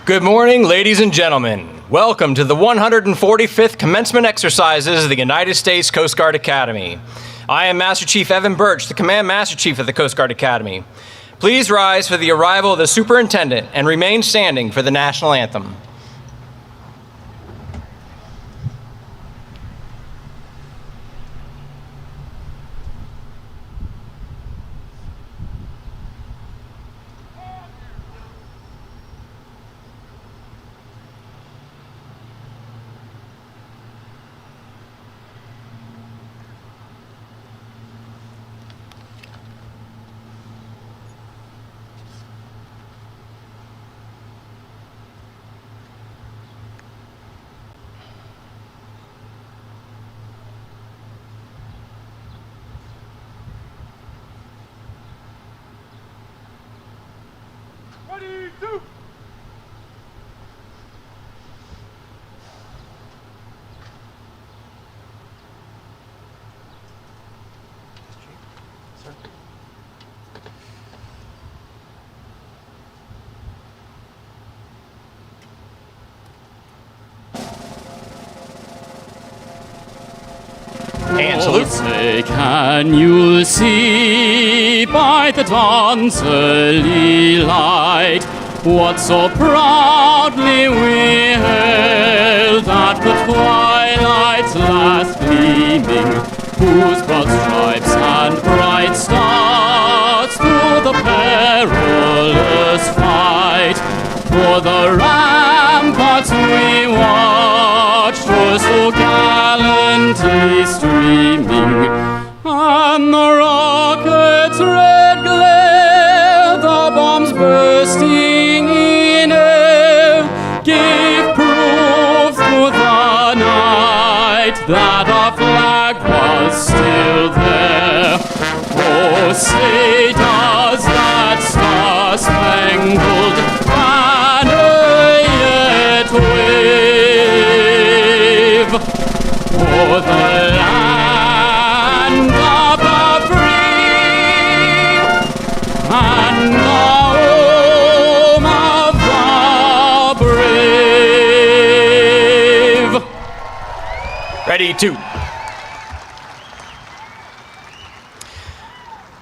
Good morning, ladies and gentlemen. Welcome to the 145th Commencement Exercises of the United States Coast Guard Academy. I am Master Chief Evan Birch, the Command Master Chief of the Coast Guard Academy. Please rise for the arrival of the Superintendent and remain standing for the National Anthem. And salute. Say, can you see by the dawn's early light what so proudly we hailed at the twilight's last gleaming, whose broad stripes and bright stars through the perilous fight for the ramparts we watched were so gallantly streaming, and the rockets' red glare, the bombs bursting in air, gave proof through the night that our flag was still there. Oh, say does that star-spangled banner yet wave o'er the land of the free and the home of the brave? Ready to.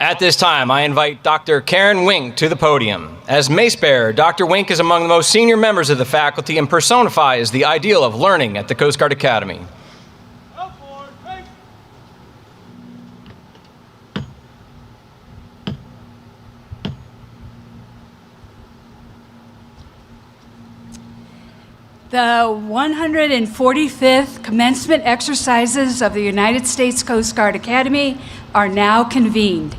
At this time, I invite Dr. Karen Wink to the podium. As mace bearer, Dr. Wink is among the most senior members of the faculty and personifies the ideal of learning at the Coast Guard Academy. The 145th Commencement Exercises of the United States Coast Guard Academy are now convened.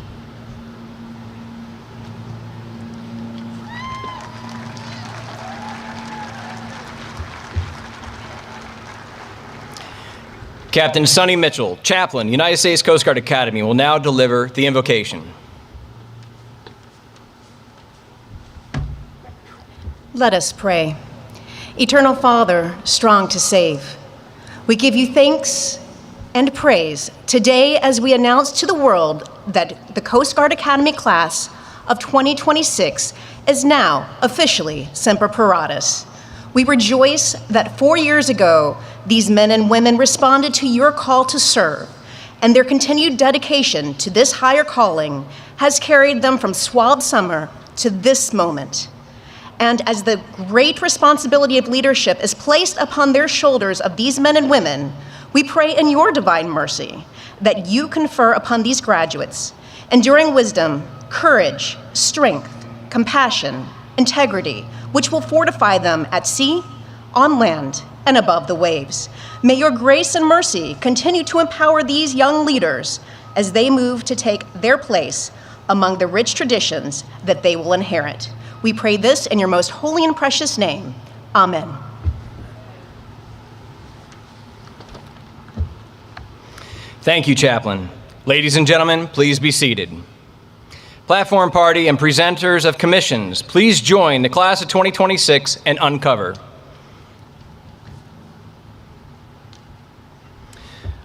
Captain Sonny Mitchell, Chaplain, United States Coast Guard Academy, will now deliver the invocation. Let us pray. Eternal Father, strong to save, we give you thanks and praise today as we announce to the world that the Coast Guard Academy class of 2026 is now officially Semper Paratus. We rejoice that 4 years ago, these men and women responded to your call to serve, and their continued dedication to this higher calling has carried them from Swab Summer to this moment. And as the great responsibility of leadership is placed upon their shoulders of these men and women, we pray in your divine mercy that you confer upon these graduates enduring wisdom, courage, strength, compassion, integrity, which will fortify them at sea, on land, and above the waves. May your grace and mercy continue to empower these young leaders as they move to take their place among the rich traditions that they will inherit. We pray this in your most holy and precious name. Amen. Thank you, Chaplain. Ladies and gentlemen, please be seated. Platform party and presenters of commissions, please join the class of 2026 and uncover.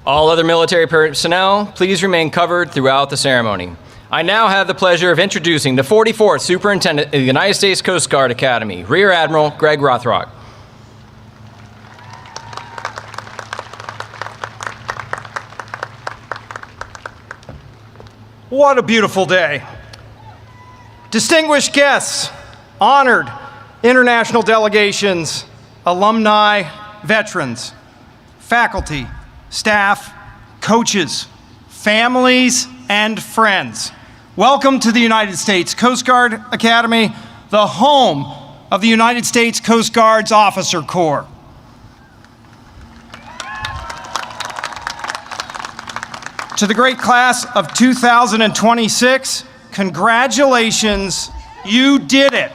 All other military personnel, please remain covered throughout the ceremony. I now have the pleasure of introducing the 44th Superintendent of the United States Coast Guard Academy, Rear Admiral Greg Rothrock. What a beautiful day. Distinguished guests, honored international delegations, alumni, veterans, faculty, staff, coaches, families, and friends. Welcome to the United States Coast Guard Academy, the home of the United States Coast Guard's Officer Corps. To the great class of 2026, congratulations, you did it.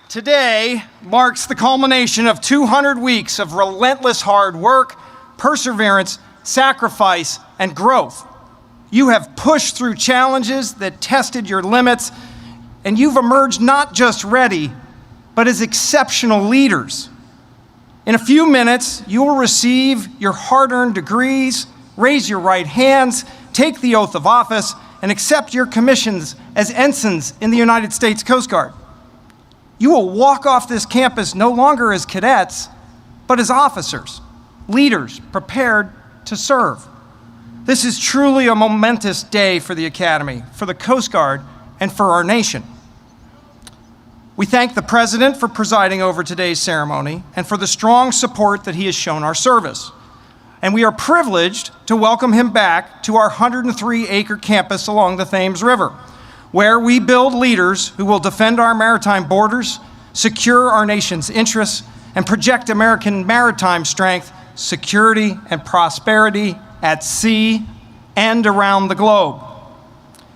Today marks the culmination of 200 weeks of relentless hard work, perseverance, sacrifice, and growth. You have pushed through challenges that tested your limits, and you've emerged not just ready, but as exceptional leaders. In a few minutes, you will receive your hard-earned degrees, raise your right hands, take the oath of office, and accept your commissions as ensigns in the United States Coast Guard. You will walk off this campus no longer as cadets, but as officers, leaders prepared to serve. This is truly a momentous day for the Academy, for the Coast Guard, and for our nation. We thank the President for presiding over today's ceremony and for the strong support that he has shown our service. And we are privileged to welcome him back to our 103-acre campus along the Thames River, where we build leaders who will defend our maritime borders, secure our nation's interests, and project American maritime strength, security, and prosperity at sea and around the globe.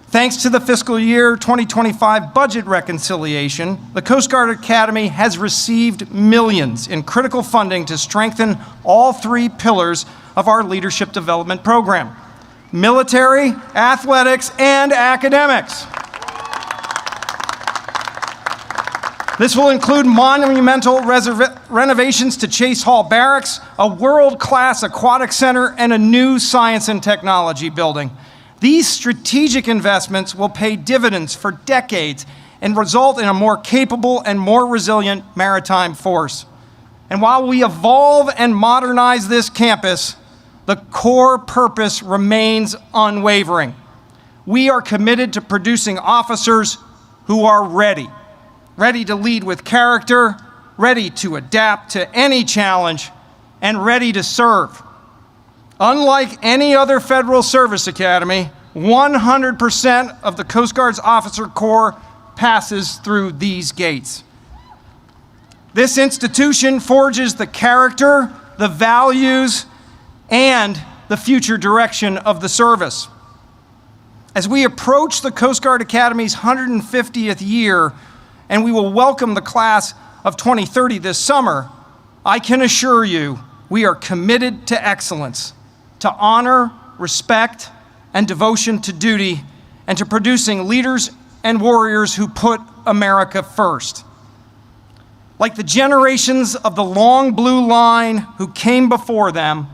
Thanks to the fiscal year 2025 budget reconciliation, the Coast Guard Academy has received millions in critical funding to strengthen all three pillars of our leadership development program: military, athletics, and academics. This will include monumental renovations to Chase Hall Barracks, a world-class aquatic center, and a new science and technology building. These strategic investments will pay dividends for decades and result in a more capable and more resilient maritime force. And while we evolve and modernize this campus, the core purpose remains unwavering. We are committed to producing officers who are ready to lead with character, ready to adapt to any challenge, and ready to serve. Unlike any other federal service academy, 100% of the Coast Guard's Officer Corps passes through these gates. This institution forges the character, the values, and the future direction of the service. As we approach the Coast Guard Academy's 150th year, and we will welcome the class of 2030 this summer, I can assure you we are committed to excellence, to honor, respect, and devotion to duty, and to producing leaders and warriors who put America first. Like the generations of the long blue line who came before them,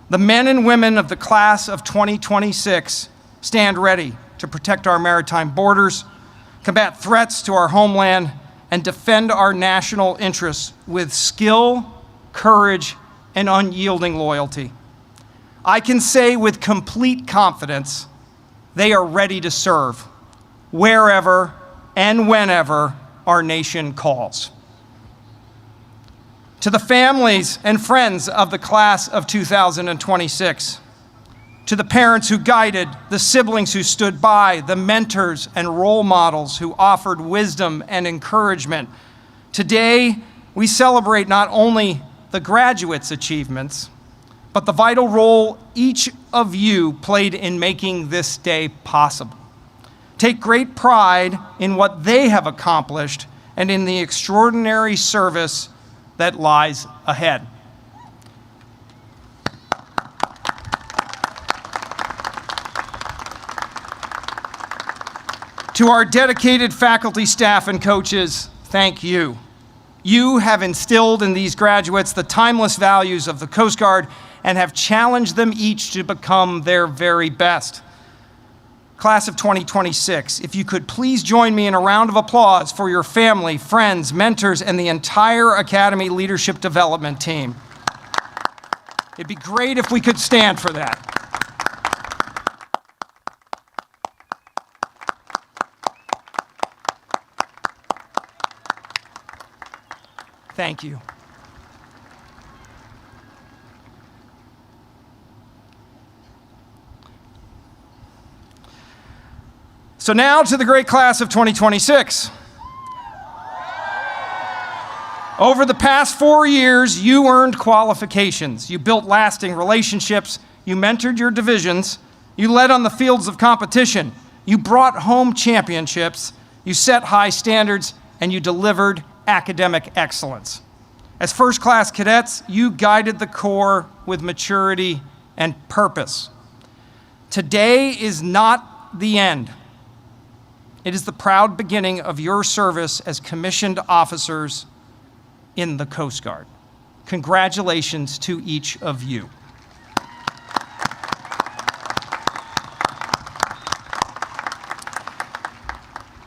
the men and women of the class of 2026 stand ready to protect our maritime borders, combat threats to our homeland, and defend our national interests with skill, courage, and unyielding loyalty. I can say with complete confidence, they are ready to serve wherever and whenever our nation calls. To the families and friends of the class of 2026, to the parents who guided, the siblings who stood by, the mentors and role models who offered wisdom and encouragement, today we celebrate not only the graduates' achievements, but the vital role each of you played in making this day possible. Take great pride in what they have accomplished and in the extraordinary service that lies ahead. To our dedicated faculty, staff, and coaches, thank you. You have instilled in these graduates the timeless values of the Coast Guard and have challenged them each to become their very best. Class of 2026, if you could please join me in a round of applause for your family, friends, mentors, and the entire Academy Leadership Development team. It'd be great if we could stand for that. Thank you. So now to the great class of 2026. Over the past 4 years, you earned qualifications. You built lasting relationships. You mentored your divisions. You led on the fields of competition. You brought home championships. You set high standards, and you delivered academic excellence. As first-class cadets, you guided the Corps with maturity and purpose. Today is not the end. It is the proud beginning of your service as commissioned officers in the Coast Guard. Congratulations to each of you.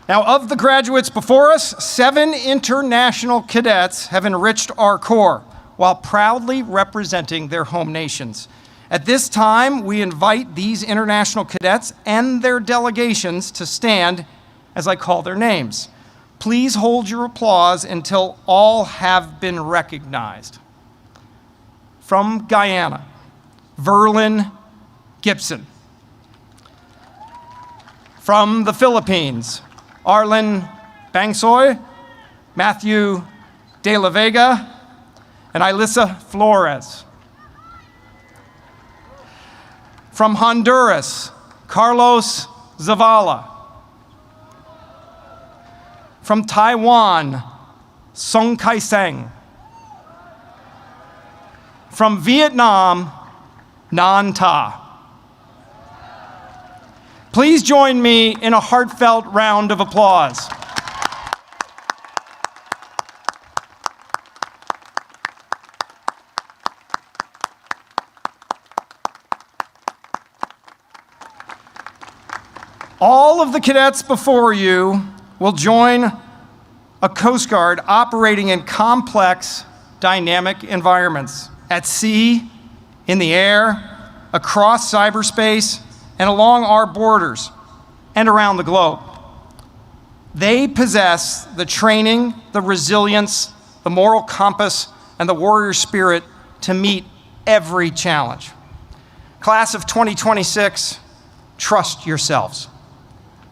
Now, of the graduates before us, 7 international cadets have enriched our Corps while proudly representing their home nations. At this time, we invite these international cadets and their delegations to stand as I call their names. Please hold your applause until all have been recognized. From Guyana, Verlin Gibson. From the Philippines, Arlen Bangsoy, Matthew De La Vega, and Ilissa Flores. From Honduras, Carlos Zavala. From Taiwan, Song Kai-seng. From Vietnam, Nan Ta. Please join me in a heartfelt round of applause. All of the cadets before you will join a Coast Guard operating in complex, dynamic environments at sea, in the air, across cyberspace, and along our borders and around the globe. They possess the training, the resilience, the moral compass, and the warrior spirit to meet every challenge. Class of 2026, trust yourselves.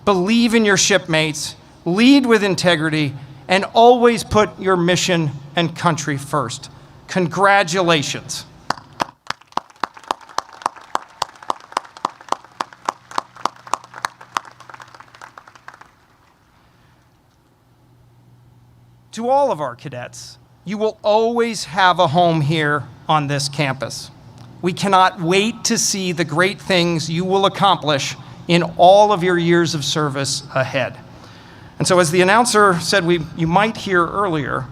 Believe in your shipmates, lead with integrity, and always put your mission and country first. Congratulations. To all of our cadets, you will always have a home here on this campus. We cannot wait to see the great things you will accomplish in all of your years of service ahead. And so as the announcer said you might hear earlier,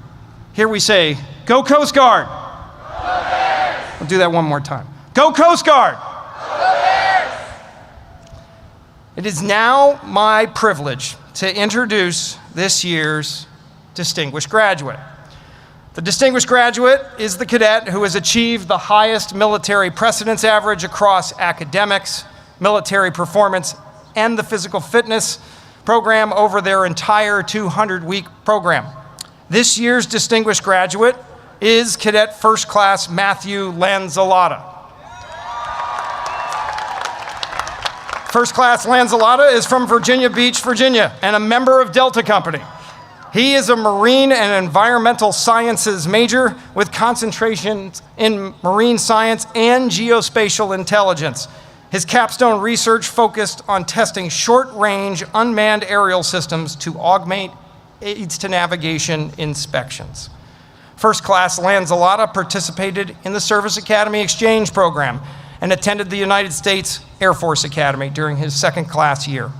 here we say, go Coast Guard! Go Bears! We'll do that one more time. Go Coast Guard! Go Bears! It is now my privilege to introduce this year's distinguished graduate. The distinguished graduate is the cadet who has achieved the highest military precedence average across academics, military performance, and the physical fitness program over their entire 200-week program. This year's distinguished graduate is Cadet First Class Matthew Lanzalata. First Class Lanzalata is from Virginia Beach, Virginia, and a member of Delta Company. He is a marine and environmental sciences major with concentrations in marine science and geospatial intelligence. His capstone research focused on testing short-range unmanned aerial systems to augment aids to navigation inspections. First Class Lanzalata participated in the Service Academy Exchange Program and attended the United States Air Force Academy during his second class year.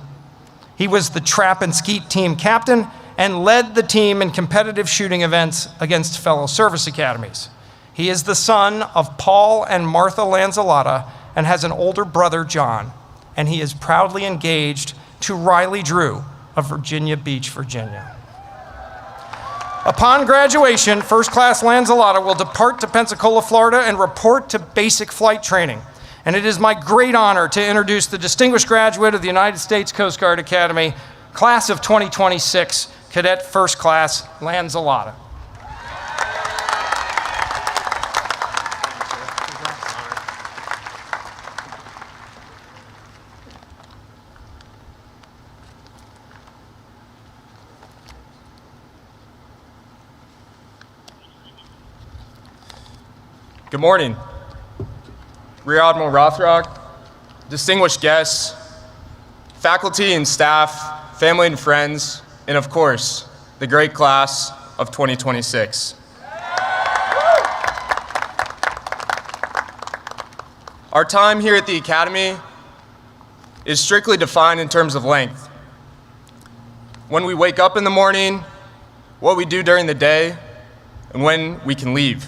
He was the trap and skeet team captain and led the team in competitive shooting events against fellow service academies. He is the son of Paul and Martha Lanzalotta and has an older brother, John, and he is proudly engaged to Riley Drew of Virginia Beach, Virginia. Upon graduation, First Class Lanzalotta will depart to Pensacola, Florida, and report to basic flight training. And it is my great honor to introduce the distinguished graduate of the United States Coast Guard Academy, class of 2026, Cadet First Class Lanzalotta. Good morning, Rear Admiral Rothrock, distinguished guests, faculty and staff, family and friends, and of course, the great class of 2026. Our time here at the Academy is strictly defined in terms of length. When we wake up in the morning, what we do during the day, and when we can leave.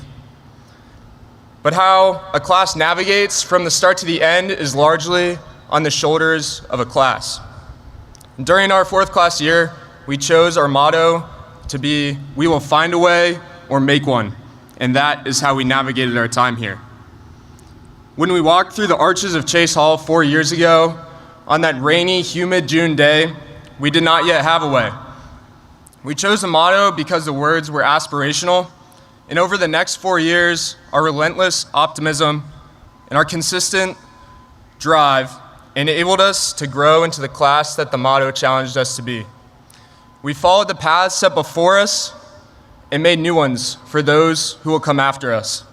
But how a class navigates from the start to the end is largely on the shoulders of a class. During our fourth class year, we chose our motto to be, "We will find a way or make one," and that is how we navigated our time here. When we walked through the arches of Chase Hall 4 years ago, on that rainy, humid June day, we did not yet have a way. We chose the motto because the words were aspirational. And over the next 4 years, our relentless optimism and our consistent drive enabled us to grow into the class that the motto challenged us to be. We followed the paths set before us and made new ones for those who will come after us.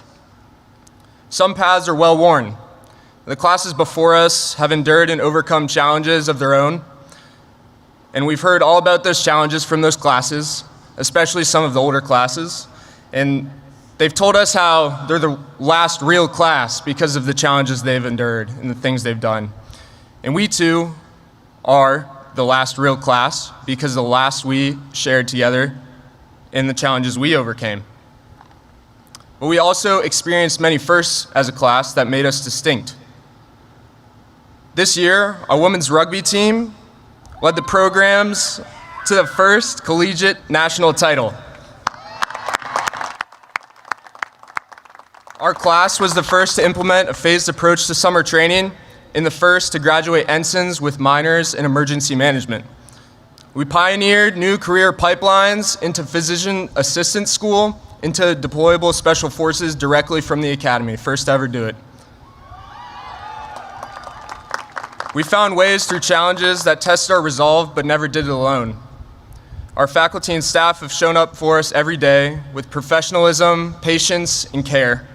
Some paths are well worn. The classes before us have endured and overcome challenges of their own, and we've heard all about those challenges from those classes, especially some of the older classes. And they've told us how they're the last real class because of the challenges they've endured and the things they've done. And we too are the last real class because the last we shared together and the challenges we overcame. But we also experienced many firsts as a class that made us distinct. This year, our women's rugby team led the programs to the first collegiate national title. Our class was the first to implement a phased approach to summer training and the first to graduate ensigns with minors in emergency management. We pioneered new career pipelines into physician assistant school, into deployable special forces directly from the academy, first to ever do it. We found ways through challenges that tested our resolve but never did it alone. Our faculty and staff have shown up for us every day with professionalism, patience, and care.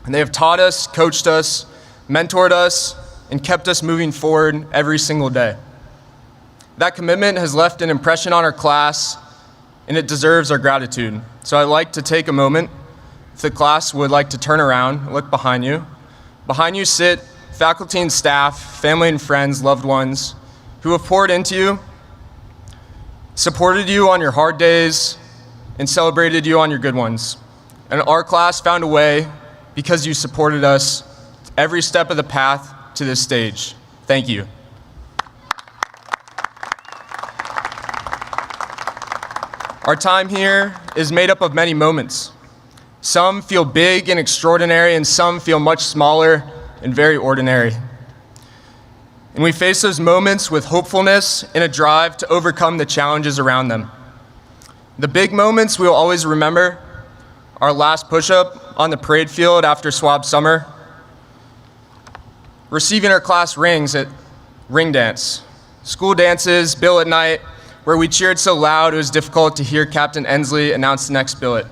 And they have taught us, coached us, mentored us, and kept us moving forward every single day. That commitment has left an impression on our class, and it deserves our gratitude. So I'd like to take a moment, if the class would like to turn around, look behind you. Behind you sit faculty and staff, family and friends, loved ones, who have poured into you, supported you on your hard days, and celebrated you on your good ones. And our class found a way because you supported us every step of the path to this stage. Thank you. Our time here is made up of many moments. Some feel big and extraordinary, and some feel much smaller and very ordinary. And we face those moments with hopefulness and a drive to overcome the challenges around them. The big moments we'll always remember: our last push-up on the parade field after swab summer, receiving our class rings at ring dance, school dances, billet night, where we cheered so loud it was difficult to hear Captain Ensley announce the next billet.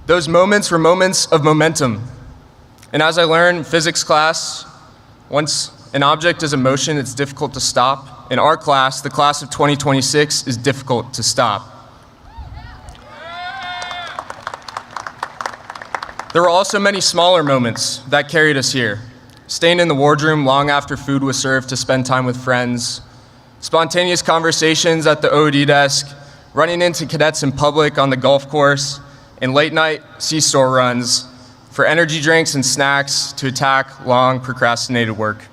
Those moments were moments of momentum. And as I learned in physics class, once an object is in motion, it's difficult to stop. In our class, the class of 2026, is difficult to stop. There were also many smaller moments that carried us here. Staying in the wardroom long after food was served to spend time with friends, spontaneous conversations at the OD desk, running into cadets in public on the golf course, and late night C-store runs for energy drinks and snacks to attack long procrastinated work.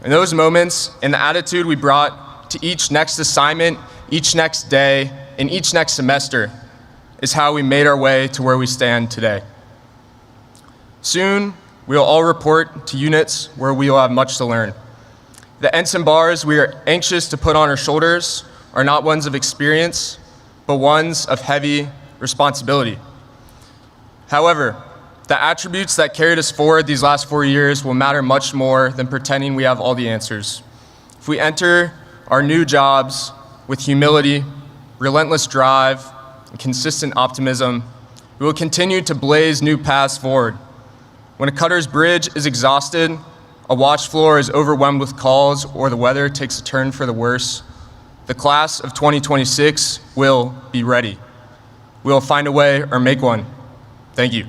In those moments, and the attitude we brought to each next assignment, each next day, and each next semester is how we made our way to where we stand today. Soon, we will all report to units where we will have much to learn. The ensign bars we are anxious to put on our shoulders are not ones of experience, but ones of heavy responsibility. However, the attributes that carried us forward these last 4 years will matter much more than pretending we have all the answers. If we enter our new jobs with humility, relentless drive, and consistent optimism, we will continue to blaze new paths forward. When a cutter's bridge is exhausted, a watch floor is overwhelmed with calls, or the weather takes a turn for the worse, the class of 2026 will be ready. We will find a way or make one. Thank you.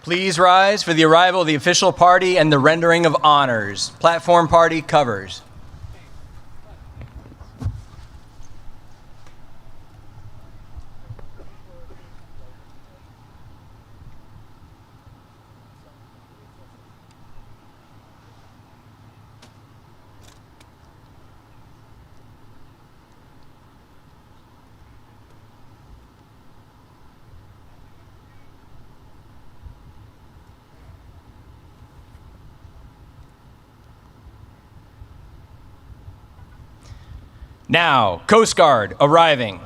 Please rise for the arrival of the official party and the rendering of honors. Platform party covers. Now, Coast Guard arriving.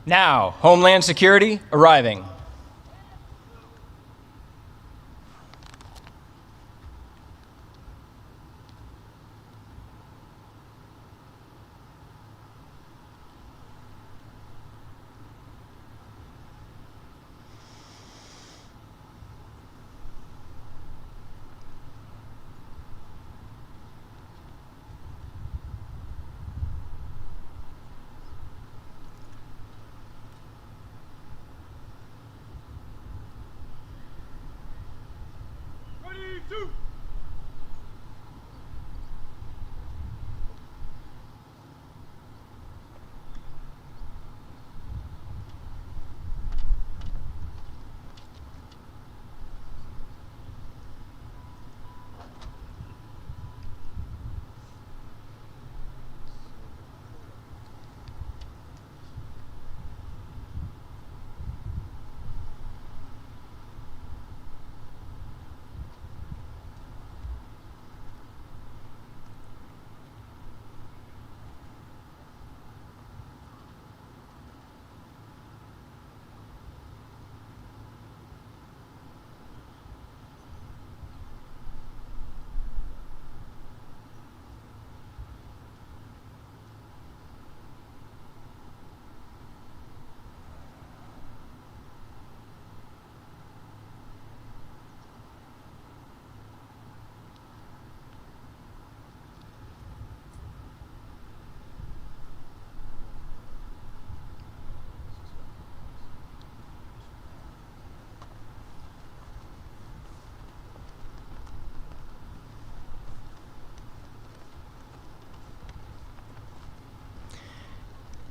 Now, Homeland Security arriving.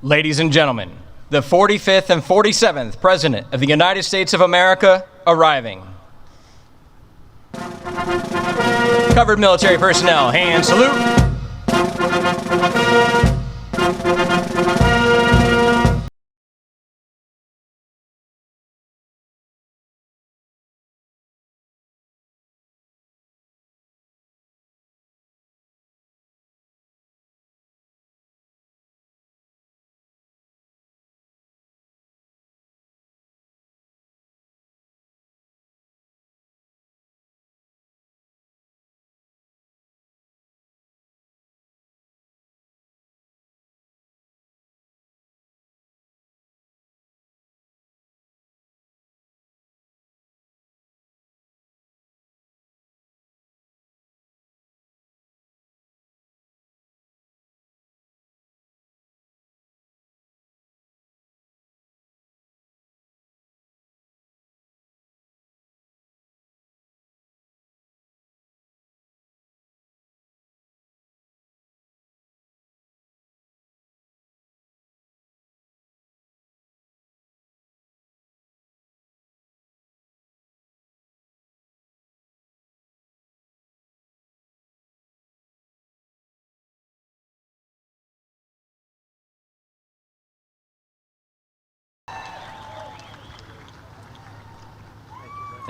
Ladies and gentlemen, the 45th and 47th President of the United States of America arriving. Covered military personnel, hand salute.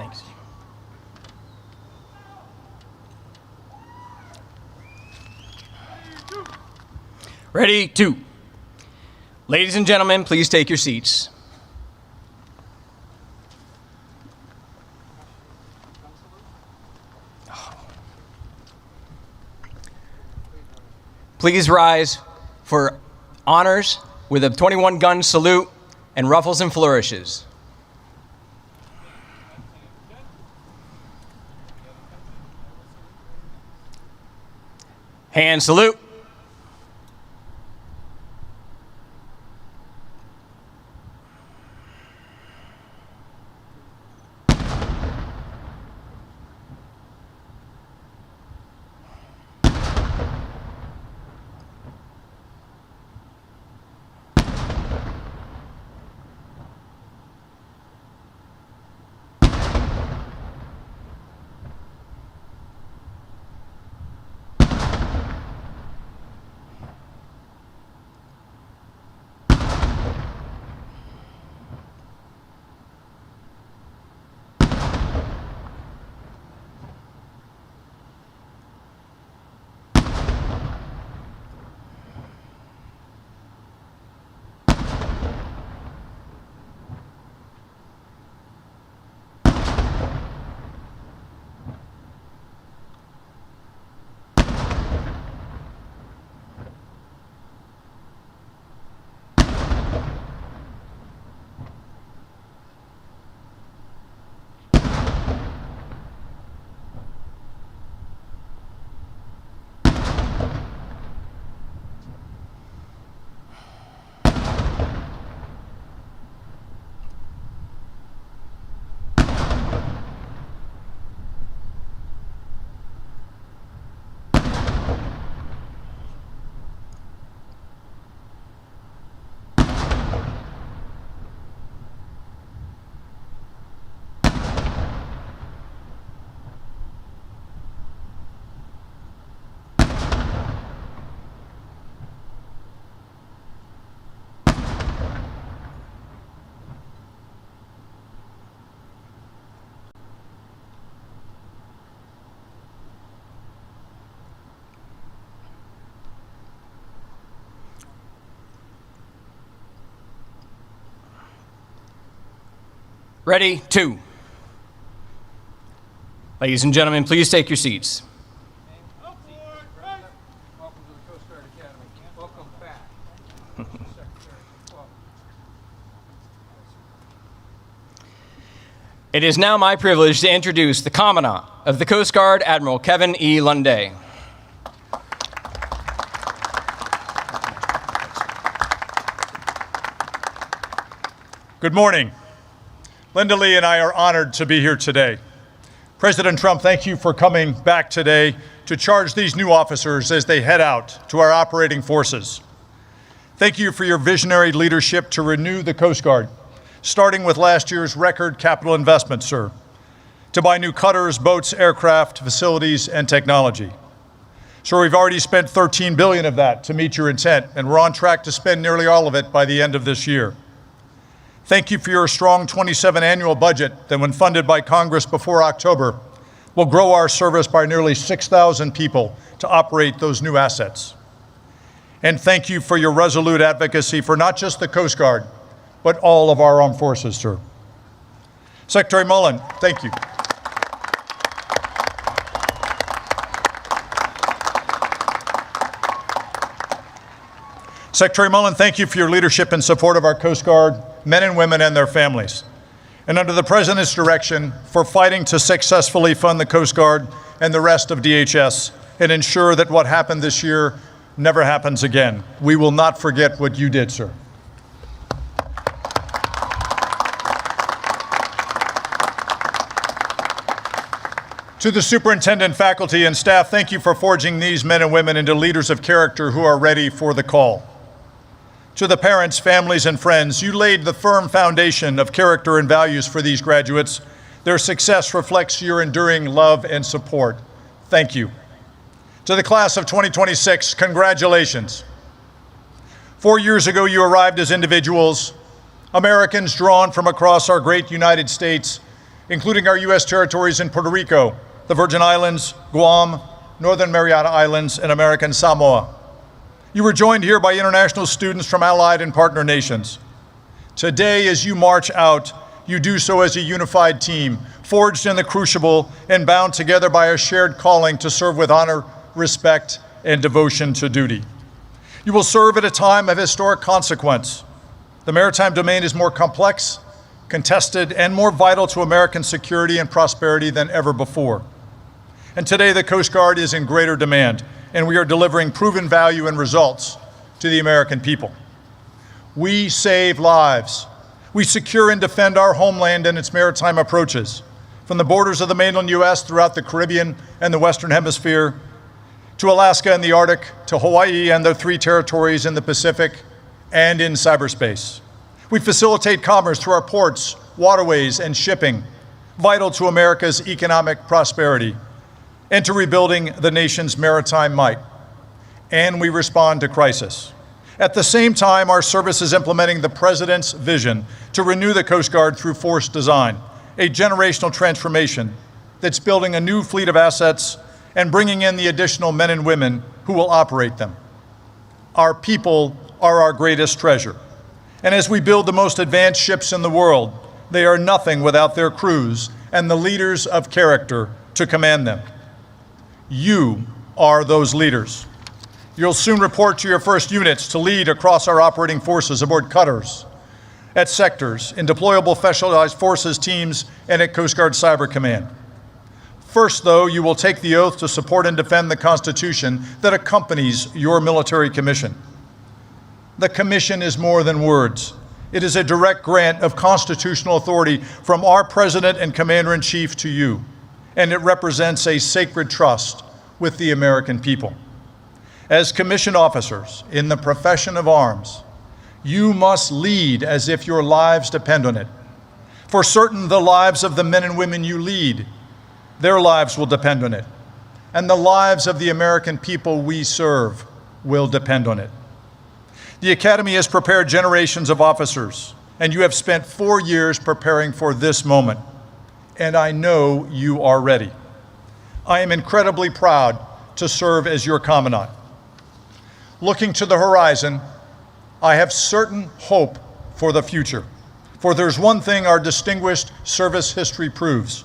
Thanks. Ready, two. Ladies and gentlemen, please take your seats. Please rise for honors with a 21-gun salute and ruffles and flourishes. Hand salute. Ready, two. Ladies and gentlemen, please take your seats. Welcome to the Coast Guard Academy. Welcome back. It is now my privilege to introduce the Commandant of the Coast Guard, Admiral Kevin E. Lunday. Good morning. Linda Lee and I are honored to be here today. President Trump, thank you for coming back today to charge these new officers as they head out to our operating forces. Thank you for your visionary leadership to renew the Coast Guard, starting with last year's record capital investment, sir, to buy new cutters, boats, aircraft, facilities, and technology. Sir, we've already spent $13 billion of that to meet your intent, and we're on track to spend nearly all of it by the end of this year. Thank you for your strong 27 annual budget that, when funded by Congress before October, will grow our service by nearly 6,000 people to operate those new assets. And thank you for your resolute advocacy for not just the Coast Guard, but all of our armed forces, sir. Secretary Mullen, thank you. Secretary Mullen, thank you for your leadership and support of our Coast Guard men and women and their families. And under the President's direction, for fighting to successfully fund the Coast Guard and the rest of DHS and ensure that what happened this year never happens again. We will not forget what you did, sir. To the superintendent, faculty, and staff, thank you for forging these men and women into leaders of character who are ready for the call. To the parents, families, and friends, you laid the firm foundation of character and values for these graduates. Their success reflects your enduring love and support. Thank you. To the class of 2026, congratulations. 4 years ago, you arrived as individuals, Americans drawn from across our great United States, including our U.S. territories in Puerto Rico, the Virgin Islands, Guam, Northern Mariana Islands, and American Samoa. You were joined here by international students from allied and partner nations. Today, as you march out, you do so as a unified team, forged in the crucible and bound together by a shared calling to serve with honor, respect, and devotion to duty. You will serve at a time of historic consequence. The maritime domain is more complex, contested, and more vital to American security and prosperity than ever before. And today, the Coast Guard is in greater demand, and we are delivering proven value and results to the American people. We save lives. We secure and defend our homeland and its maritime approaches, from the borders of the mainland U.S. throughout the Caribbean and the Western Hemisphere, to Alaska and the Arctic, to Hawaii and the 3 territories in the Pacific, and in cyberspace. We facilitate commerce through our ports, waterways, and shipping, vital to America's economic prosperity, and to rebuilding the nation's maritime might. And we respond to crisis. At the same time, our service is implementing the President's vision to renew the Coast Guard through force design, a generational transformation that's building a new fleet of assets and bringing in the additional men and women who will operate them. Our people are our greatest treasure. And as we build the most advanced ships in the world, they are nothing without their crews and the leaders of character to command them. You are those leaders. You'll soon report to your first units to lead across our operating forces aboard cutters, at sectors, in deployable specialized forces teams, and at Coast Guard Cyber Command. First, though, you will take the oath to support and defend the Constitution that accompanies your military commission. The commission is more than words. It is a direct grant of constitutional authority from our President and Commander-in-Chief to you, and it represents a sacred trust with the American people. As commissioned officers in the profession of arms, you must lead as if your lives depend on it. For certain, the lives of the men and women you lead, their lives will depend on it. And the lives of the American people we serve will depend on it. The Academy has prepared generations of officers, and you have spent 4 years preparing for this moment. And I know you are ready. I am incredibly proud to serve as your commandant. Looking to the horizon, I have certain hope for the future. For there's one thing our distinguished service history proves.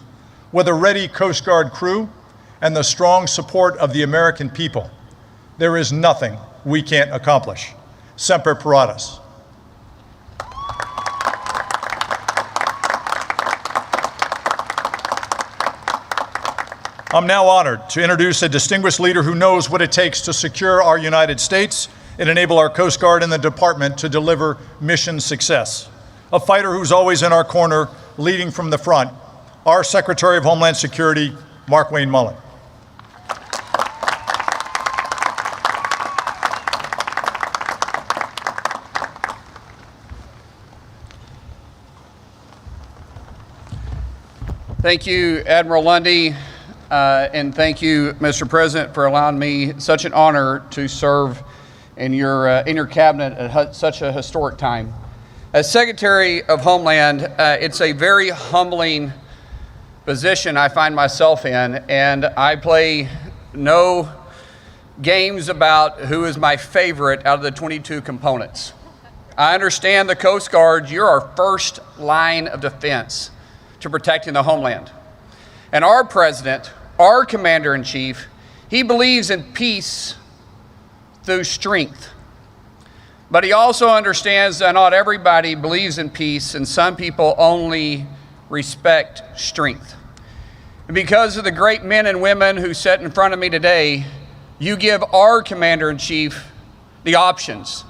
With a ready Coast Guard crew and the strong support of the American people, there is nothing we can't accomplish. Semper Paratus. I'm now honored to introduce a distinguished leader who knows what it takes to secure our United States and enable our Coast Guard and the department to deliver mission success. A fighter who's always in our corner, leading from the front, our Secretary of Homeland Security, Mark Wayne Mullen. Thank you, Admiral Lundy, and thank you, Mr. President, for allowing me such an honor to serve in your cabinet at such a historic time. As Secretary of Homeland, it's a very humbling position I find myself in, and I play no games about who is my favorite out of the 22 components. I understand the Coast Guard, you're our first line of defense to protecting the homeland. And our President, our Commander-in-Chief, he believes in peace through strength. But he also understands that not everybody believes in peace, and some people only respect strength. And because of the great men and women who sit in front of me today, you give our Commander-in-Chief the options.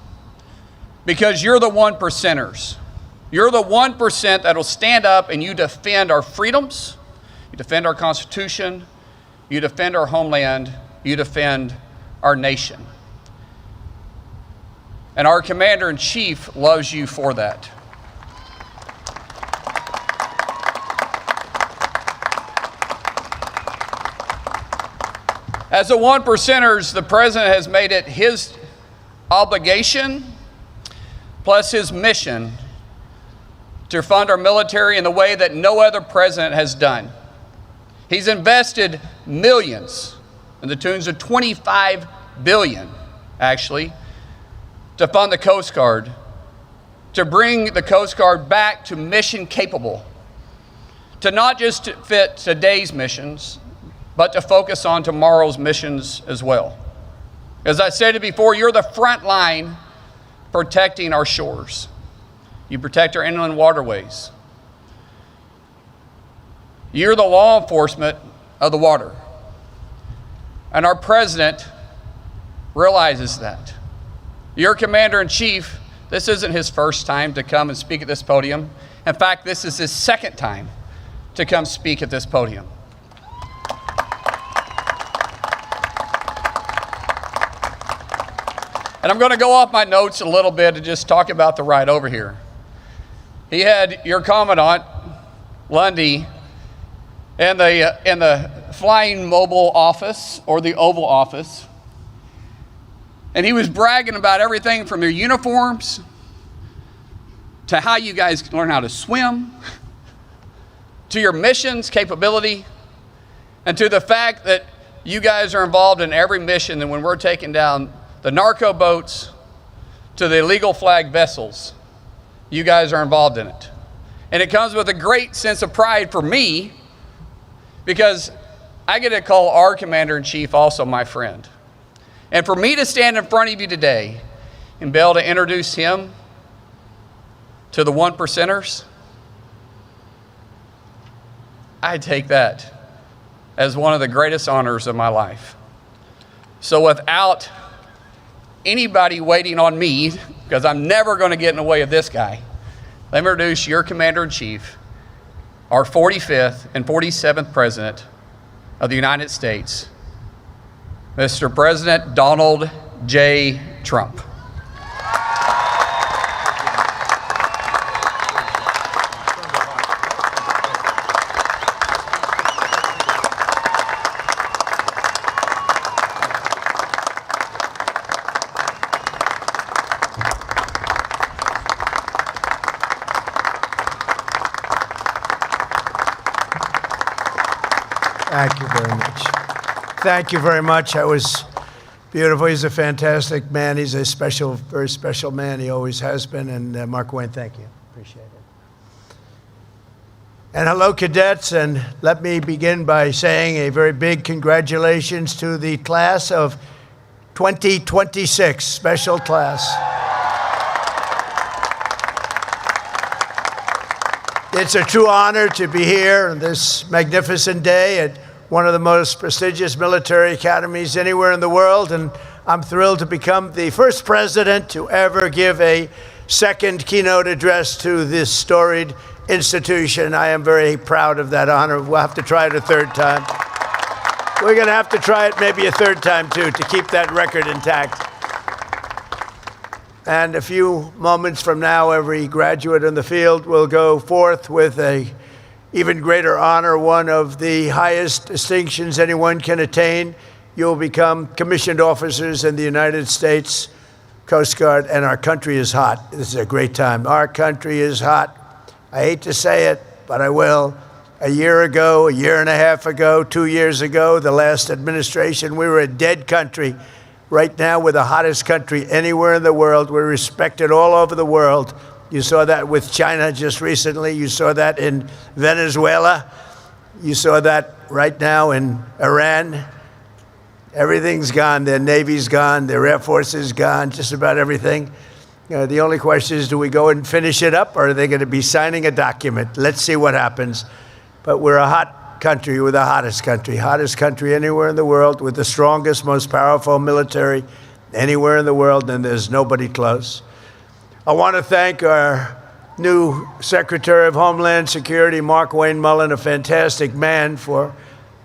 Because you're the 1%ers. You're the 1% that'll stand up and you defend our freedoms, you defend our Constitution, you defend our homeland, you defend our nation. And our Commander-in-Chief loves you for that. As the 1%ers, the President has made it his obligation plus his mission to fund our military in the way that no other president has done. He's invested millions, in the tunes of $25 billion, actually, to fund the Coast Guard, to bring the Coast Guard back to mission capable, to not just fit today's missions, but to focus on tomorrow's missions as well. As I stated before, you're the front line protecting our shores. You protect our inland waterways. You're the law enforcement of the water. And our president realizes that. Your commander-in-chief, this isn't his first time to come and speak at this podium. In fact, this is his second time to come speak at this podium. And I'm going to go off my notes a little bit and just talk about the ride over here. He had your Commandant, Lundy, in the flying mobile office, or the Oval Office. And he was bragging about everything from your uniforms to how you guys learn how to swim, to your missions capability, and to the fact that you guys are involved in every mission. And when we're taking down the narco boats to the illegal flag vessels, you guys are involved in it. And it comes with a great sense of pride for me, because I get to call our commander-in-chief also my friend. And for me to stand in front of you today and be able to introduce him to the one percenters, I take that as one of the greatest honors of my life. So without anybody waiting on me, because I'm never going to get in the way of this guy, let me introduce your commander-in-chief, our 45th and 47th President of the United States, Mr. President Donald J. Trump. Thank you very much. Thank you very much. That was beautiful. He's a fantastic man. He's a special, very special man. He always has been. And Mark Wayne, thank you. Appreciate it. And hello, cadets. And let me begin by saying a very big congratulations to the class of 2026, special class. It's a true honor to be here on this magnificent day at one of the most prestigious military academies anywhere in the world, and I'm thrilled to become the first president to ever give a second keynote address to this storied institution. I am very proud of that honor. We'll have to try it a third time. We're going to have to try it maybe a third time, too, to keep that record intact. And a few moments from now, every graduate in the field will go forth with a even greater honor, one of the highest distinctions anyone can attain. You'll become commissioned officers in the United States Coast Guard, and our country is hot. This is a great time. Our country is hot. I hate to say it, but I will. A year ago, a year and a half ago, 2 years ago, the last administration, we were a dead country. Right now, we're the hottest country anywhere in the world. We're respected all over the world. You saw that with China just recently. You saw that in Venezuela. You saw that right now in Iran. Everything's gone. Their Navy's gone. Their Air Force is gone. Just about everything. The only question is, do we go and finish it up, or are they going to be signing a document? Let's see what happens. But we're a hot country. We're the hottest country anywhere in the world, with the strongest, most powerful military anywhere in the world, and there's nobody close. I want to thank our new Secretary of Homeland Security, Mark Wayne Mullen, a fantastic man, for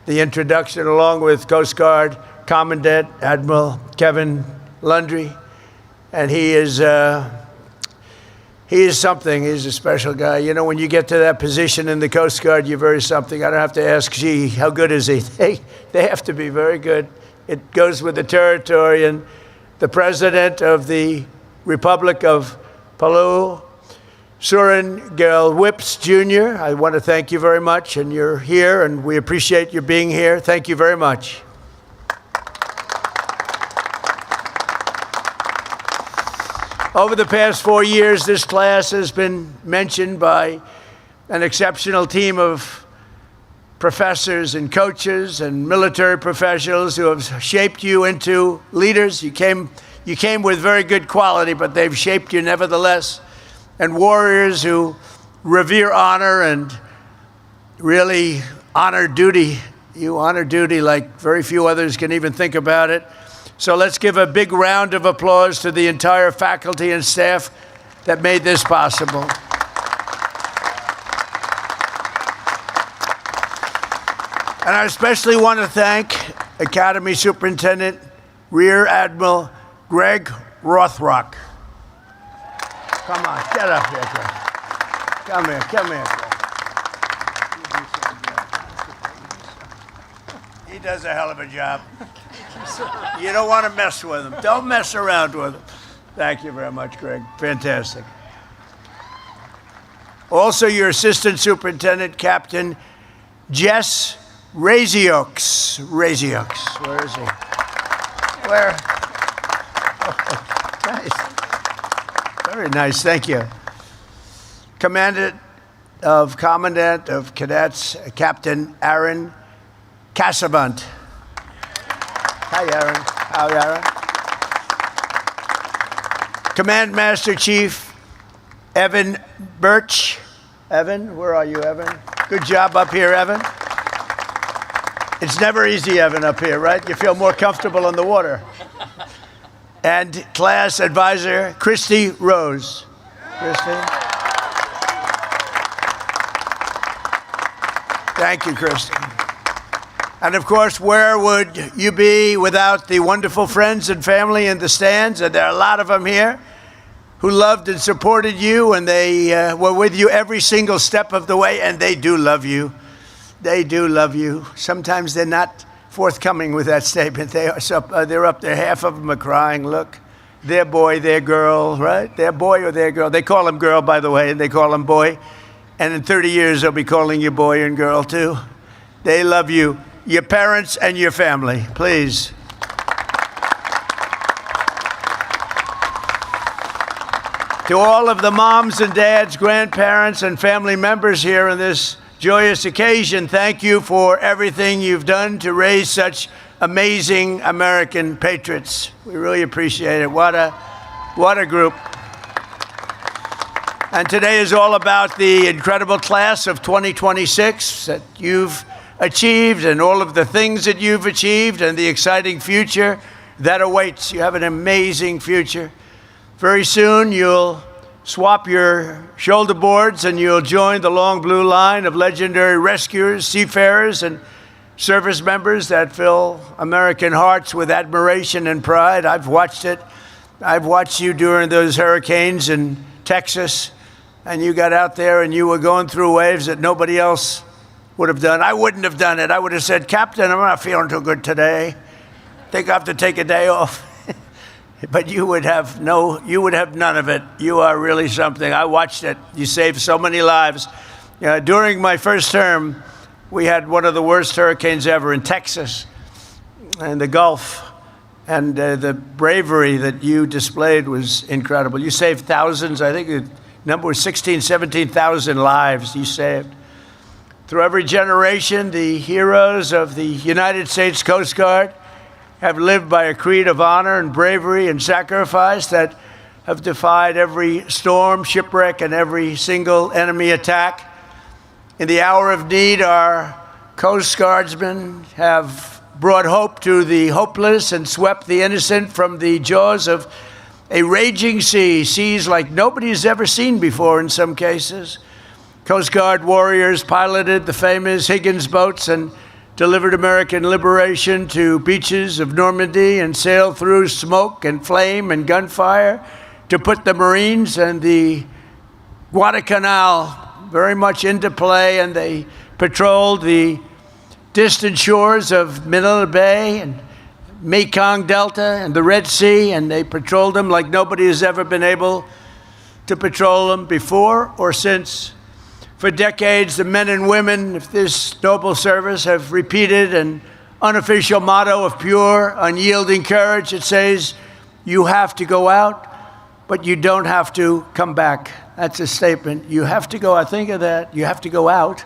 the introduction, along with Coast Guard Commandant Admiral Kevin Lundy. And he is something. He's a special guy. You know, when you get to that position in the Coast Guard, you're very something. I don't have to ask, gee, how good is he? They have to be very good. It goes with the territory. And the President of the Republic of Palau Surin Gil Whips Jr., I want to thank you very much, and you're here, and we appreciate you being here. Thank you very much. Over the past 4 years, this class has been mentioned by an exceptional team of professors and coaches and military professionals who have shaped you into leaders. You came with very good quality, but they've shaped you nevertheless. And warriors who revere honor and really honor duty. You honor duty like very few others can even think about it. So let's give a big round of applause to the entire faculty and staff that made this possible. And I especially want to thank Academy Superintendent Rear Admiral Greg Rothrock. Come on, get up here, Greg. Come here, Greg. He does a hell of a job. You don't want to mess with him. Don't mess around with him. Thank you very much, Greg. Fantastic. Also, your Assistant Superintendent, Captain Jess Razioks. Where is he? Where? Oh, nice. Very nice, thank you. Commandant of Cadets, Captain Aaron Cassavant. Hi, Aaron. How, Aaron? Command Master Chief Evan Birch. Evan, where are you, Evan? Good job up here, Evan. It's never easy, Evan, up here, right? You feel more comfortable on the water. And class advisor, Christy Rose. Christy. Thank you, Christy. And of course, where would you be without the wonderful friends and family in the stands? And there are a lot of them here who loved and supported you, and they were with you every single step of the way, and they do love you. They do love you. Sometimes they're not forthcoming with that statement. They're up there. Half of them are crying. Look, their boy, their girl, right? Their boy or their girl. They call him girl, by the way, and they call him boy. And in 30 years, they'll be calling you boy and girl, too. They love you, your parents and your family. Please. To all of the moms and dads, grandparents, and family members here on this joyous occasion, thank you for everything you've done to raise such amazing American patriots. We really appreciate it. What a group. And today is all about the incredible class of 2026 that you've achieved and all of the things that you've achieved and the exciting future that awaits. You have an amazing future. Very soon you'll swap your shoulder boards and you'll join the long blue line of legendary rescuers, seafarers, and service members that fill American hearts with admiration and pride. I've watched it. I've watched you during those hurricanes in Texas, and you got out there and you were going through waves that nobody else would have done. I wouldn't have done it. I would have said, Captain, I'm not feeling too good today. I think I have to take a day off. But you would have none of it. You are really something. I watched it. You saved so many lives. During my first term, we had one of the worst hurricanes ever in Texas and the Gulf. And the bravery that you displayed was incredible. You saved thousands. I think the number was 17,000 lives you saved. Through every generation, the heroes of the United States Coast Guard have lived by a creed of honor and bravery and sacrifice that have defied every storm, shipwreck, and every single enemy attack. In the hour of need, our Coast Guardsmen have brought hope to the hopeless and swept the innocent from the jaws of a raging sea, seas like nobody's ever seen before in some cases. Coast Guard warriors piloted the famous Higgins boats and delivered American liberation to beaches of Normandy and sailed through smoke and flame and gunfire to put the Marines and the Guadalcanal very much into play, and they patrolled the distant shores of Manila Bay and Mekong Delta and the Red Sea, and they patrolled them like nobody has ever been able to patrol them before or since. For decades, the men and women of this noble service have repeated an unofficial motto of pure, unyielding courage. It says, you have to go out, but you don't have to come back. That's a statement. You have to go, I think of that, you have to go out,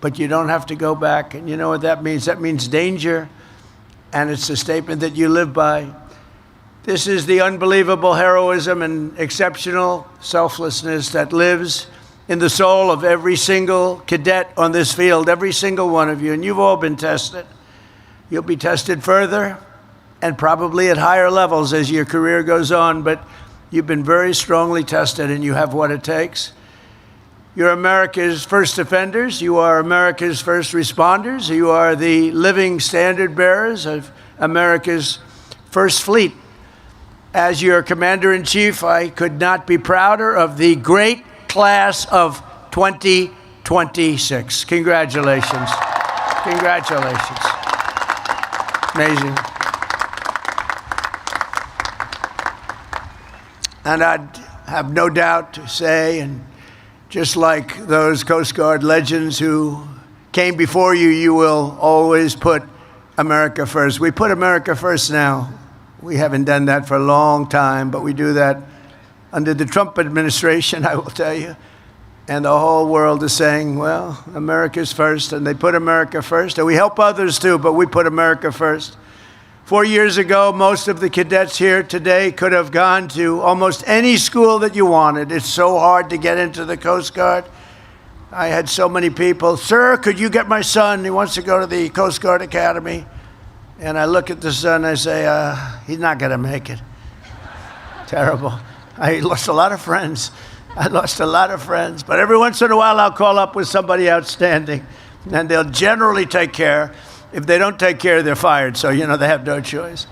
but you don't have to go back. And you know what that means? That means danger, and it's a statement that you live by. This is the unbelievable heroism and exceptional selflessness that lives in the soul of every single cadet on this field, every single one of you, and you've all been tested. You'll be tested further and probably at higher levels as your career goes on, but you've been very strongly tested and you have what it takes. You're America's first defenders. You are America's first responders. You are the living standard bearers of America's first fleet. As your commander-in-chief, I could not be prouder of the great class of 2026. Congratulations. Congratulations. Amazing. And I'd have no doubt to say, and just like those Coast Guard legends who came before you, you will always put America first. We put America first now. We haven't done that for a long time, but we do that under the Trump administration, I will tell you. And the whole world is saying, well, America's first, and they put America first. And we help others too, but we put America first. 4 years ago, most of the cadets here today could have gone to almost any school that you wanted. It's so hard to get into the Coast Guard. I had so many people, sir, could you get my son? He wants to go to the Coast Guard Academy. And I look at the son, I say, he's not going to make it. Terrible. I lost a lot of friends. But every once in a while, I'll call up with somebody outstanding, and they'll generally take care. If they don't take care, they're fired. So, you know, they have no choice.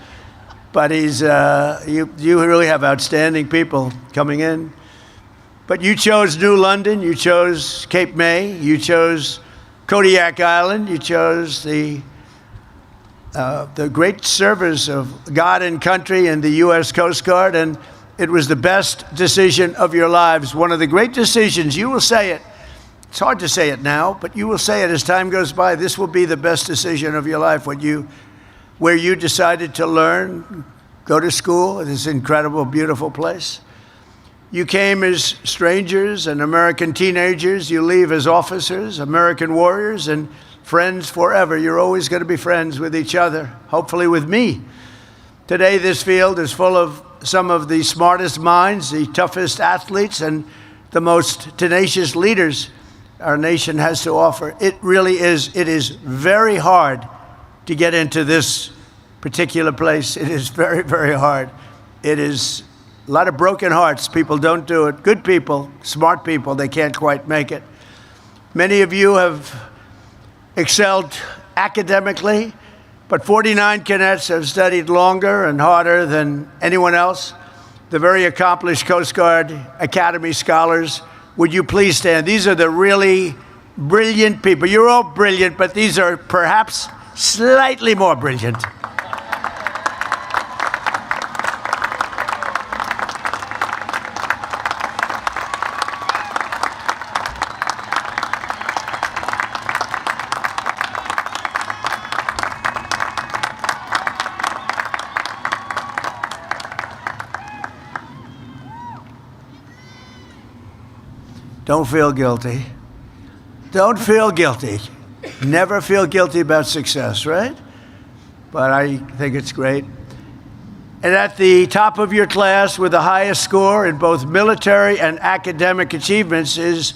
But you really have outstanding people coming in. But you chose New London. You chose Cape May. You chose Kodiak Island. You chose the great service of God and country in the U.S. Coast Guard, and it was the best decision of your lives. One of the great decisions, you will say it. It's hard to say it now, but you will say it as time goes by. This will be the best decision of your life, where you decided to learn, go to school in this incredible, beautiful place. You came as strangers and American teenagers. You leave as officers, American warriors, and friends forever. You're always going to be friends with each other, hopefully with me. Today, this field is full of some of the smartest minds, the toughest athletes, and the most tenacious leaders our nation has to offer. It really is. It is very hard to get into this particular place. It is very, very hard. It is a lot of broken hearts. People don't do it. Good people, smart people, they can't quite make it. Many of you have excelled academically, but 49 cadets have studied longer and harder than anyone else. The very accomplished Coast Guard Academy scholars, would you please stand? These are the really brilliant people. You're all brilliant, but these are perhaps slightly more brilliant. Don't feel guilty. Don't feel guilty. Never feel guilty about success, right? But I think it's great. And at the top of your class with the highest score in both military and academic achievements is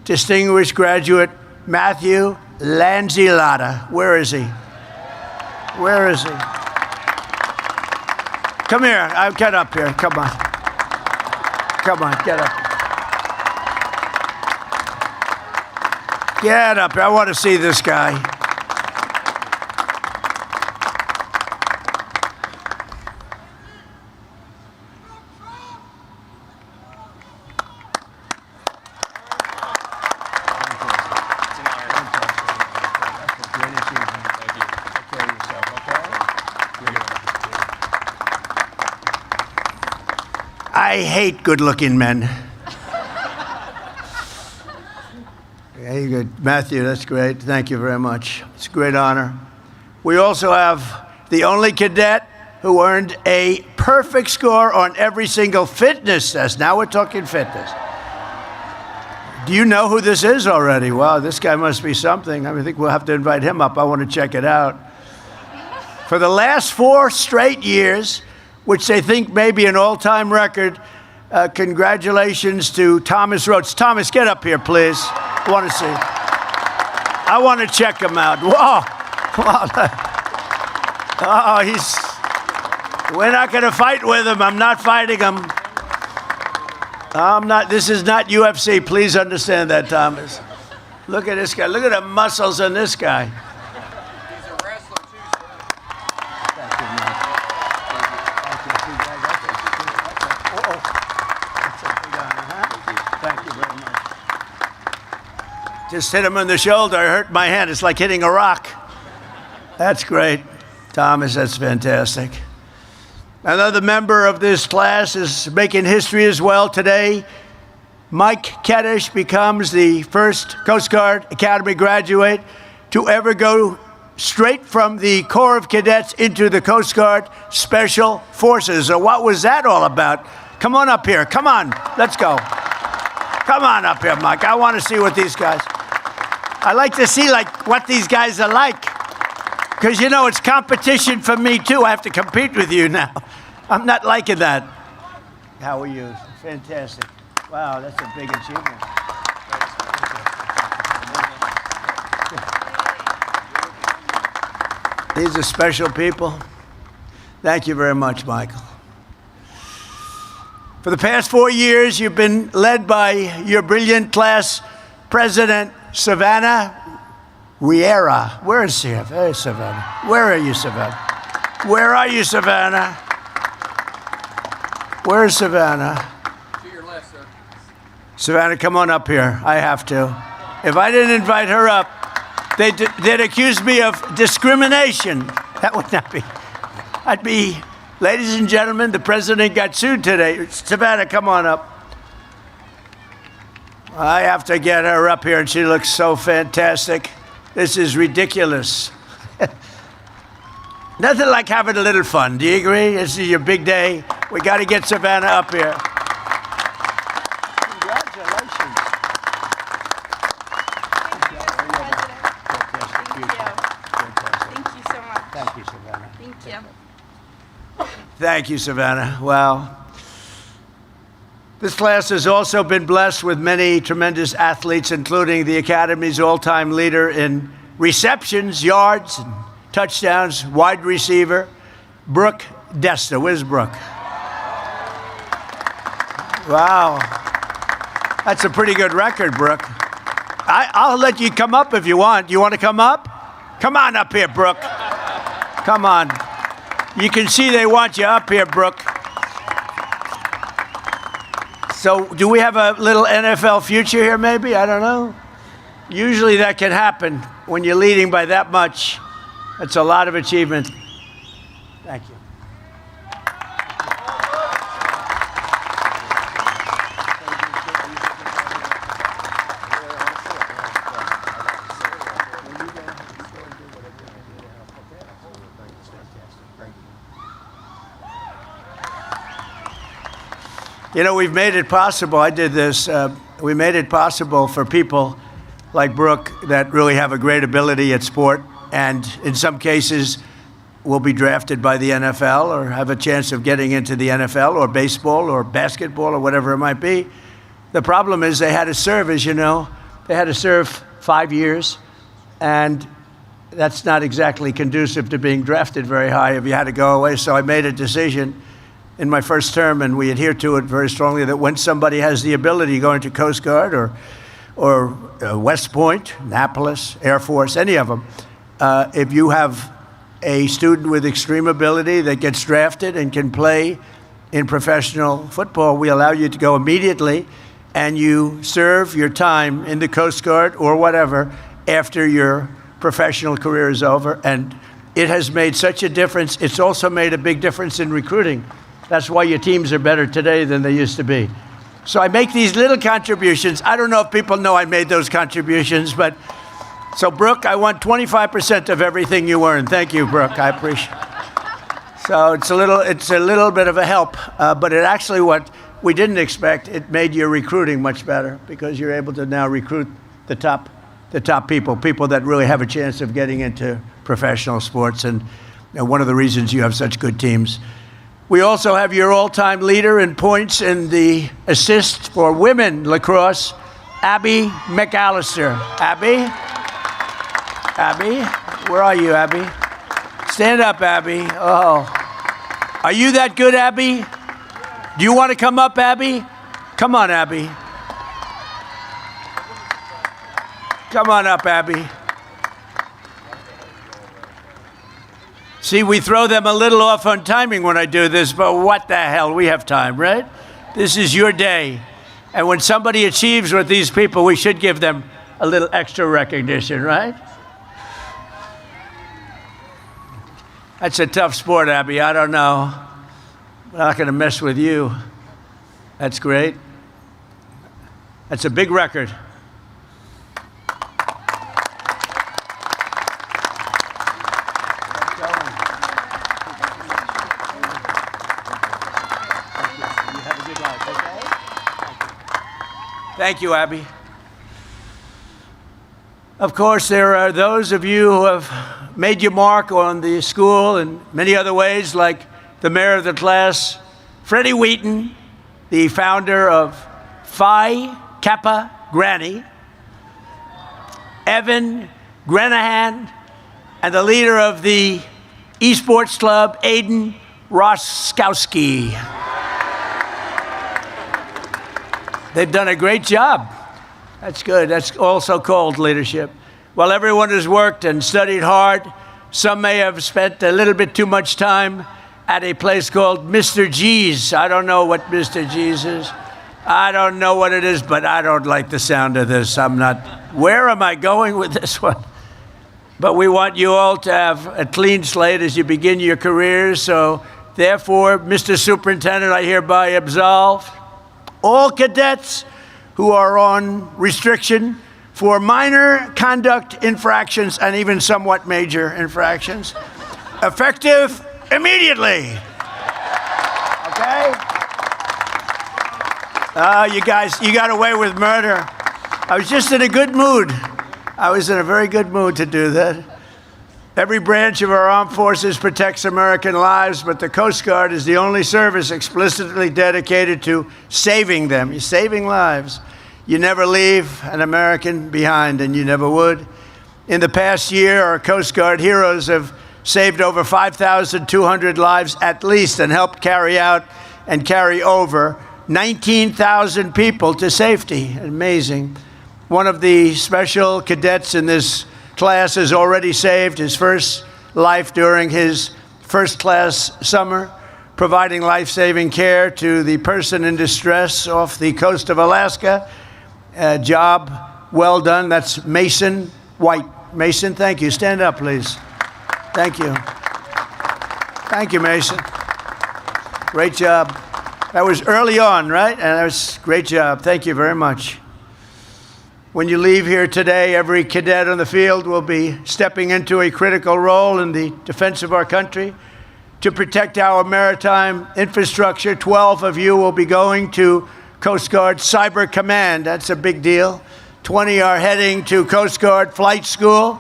distinguished graduate Matthew Lanzillotta. Where is he? Where is he? Come here. Get up here. Come on. Come on, get up. Get up here. I want to see this guy. I hate good-looking men. Very good. Matthew, that's great. Thank you very much. It's a great honor. We also have the only cadet who earned a perfect score on every single fitness test. Now we're talking fitness. Do you know who this is already? Wow, this guy must be something. I think we'll have to invite him up. I want to check it out. For the last 4 straight years, which they think may be an all-time record, congratulations to Thomas Rhodes. Thomas, get up here, please. I want to see. I want to check him out. Whoa. Oh, we're not going to fight with him. I'm not fighting him. This is not UFC. Please understand that, Thomas. Look at this guy. Look at the muscles on this guy. He's a wrestler too, sir. Thank you, Mike. That's a big honor, huh? Thank you very much. Just hit him on the shoulder. I hurt my hand. It's like hitting a rock. That's great. Thomas, that's fantastic. Another member of this class is making history as well today. Mike Kaddish becomes the first Coast Guard Academy graduate to ever go straight from the Corps of Cadets into the Coast Guard Special Forces. So what was that all about? Come on up here. Come on. Let's go. Come on up here, Mike. I want to see what these guys... I like to see what these guys are like. Because, you know, it's competition for me, too. I have to compete with you now. I'm not liking that. How are you? Fantastic. Wow, that's a big achievement. These are special people. Thank you very much, Michael. For the past 4 years, you've been led by your brilliant class president, Savannah Riera. Where is she? Hey, Savannah. Where are you, Savannah? Where are you, Savannah? Where's Savannah? To your left, sir. Savannah, come on up here. I have to. If I didn't invite her up, they'd accuse me of discrimination. That would not be. I'd be, ladies and gentlemen, the president got sued today. Savannah, come on up. I have to get her up here, and she looks so fantastic. This is ridiculous. Nothing like having a little fun. Do you agree? This is your big day. We got to get Savannah up here. Congratulations. Thank you so much. Thank you, Savannah. Thank you. Thank you, Savannah. Wow. This class has also been blessed with many tremendous athletes, including the Academy's all-time leader in receptions, yards, and touchdowns, wide receiver, Brooke Desta. Where's Brooke? Wow. That's a pretty good record, Brooke. I'll let you come up if you want. You want to come up? Come on up here, Brooke. Come on. You can see they want you up here, Brooke. So do we have a little NFL future here, maybe? I don't know. Usually that can happen when you're leading by that much. That's a lot of achievement. Thank you. You know, we've made it possible. I did this. We made it possible for people like Brooke that really have a great ability at sport, and in some cases will be drafted by the NFL or have a chance of getting into the NFL or baseball or basketball or whatever it might be. The problem is they had to serve, as you know. They had to serve 5 years, and that's not exactly conducive to being drafted very high if you had to go away. So I made a decision in my first term, and we adhere to it very strongly, that when somebody has the ability to go into Coast Guard or West Point, Annapolis, Air Force, any of them, if you have a student with extreme ability that gets drafted and can play in professional football, we allow you to go immediately, and you serve your time in the Coast Guard or whatever after your professional career is over. And it has made such a difference. It's also made a big difference in recruiting. That's why your teams are better today than they used to be. So I make these little contributions. I don't know if people know I made those contributions, but so Brooke, I want 25% of everything you earn. Thank you, Brooke. I appreciate it. So it's a little bit of a help, but it actually, what we didn't expect, it made your recruiting much better because you're able to now recruit the top people that really have a chance of getting into professional sports, and one of the reasons you have such good teams. We also have your all-time leader in points in the assist for women lacrosse, Abby McAllister. Abby, where are you, Abby? Stand up, Abby. Oh, are you that good, Abby? Do you want to come up, Abby? Come on, Abby. Come on up, Abby. See, we throw them a little off on timing when I do this, but what the hell? We have time, right? This is your day. And when somebody achieves with these people, we should give them a little extra recognition, right? That's a tough sport, Abby. I don't know. I'm not going to mess with you. That's great. That's a big record. Thank you, Abby. Of course, there are those of you who have made your mark on the school in many other ways, like the mayor of the class, Freddie Wheaton, the founder of Phi Kappa Granny, Evan Granahan, and the leader of the esports club, Aiden Roskowski. They've done a great job. That's good. That's also called leadership. While everyone has worked and studied hard, some may have spent a little bit too much time at a place called Mr. G's. I don't know what Mr. G's is. I don't know what it is, but I don't like the sound of this. Where am I going with this one? But we want you all to have a clean slate as you begin your careers. So therefore, Mr. Superintendent, I hereby absolve all cadets who are on restriction for minor conduct infractions and even somewhat major infractions, effective immediately. Okay? You guys, you got away with murder. I was just in a good mood. I was in a very good mood to do that. Every branch of our armed forces protects American lives, but the Coast Guard is the only service explicitly dedicated to saving them. You're saving lives. You never leave an American behind, and you never would. In the past year, our Coast Guard heroes have saved over 5,200 lives at least and helped carry out and carry over 19,000 people to safety. Amazing. One of the special cadets in this class has already saved his first life during his first class summer, providing life-saving care to the person in distress off the coast of Alaska. Job well done. That's Mason White. Mason, thank you. Stand up, please. Thank you. Thank you, Mason. Great job. That was early on, right? And that was a great job. Thank you very much. When you leave here today, every cadet on the field will be stepping into a critical role in the defense of our country to protect our maritime infrastructure. 12 of you will be going to Coast Guard Cyber Command. That's a big deal. 20 are heading to Coast Guard Flight School.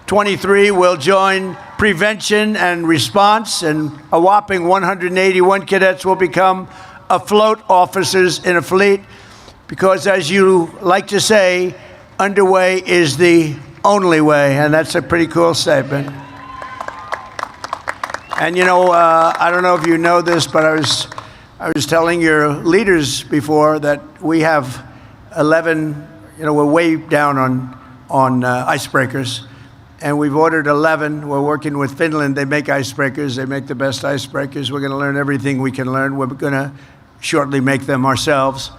23 will join Prevention and Response, and a whopping 181 cadets will become afloat officers in a fleet, because as you like to say, underway is the only way, and that's a pretty cool statement. And you know, I don't know if you know this, but I was telling your leaders before that we have 11, we're way down on icebreakers, and we've ordered 11. We're working with Finland. They make icebreakers. They make the best icebreakers. We're going to learn everything we can learn. We're going to shortly make them ourselves.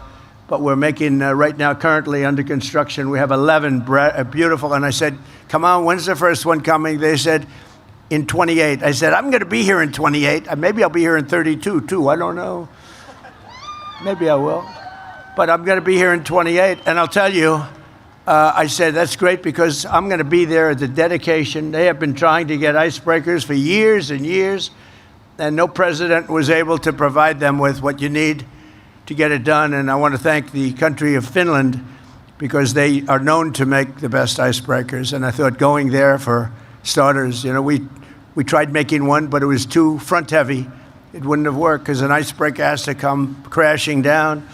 But we're making, right now, currently under construction, we have 11 beautiful. And I said, come on, when's the first one coming? They said, in 28. I said, I'm going to be here in 28. Maybe I'll be here in 32, too. I don't know. Maybe I will. But I'm going to be here in 28. And I'll tell you, I said, that's great because I'm going to be there at the dedication. They have been trying to get icebreakers for years and years, and no president was able to provide them with what you need to get it done. And I want to thank the country of Finland because they are known to make the best icebreakers. And I thought going there, for starters, you know, we tried making one, but it was too front heavy. It wouldn't have worked because an icebreaker has to come crashing down.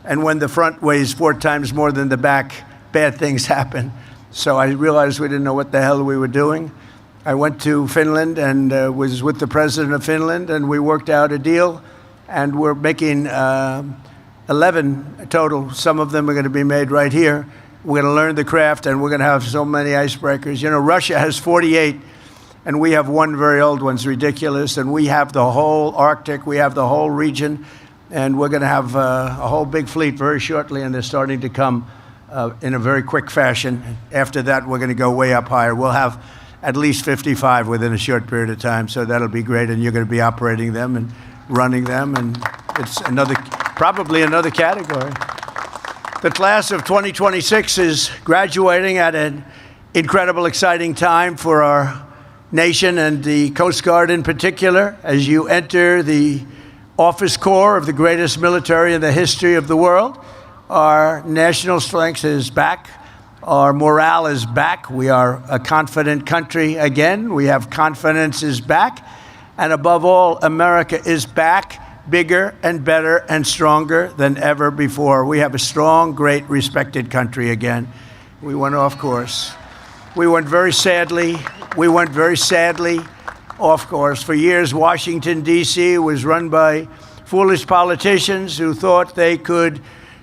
And when the front weighs 4 times more than the back, bad things happen. So I realized we didn't know what the hell we were doing. I went to Finland and was with the president of Finland, and we worked out a deal. And we're making 11 total. Some of them are going to be made right here. We're going to learn the craft, and we're going to have so many icebreakers. You know, Russia has 48, and we have one very old one. It's ridiculous. And we have the whole Arctic. We have the whole region. And we're going to have a whole big fleet very shortly, and they're starting to come in a very quick fashion. After that, we're going to go way up higher. We'll have at least 55 within a short period of time, so that'll be great. And you're going to be operating them and running them, and it's probably another category. The class of 2026 is graduating at an incredible, exciting time for our nation and the Coast Guard in particular. As you enter the office corps of the greatest military in the history of the world, our national strength is back. Our morale is back. We are a confident country again. We have confidence is back. And above all, America is back, bigger and better and stronger than ever before. We have a strong, great, respected country again. We went off course. We went very sadly off course. For years, Washington, D.C. was run by foolish politicians who thought they could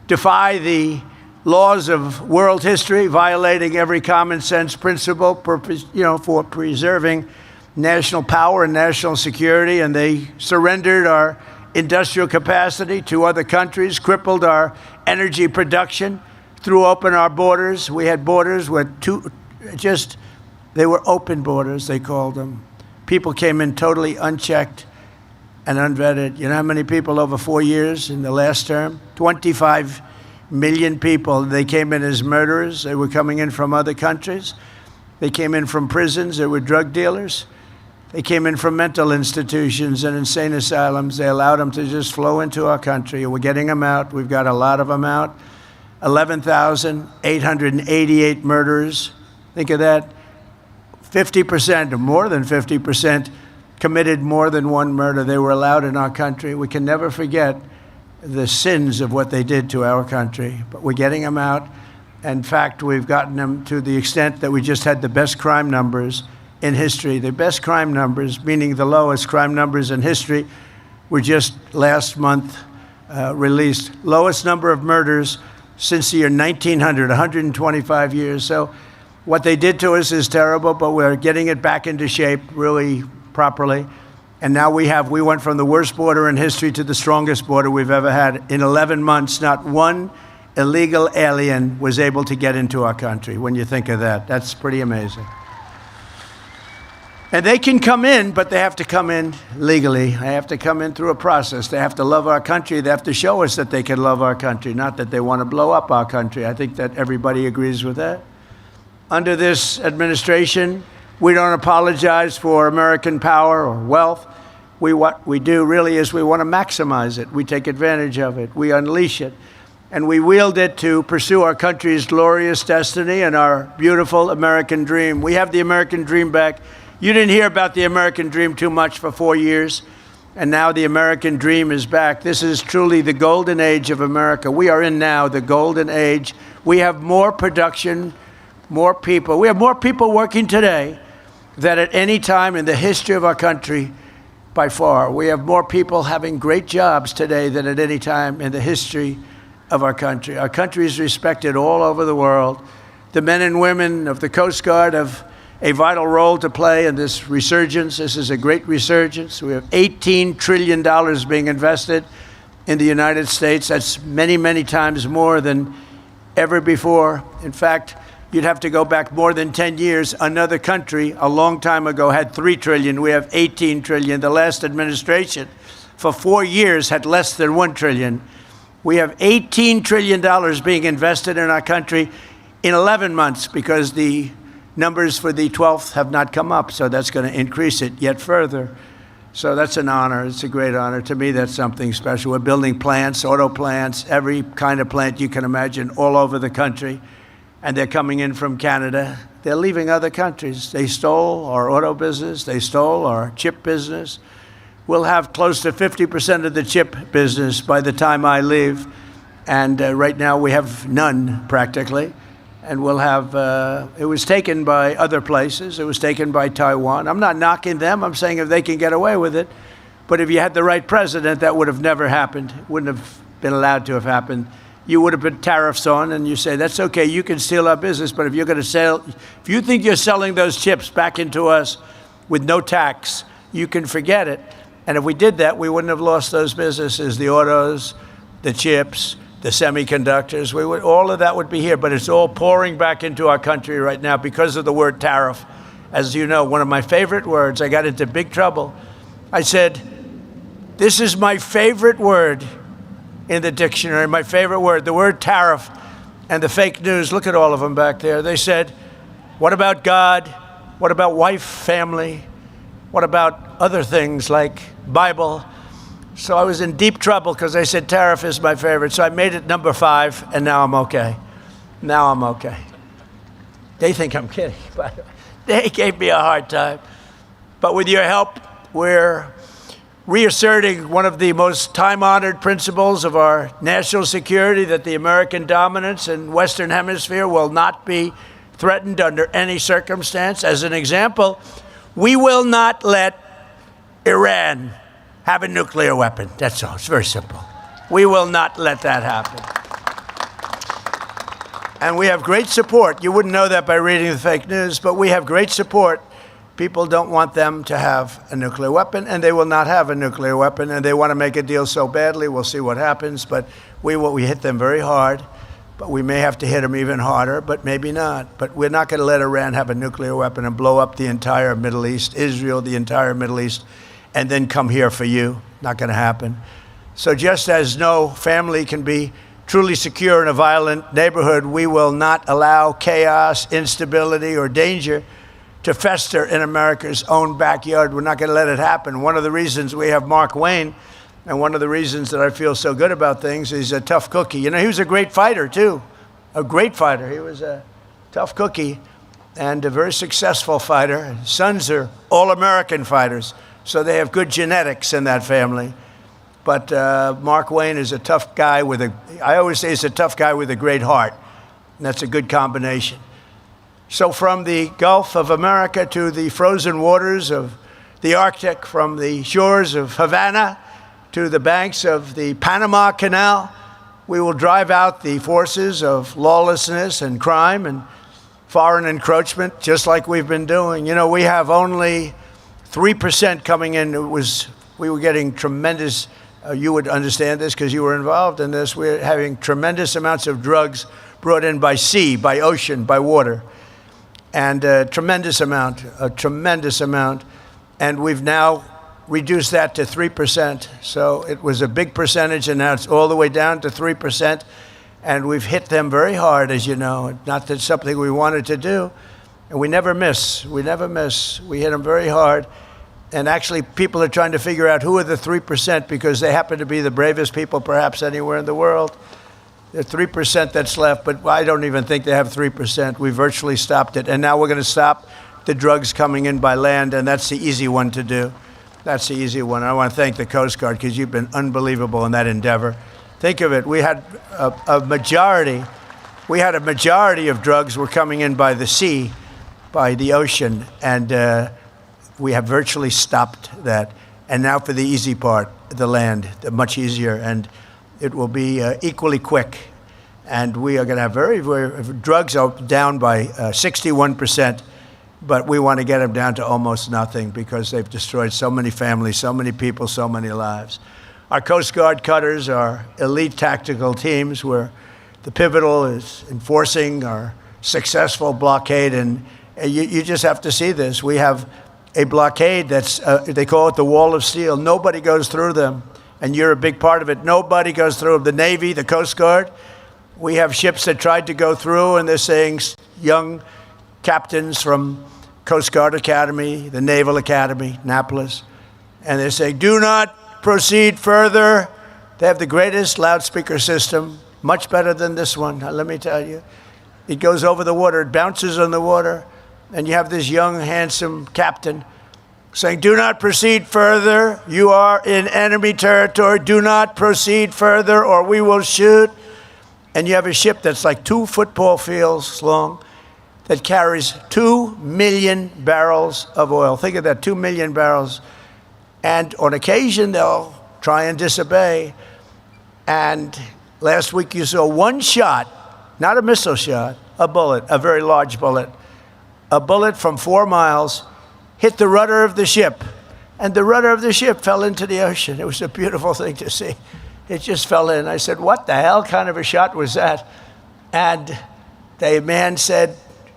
defy the laws of world history, violating every common sense principle for preserving national power and national security. And they surrendered our industrial capacity to other countries, crippled our energy production, threw open our borders. We had borders with they were open borders, they called them. People came in totally unchecked and unvetted. You know how many people over 4 years in the last term? 25 million people. They came in as murderers. They were coming in from other countries. They came in from prisons. They were drug dealers. They came in from mental institutions and insane asylums. They allowed them to just flow into our country. We're getting them out. We've got a lot of them out. 11,888 murderers. Think of that. 50%, or more than 50%, committed more than one murder. They were allowed in our country. We can never forget the sins of what they did to our country, but we're getting them out. In fact, we've gotten them to the extent that we just had the best crime numbers in history. The best crime numbers, meaning the lowest crime numbers in history, were just last month released. Lowest number of murders since the year 1900, 125 years. So what they did to us is terrible, but we're getting it back into shape really properly. And now we went from the worst border in history to the strongest border we've ever had. In 11 months, not one illegal alien was able to get into our country. When you think of that, that's pretty amazing. And they can come in, but they have to come in legally. They have to come in through a process. They have to love our country. They have to show us that they can love our country, not that they want to blow up our country. I think that everybody agrees with that. Under this administration, we don't apologize for American power or wealth. What we do really is we want to maximize it. We take advantage of it. We unleash it. And we wield it to pursue our country's glorious destiny and our beautiful American dream. We have the American dream back. You didn't hear about the American dream too much for 4 years, and now the American dream is back. This is truly the golden age of America. We are in now the golden age. We have more production, more people. We have more people working today than at any time in the history of our country by far. We have more people having great jobs today than at any time in the history of our country. Our country is respected all over the world. The men and women of the Coast Guard have a vital role to play in this resurgence. This is a great resurgence. We have $18 trillion being invested in the United States. That's many, many times more than ever before. In fact, You'd have to go back more than 10 years. Another country a long time ago had 3 trillion. We have 18 trillion. The last administration for 4 years had less than 1 trillion. We have $18 trillion being invested in our country in 11 months because the numbers for the 12th have not come up. So that's going to increase it yet further. So that's an honor. It's a great honor. To me, that's something special. We're building plants, auto plants, every kind of plant you can imagine all over the country. And they're coming in from Canada. They're leaving other countries. They stole our auto business. They stole our chip business. We'll have close to 50% of the chip business by the time I leave. And right now we have none practically. And we'll have, it was taken by other places. It was taken by Taiwan. I'm not knocking them. I'm saying if they can get away with it. But if you had the right president, that would have never happened. It wouldn't have been allowed to have happened. You would have put tariffs on and you say, that's okay, you can steal our business, but if you're going to sell, if you think you're selling those chips back into us with no tax, you can forget it. And if we did that, we wouldn't have lost those businesses, the autos, the chips, the semiconductors. All of that would be here, but it's all pouring back into our country right now because of the word tariff. As you know, one of my favorite words, I got into big trouble. I said, this is my favorite word in the dictionary, my favorite word, the word tariff. And the fake news, look at all of them back there. They said, what about God? What about wife, family? What about other things like Bible? So I was in deep trouble because I said tariff is my favorite. So I made it number 5, and now I'm okay. Now I'm okay. They think I'm kidding, but they gave me a hard time. But with your help, we're reasserting one of the most time-honored principles of our national security, that the American dominance in Western Hemisphere will not be threatened under any circumstance. As an example, we will not let Iran have a nuclear weapon. That's all. It's very simple. We will not let that happen. And we have great support. You wouldn't know that by reading the fake news, but we have great support. People don't want them to have a nuclear weapon, and they will not have a nuclear weapon, and they want to make a deal so badly. We'll see what happens, but we hit them very hard, but we may have to hit them even harder, but maybe not. But we're not going to let Iran have a nuclear weapon and blow up the entire Middle East, Israel, the entire Middle East, and then come here for you. Not going to happen. So just as no family can be truly secure in a violent neighborhood, we will not allow chaos, instability, or danger to fester in America's own backyard. We're not going to let it happen. One of the reasons we have Mark Wayne, and one of the reasons that I feel so good about things, is a tough cookie. You know, he was a great fighter, too. A great fighter. He was a tough cookie and a very successful fighter. His sons are all-American fighters, so they have good genetics in that family. But Mark Wayne is a tough guy with I always say he's a tough guy with a great heart. And that's a good combination. So from the Gulf of America to the frozen waters of the Arctic, from the shores of Havana to the banks of the Panama Canal, we will drive out the forces of lawlessness and crime and foreign encroachment, just like we've been doing. You know, we have only 3% coming in. We were getting tremendous, you would understand this because you were involved in this, we're having tremendous amounts of drugs brought in by sea, by ocean, by water. And a tremendous amount. And we've now reduced that to 3%. So it was a big percentage, and now it's all the way down to 3%. And we've hit them very hard, as you know. Not that it's something we wanted to do. And we never miss. We never miss. We hit them very hard. And actually, people are trying to figure out who are the 3% because they happen to be the bravest people perhaps anywhere in the world. The 3% that's left, but I don't even think they have 3%. We virtually stopped it. And now we're going to stop the drugs coming in by land, and that's the easy one to do. That's the easy one. I want to thank the Coast Guard because you've been unbelievable in that endeavor. Think of it. We had a majority of drugs were coming in by the sea, by the ocean, and we have virtually stopped that. And now for the easy part, the land, much easier, and it will be equally quick. And we are going to have drugs are down by 61%, but we want to get them down to almost nothing because they've destroyed so many families, so many people, so many lives. Our Coast Guard cutters are elite tactical teams where the pivotal is enforcing our successful blockade. And you just have to see this. We have a blockade that's, they call it the wall of steel. Nobody goes through them, and you're a big part of it. Nobody goes through them. The Navy, the Coast Guard, we have ships that tried to go through, and they're saying young captains from Coast Guard Academy, the Naval Academy, Annapolis, and they say, do not proceed further. They have the greatest loudspeaker system, much better than this one, let me tell you. It goes over the water, it bounces on the water, and you have this young, handsome captain saying, do not proceed further. You are in enemy territory. Do not proceed further or we will shoot. And you have a ship that's like 2 football fields long that carries 2 million barrels of oil. Think of that, 2 million barrels. And on occasion, they'll try and disobey. And last week you saw one shot, not a missile shot, a bullet, a very large bullet. A bullet from 4 miles hit the rudder of the ship. And the rudder of the ship fell into the ocean. It was a beautiful thing to see. It just fell in. I said, what the hell kind of a shot was that? And the man said,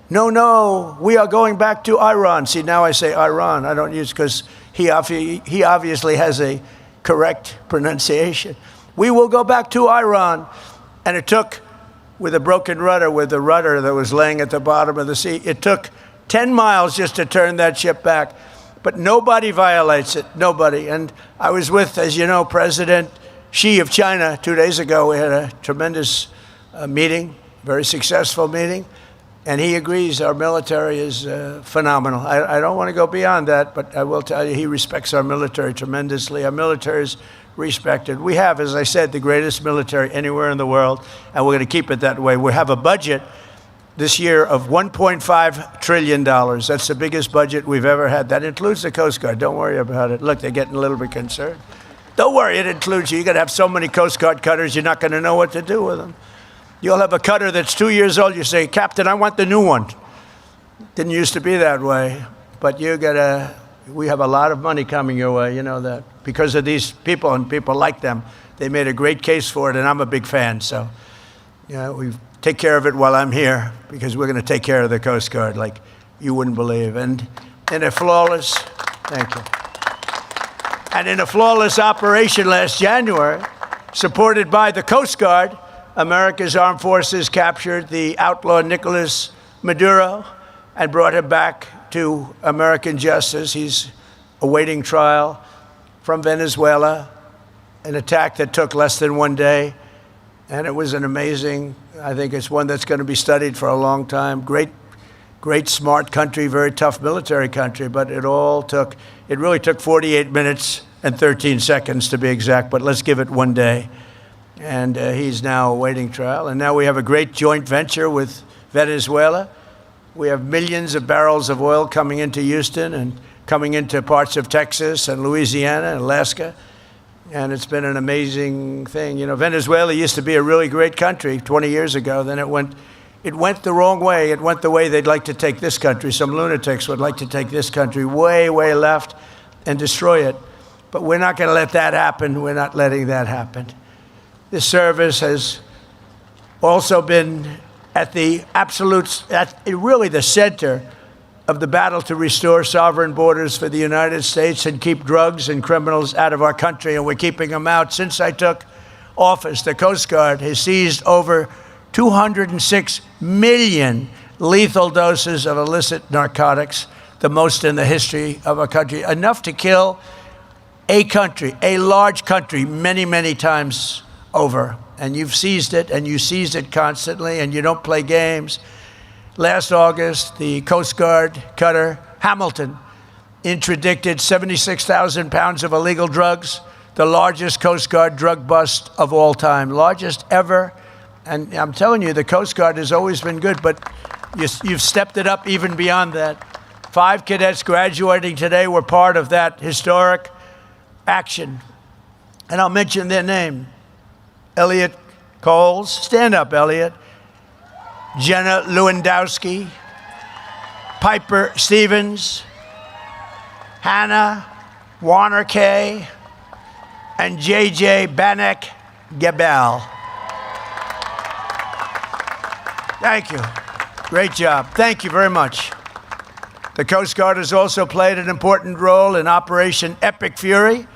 no, we are going back to Iran. See, now I say Iran. I don't use, because he obviously has a correct pronunciation. We will go back to Iran. And it took, with a broken rudder, with the rudder that was laying at the bottom of the sea, it took 10 miles just to turn that ship back. But nobody violates it, nobody. And I was with, as you know, President Xi of China 2 days ago. We had a tremendous meeting, very successful meeting. And he agrees our military is phenomenal. I don't want to go beyond that, but I will tell you he respects our military tremendously. Our military is respected. We have, as I said, the greatest military anywhere in the world, and we're going to keep it that way. We have a budget this year of $1.5 trillion. That's the biggest budget we've ever had. That includes the Coast Guard. Don't worry about it. Look, they're getting a little bit concerned. Don't worry, it includes you. You're going to have so many Coast Guard cutters, you're not going to know what to do with them. You'll have a cutter that's 2 years old. You say, Captain, I want the new one. Didn't used to be that way. But we have a lot of money coming your way, you know that. Because of these people and people like them. They made a great case for it, and I'm a big fan. So, we take care of it while I'm here, because we're going to take care of the Coast Guard like you wouldn't believe. And in a flawless, thank you. And in a flawless operation last January, supported by the Coast Guard, America's armed forces captured the outlaw Nicolas Maduro and brought him back to American justice. He's awaiting trial from Venezuela, an attack that took less than 1 day. And it was an amazing, I think it's one that's going to be studied for a long time. Great, smart country, very tough military country, but it really took 48 minutes and 13 seconds to be exact, but let's give it 1 day. And he's now awaiting trial. And now we have a great joint venture with Venezuela. We have millions of barrels of oil coming into Houston and coming into parts of Texas and Louisiana and Alaska. And it's been an amazing thing. You know, Venezuela used to be a really great country 20 years ago. Then it went the wrong way. It went the way they'd like to take this country. Some lunatics would like to take this country way, way left and destroy it. But we're not going to let that happen. We're not letting that happen. This service has also been really the center of the battle to restore sovereign borders for the United States and keep drugs and criminals out of our country, and we're keeping them out. Since I took office, the Coast Guard has seized over 206 million lethal doses of illicit narcotics, the most in the history of our country, enough to kill a country, a large country, many, many times over. And you've seized it, and you seize it constantly, and you don't play games. Last August, the Coast Guard cutter Hamilton interdicted 76,000 pounds of illegal drugs, the largest Coast Guard drug bust of all time, largest ever. And I'm telling you, the Coast Guard has always been good, but you've stepped it up even beyond that. 5 cadets graduating today were part of that historic action. And I'll mention their name. Elliot Coles, stand up, Elliot. Jenna Lewandowski, Piper Stevens, Hannah Warner Kay, and JJ Banek Gebel. Thank you. Great job. Thank you very much. The Coast Guard has also played an important role in Operation Epic Fury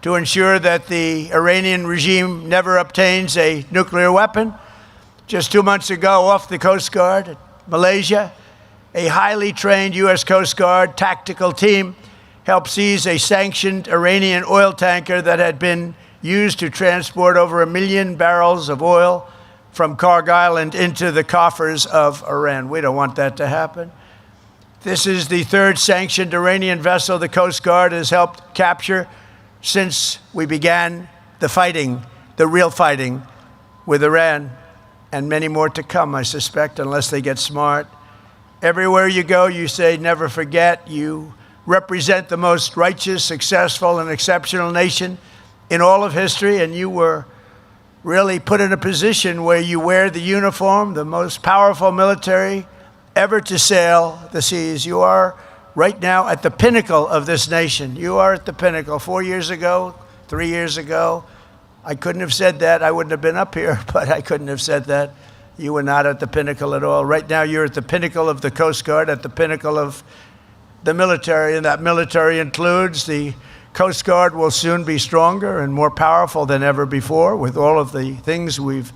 to ensure that the Iranian regime never obtains a nuclear weapon. Just 2 months ago, off the Coast Guard, Malaysia, a highly trained U.S. Coast Guard tactical team helped seize a sanctioned Iranian oil tanker that had been used to transport over 1 million barrels of oil from Karg Island into the coffers of Iran. We don't want that to happen. This is the third sanctioned Iranian vessel the Coast Guard has helped capture since we began the fighting, the real fighting with Iran, and many more to come, I suspect, unless they get smart. Everywhere you go, you say, never forget. You represent the most righteous, successful, and exceptional nation in all of history, and you were really put in a position where you wear the uniform, the most powerful military ever to sail the seas. You are right now at the pinnacle of this nation. You are at the pinnacle. 4 years ago, 3 years ago, I couldn't have said that. I wouldn't have been up here, but I couldn't have said that. You were not at the pinnacle at all. Right now, you're at the pinnacle of the Coast Guard, at the pinnacle of the military, and that military includes the Coast Guard will soon be stronger and more powerful than ever before with all of the things we've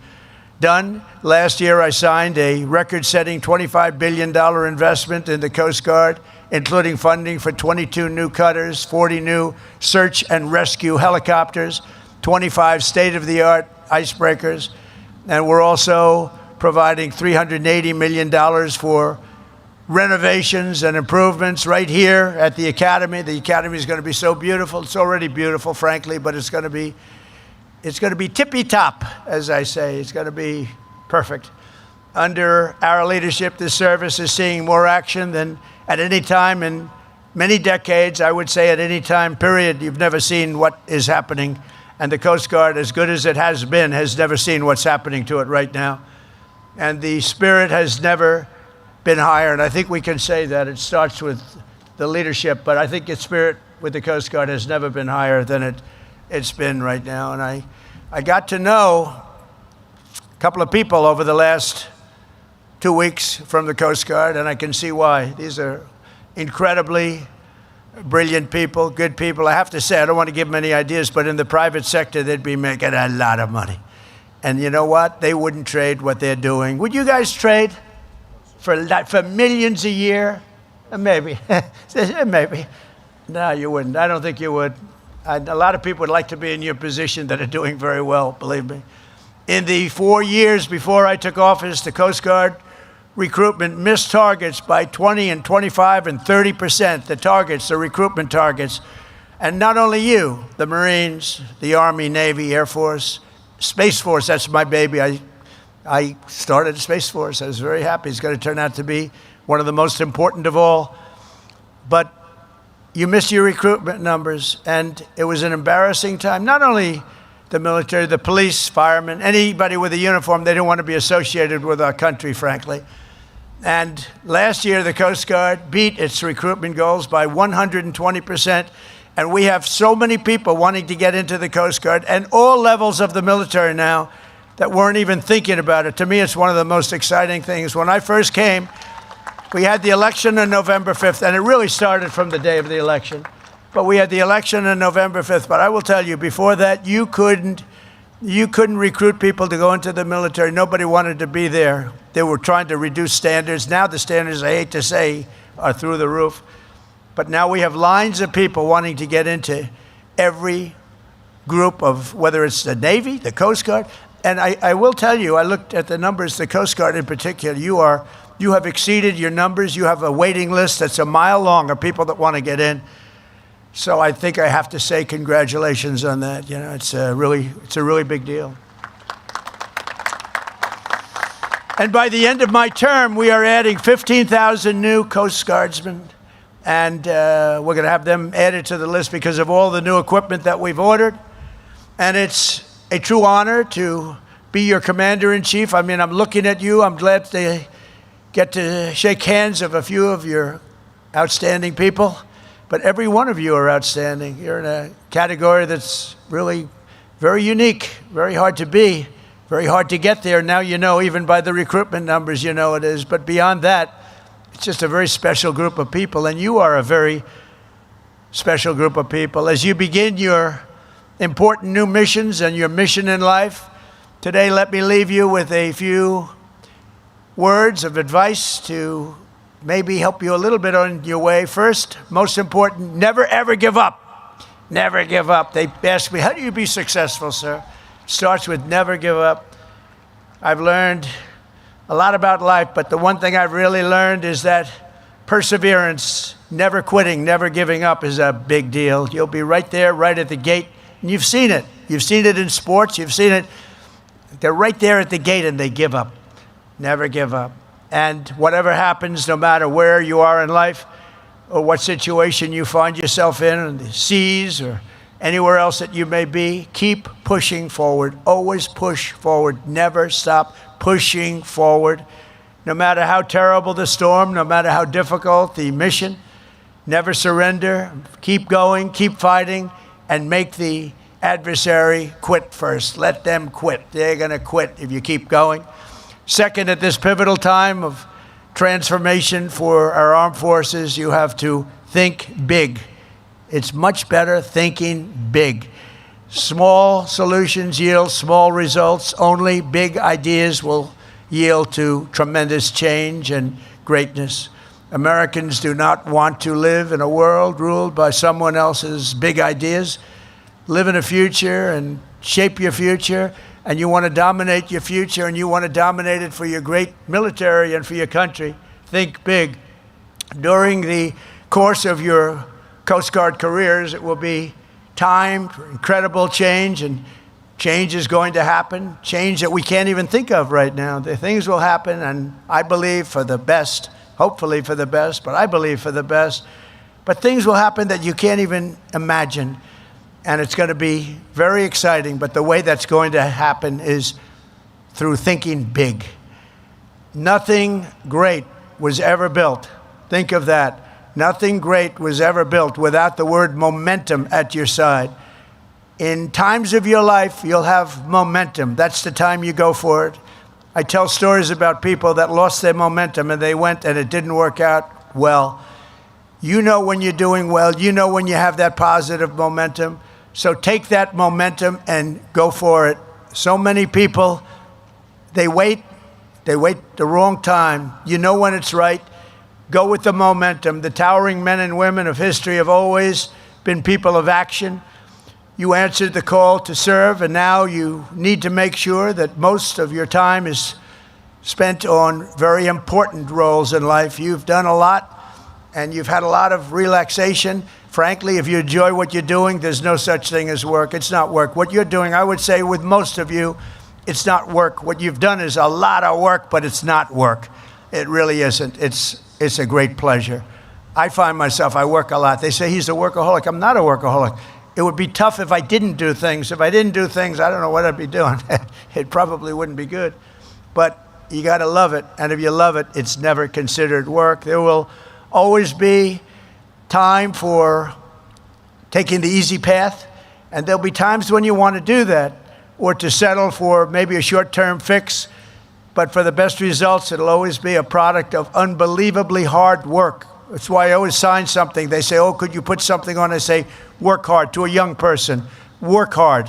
done. Last year, I signed a record-setting $25 billion investment in the Coast Guard, including funding for 22 new cutters, 40 new search and rescue helicopters, 25 state-of-the-art icebreakers, and we're also providing $380 million for renovations and improvements right here at the Academy. The Academy is going to be so beautiful. It's already beautiful, frankly, but it's going to be tippy-top, as I say. It's going to be perfect. Under our leadership, this service is seeing more action than at any time in many decades. I would say at any time, period, you've never seen what is happening. And the Coast Guard, as good as it has been, has never seen what's happening to it right now. And the spirit has never been higher. And I think we can say that. It starts with the leadership, but I think the spirit with the Coast Guard has never been higher than it's been right now. And I got to know a couple of people over the last 2 weeks from the Coast Guard, and I can see why. These are incredibly brilliant people, good people. I have to say, I don't want to give them any ideas, but in the private sector, they'd be making a lot of money. And you know what? They wouldn't trade what they're doing. Would you guys trade for millions a year? Maybe. Maybe. No, you wouldn't. I don't think you would. A lot of people would like to be in your position that are doing very well, believe me. In the 4 years before I took office, the Coast Guard recruitment missed targets by 20 and 25 and 30%, the targets, the recruitment targets. And not only you, the Marines, the Army, Navy, Air Force, Space Force, that's my baby. I started the Space Force. I was very happy. It's going to turn out to be one of the most important of all. But you missed your recruitment numbers, and it was an embarrassing time. Not only the military, the police, firemen, anybody with a uniform, they didn't want to be associated with our country, frankly. And last year, the Coast Guard beat its recruitment goals by 120%. And we have so many people wanting to get into the Coast Guard and all levels of the military now that weren't even thinking about it. To me, it's one of the most exciting things. When I first came, we had the election on November 5th, and it really started from the day of the election. But we had the election on November 5th. But I will tell you, before that, you couldn't recruit people to go into the military. Nobody wanted to be there. They were trying to reduce standards. Now the standards, I hate to say, are through the roof. But now we have lines of people wanting to get into every group of, whether it's the Navy, the Coast Guard. And I will tell you, I looked at the numbers, the Coast Guard in particular, you have exceeded your numbers. You have a waiting list that's a mile long of people that want to get in. So I think I have to say congratulations on that. You know, it's a really big deal. And by the end of my term, we are adding 15,000 new Coast Guardsmen. And we're going to have them added to the list because of all the new equipment that we've ordered. And it's a true honor to be your commander-in-chief. I mean, I'm looking at you. I'm glad to get to shake hands of a few of your outstanding people. But every one of you are outstanding. You're in a category that's really very unique, very hard to be, Very hard to get there. Now you know, even by the recruitment numbers, you know it is. But beyond that, it's just a very special group of people, and you are a very special group of people. As you begin your important new missions and your mission in life, today let me leave you with a few words of advice to maybe help you a little bit on your way. First, most important, never ever give up. Never give up. They ask me, how do you be successful, sir? It starts with never give up. I've learned a lot about life, but the one thing I've really learned is that perseverance, never quitting, never giving up is a big deal. You'll be right there, right at the gate, and you've seen it. You've seen it in sports. You've seen it. They're right there at the gate, and they give up. Never give up. And whatever happens, no matter where you are in life or what situation you find yourself in the seas or anywhere else that you may be, keep pushing forward. Always push forward. Never stop pushing forward. No matter how terrible the storm, no matter how difficult the mission, never surrender. Keep going, keep fighting, and make the adversary quit first. Let them quit. They're going to quit if you keep going. Second, at this pivotal time of transformation for our armed forces, you have to think big. It's much better thinking big. Small solutions yield small results. Only big ideas will yield to tremendous change and greatness. Americans do not want to live in a world ruled by someone else's big ideas. Live in a future and shape your future, and you want to dominate your future, and you want to dominate it for your great military and for your country. Think big. During the course of your Coast Guard careers, it will be time for incredible change, and change is going to happen, change that we can't even think of right now. The things will happen, and I believe for the best, hopefully for the best, but I believe for the best. But things will happen that you can't even imagine, and it's going to be very exciting. But the way that's going to happen is through thinking big. Nothing great was ever built. Think of that. Nothing great was ever built without the word momentum at your side. In times of your life, you'll have momentum. That's the time you go for it. I tell stories about people that lost their momentum and they went and it didn't work out well. You know when you're doing well. You know when you have that positive momentum. So take that momentum and go for it. So many people, they wait the wrong time. You know when it's right. Go with the momentum. The towering men and women of history have always been people of action. You answered the call to serve, and now you need to make sure that most of your time is spent on very important roles in life. You've done a lot, and you've had a lot of relaxation. Frankly, if you enjoy what you're doing, there's no such thing as work. It's not work. What you're doing, I would say with most of you, it's not work. What you've done is a lot of work, but it's not work. It really isn't. It's a great pleasure. I find myself, I work a lot. They say he's a workaholic. I'm not a workaholic. It would be tough if I didn't do things. If I didn't do things, I don't know what I'd be doing. It probably wouldn't be good. But you got to love it. And if you love it, it's never considered work. There will always be time for taking the easy path. And there'll be times when you want to do that or to settle for maybe a short-term fix. But for the best results, it'll always be a product of unbelievably hard work. That's why I always sign something. They say, oh, could you put something on? I say, work hard. To a young person, work hard.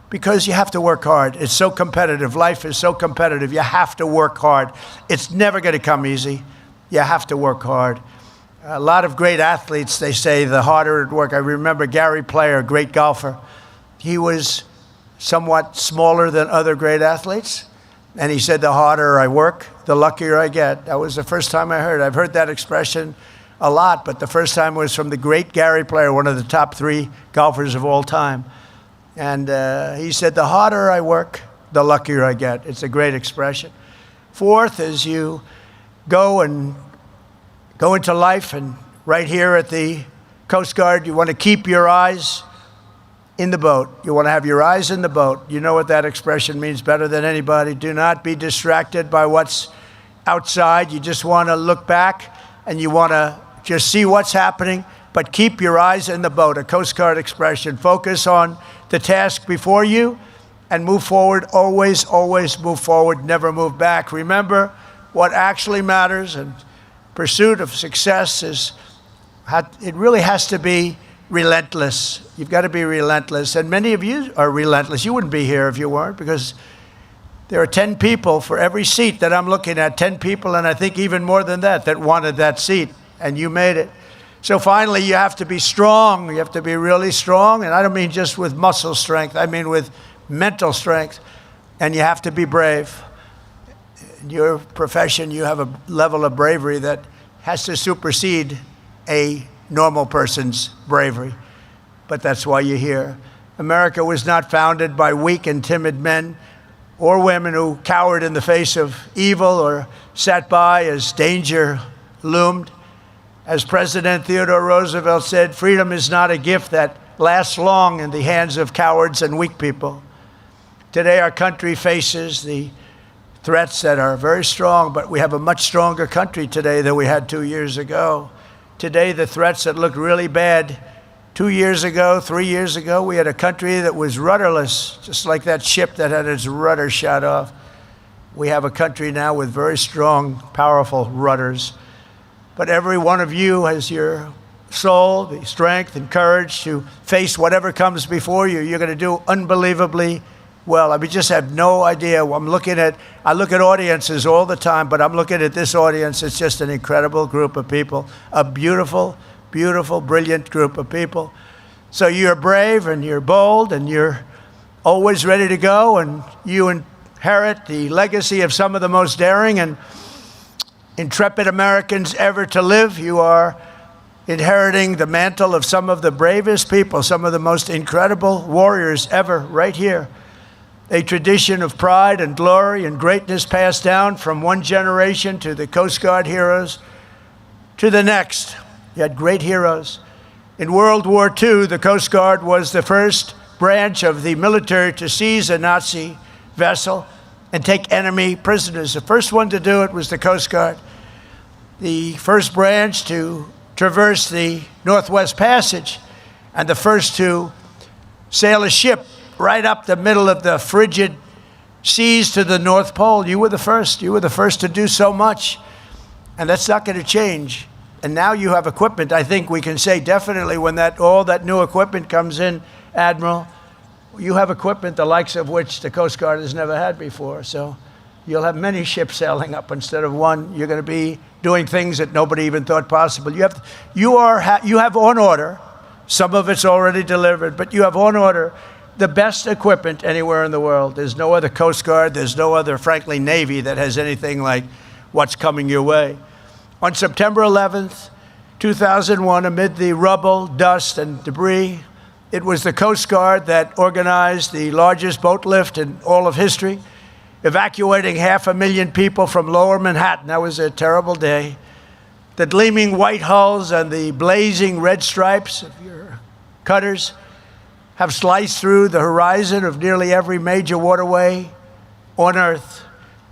Because you have to work hard. It's so competitive. Life is so competitive. You have to work hard. It's never going to come easy. You have to work hard. A lot of great athletes, they say, the harder it work. I remember Gary Player, a great golfer. He was somewhat smaller than other great athletes. And he said, the harder I work, the luckier I get. That was the first time I heard it. I've heard that expression a lot, but the first time was from the great Gary Player, one of the top 3 golfers of all time. And he said, the harder I work, the luckier I get. It's a great expression. Fourth, as you go into life, and right here at the Coast Guard, you want to keep your eyes in the boat. You want to have your eyes in the boat. You know what that expression means better than anybody. Do not be distracted by what's outside. You just want to look back and you want to just see what's happening, but keep your eyes in the boat, a Coast Guard expression. Focus on the task before you and move forward. Always, always move forward, never move back. Remember what actually matters, and pursuit of success it really has to be relentless. You've got to be relentless. And many of you are relentless. You wouldn't be here if you weren't, because there are 10 people for every seat that I'm looking at, 10 people, and I think even more than that wanted that seat, and you made it. So finally, you have to be strong. You have to be really strong, and I don't mean just with muscle strength. I mean with mental strength, and you have to be brave. In your profession, you have a level of bravery that has to supersede a normal person's bravery, but that's why you're here. America was not founded by weak and timid men or women who cowered in the face of evil or sat by as danger loomed. As President Theodore Roosevelt said, freedom is not a gift that lasts long in the hands of cowards and weak people. Today, our country faces the threats that are very strong, but we have a much stronger country today than we had 2 years ago. Today, the threats that looked really bad 2 years ago, 3 years ago, we had a country that was rudderless, just like that ship that had its rudder shot off. We have a country now with very strong, powerful rudders. But every one of you has your soul, the strength and courage to face whatever comes before you. You're going to do unbelievably well. I mean, just have no idea. I look at audiences all the time, but I'm looking at this audience. It's just an incredible group of people, a beautiful, beautiful, brilliant group of people. So you're brave and you're bold and you're always ready to go, and you inherit the legacy of some of the most daring and intrepid Americans ever to live. You are inheriting the mantle of some of the bravest people, some of the most incredible warriors ever, right here. A tradition of pride and glory and greatness passed down from one generation to the Coast Guard heroes to the next. You had great heroes. In World War II, the Coast Guard was the first branch of the military to seize a Nazi vessel and take enemy prisoners. The first one to do it was the Coast Guard. The first branch to traverse the Northwest Passage, and the first to sail a ship right up the middle of the frigid seas to the North Pole. You were the first. You were the first to do so much, and that's not going to change. And now you have equipment. I think we can say definitely when all that new equipment comes in, Admiral, you have equipment the likes of which the Coast Guard has never had before. So you'll have many ships sailing up instead of one. You're going to be doing things that nobody even thought possible. You have on order, some of it's already delivered, but you have on order the best equipment anywhere in the world. There's no other Coast Guard, there's no other, frankly, Navy that has anything like what's coming your way. On September 11th, 2001, amid the rubble, dust, and debris, it was the Coast Guard that organized the largest boat lift in all of history, evacuating 500,000 people from lower Manhattan. That was a terrible day. The gleaming white hulls and the blazing red stripes of your cutters have sliced through the horizon of nearly every major waterway on Earth.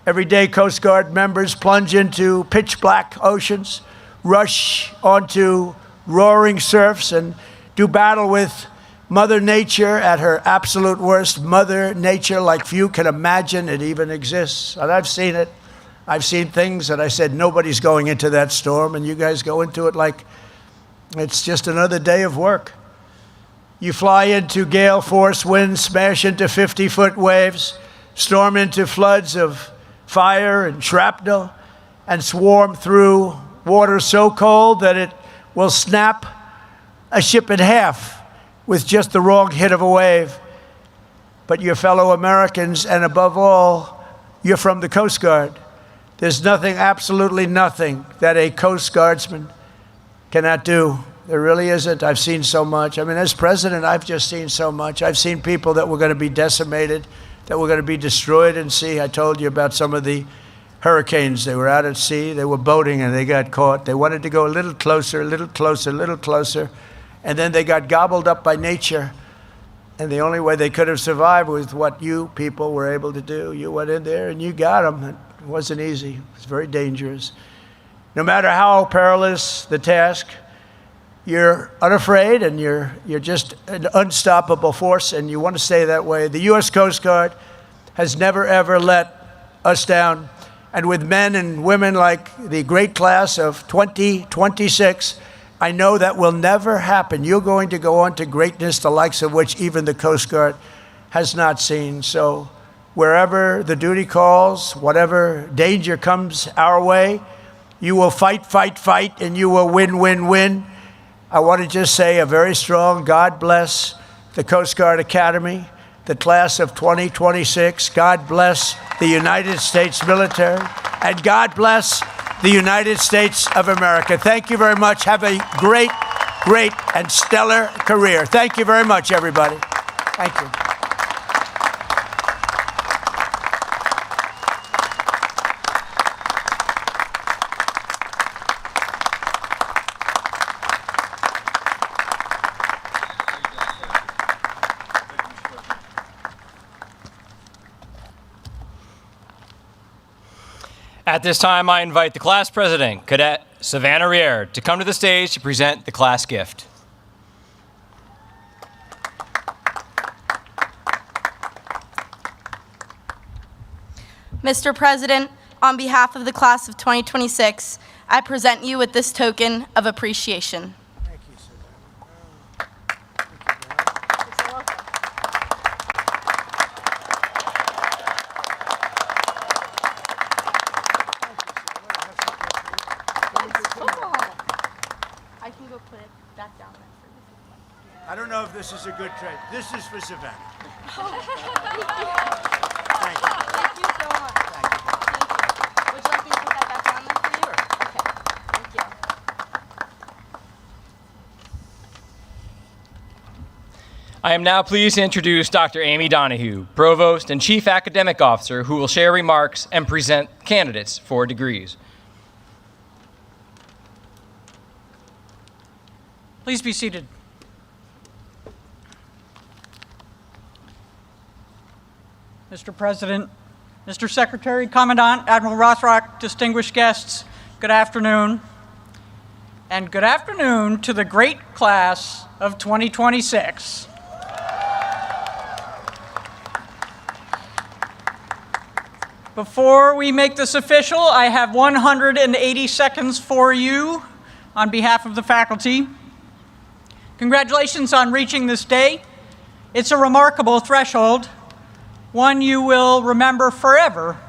Every day, Coast Guard members plunge into pitch black oceans, rush onto roaring surfs, and do battle with Mother Nature at her absolute worst. Mother Nature like few can imagine it even exists. And I've seen it. I've seen things that I said, nobody's going into that storm, and you guys go into it like it's just another day of work. You fly into gale force winds, smash into 50-foot waves, storm into floods of fire and shrapnel, and swarm through water so cold that it will snap a ship in half with just the wrong hit of a wave. But your fellow Americans, and above all, you're from the Coast Guard. There's nothing, absolutely nothing, that a Coast Guardsman cannot do. There really isn't. I've seen so much. I mean, as president, I've just seen so much. I've seen people that were going to be decimated, that were going to be destroyed in sea. I told you about some of the hurricanes. They were out at sea. They were boating, and they got caught. They wanted to go a little closer, a little closer, a little closer, and then they got gobbled up by nature. And the only way they could have survived was what you people were able to do. You went in there, and you got them. It wasn't easy. It was very dangerous. No matter how perilous the task, you're unafraid and you're just an unstoppable force, and you want to stay that way. The U.S. Coast Guard has never, ever let us down. And with men and women like the great class of 2026, I know that will never happen. You're going to go on to greatness, the likes of which even the Coast Guard has not seen. So wherever the duty calls, whatever danger comes our way, you will fight, fight, fight, and you will win, win, win. I want to just say a very strong God bless the Coast Guard Academy, the class of 2026. God bless the United States military, and God bless the United States of America. Thank you very much. Have a great, great, and stellar career. Thank you very much, everybody. Thank you. At this time, I invite the class president, Cadet Savannah Rier, to come to the stage to present the class gift. Mr. President, on behalf of the class of 2026, I present you with this token of appreciation. Thank you, Savannah. I can go put it back down there for you. I don't know if this is a good trade. This is for Savannah. Thank you. Thank you. Thank you so much. Thank you. Would you like me to put that back down there for you? Okay. Thank you. I am now pleased to introduce Dr. Amy Donahue, Provost and Chief Academic Officer, who will share remarks and present candidates for degrees. Please be seated. Mr. President, Mr. Secretary, Commandant, Admiral Rothrock, distinguished guests, good afternoon. And good afternoon to the great class of 2026. Before we make this official, I have 180 seconds for you on behalf of the faculty. Congratulations on reaching this day. It's a remarkable threshold, one you will remember forever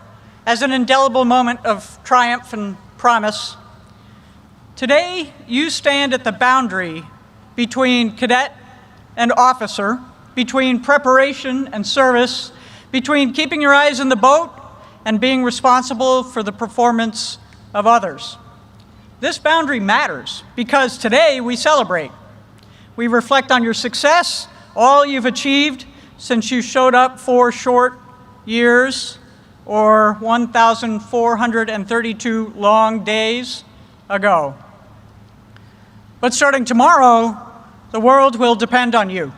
as an indelible moment of triumph and promise. Today, you stand at the boundary between cadet and officer, between preparation and service, between keeping your eyes in the boat and being responsible for the performance of others. This boundary matters because today we celebrate. We reflect on your success, all you've achieved since you showed up 4 short years or 1,432 long days ago. But starting tomorrow, the world will depend on you.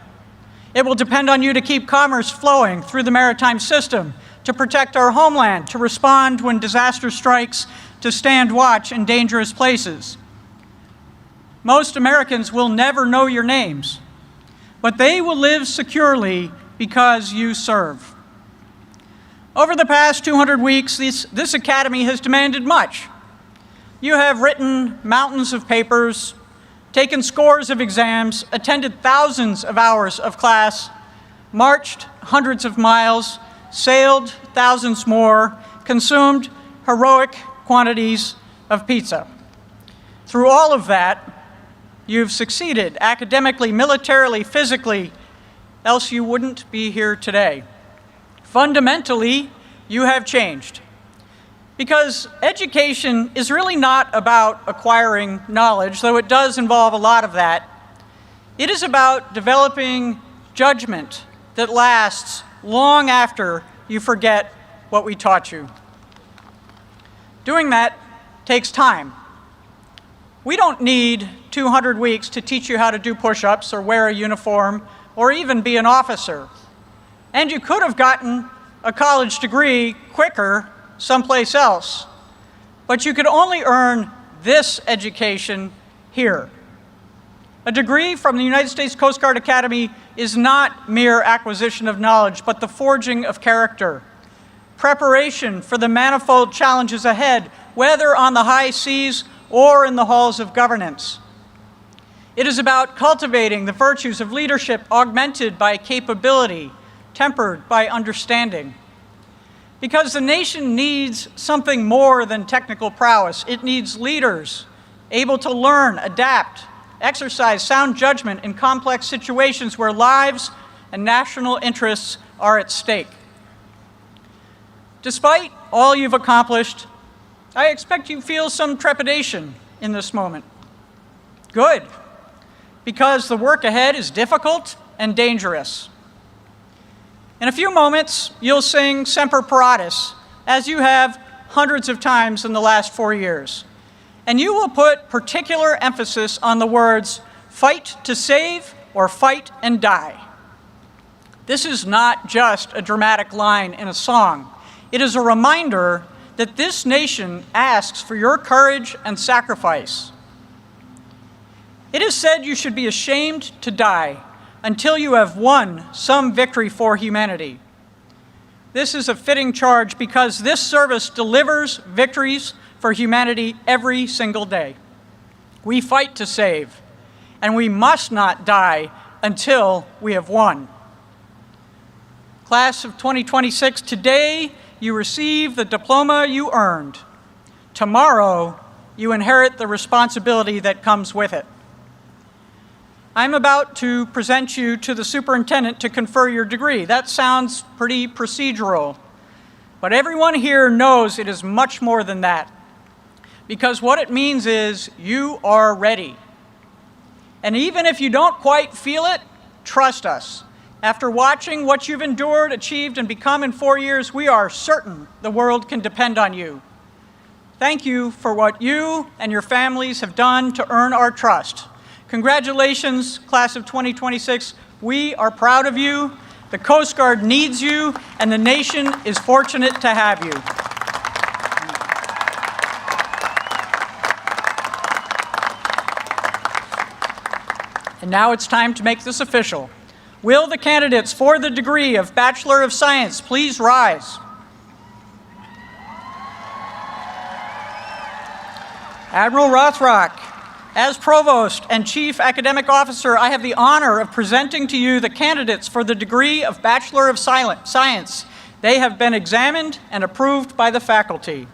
It will depend on you to keep commerce flowing through the maritime system, to protect our homeland, to respond when disaster strikes, to stand watch in dangerous places. Most Americans will never know your names, but they will live securely because you serve. Over the past 200 weeks, this academy has demanded much. You have written mountains of papers, taken scores of exams, attended thousands of hours of class, marched hundreds of miles, sailed thousands more, consumed heroic quantities of pizza. Through all of that, you've succeeded academically, militarily, physically, else you wouldn't be here today. Fundamentally, you have changed. Because education is really not about acquiring knowledge, though it does involve a lot of that. It is about developing judgment that lasts long after you forget what we taught you. Doing that takes time. We don't need 200 weeks to teach you how to do push-ups or wear a uniform or even be an officer. And you could have gotten a college degree quicker someplace else, but you could only earn this education here. A degree from the United States Coast Guard Academy is not mere acquisition of knowledge, but the forging of character. Preparation for the manifold challenges ahead, whether on the high seas or in the halls of governance. It is about cultivating the virtues of leadership augmented by capability, tempered by understanding. Because the nation needs something more than technical prowess. It needs leaders able to learn, adapt, exercise sound judgment in complex situations where lives and national interests are at stake. Despite all you've accomplished, I expect you feel some trepidation in this moment. Good, because the work ahead is difficult and dangerous. In a few moments, you'll sing Semper Paratus, as you have hundreds of times in the last 4 years. And you will put particular emphasis on the words, fight to save or fight and die. This is not just a dramatic line in a song. It is a reminder that this nation asks for your courage and sacrifice. It is said you should be ashamed to die until you have won some victory for humanity. This is a fitting charge because this service delivers victories for humanity every single day. We fight to save, and we must not die until we have won. Class of 2026, today you receive the diploma you earned. Tomorrow, you inherit the responsibility that comes with it. I'm about to present you to the superintendent to confer your degree. That sounds pretty procedural, but everyone here knows it is much more than that, because what it means is you are ready. And even if you don't quite feel it, trust us. After watching what you've endured, achieved, and become in 4 years, we are certain the world can depend on you. Thank you for what you and your families have done to earn our trust. Congratulations, class of 2026. We are proud of you. The Coast Guard needs you, and the nation is fortunate to have you. And now it's time to make this official. Will the candidates for the degree of Bachelor of Science please rise? Admiral Rothrock, as Provost and Chief Academic Officer, I have the honor of presenting to you the candidates for the degree of Bachelor of Science. They have been examined and approved by the faculty.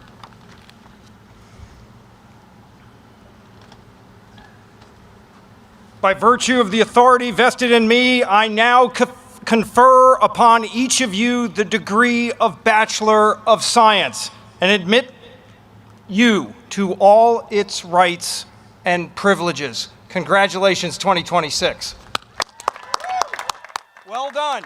By virtue of the authority vested in me, I now confer upon each of you the degree of Bachelor of Science and admit you to all its rights and privileges. Congratulations, 2026. Well done.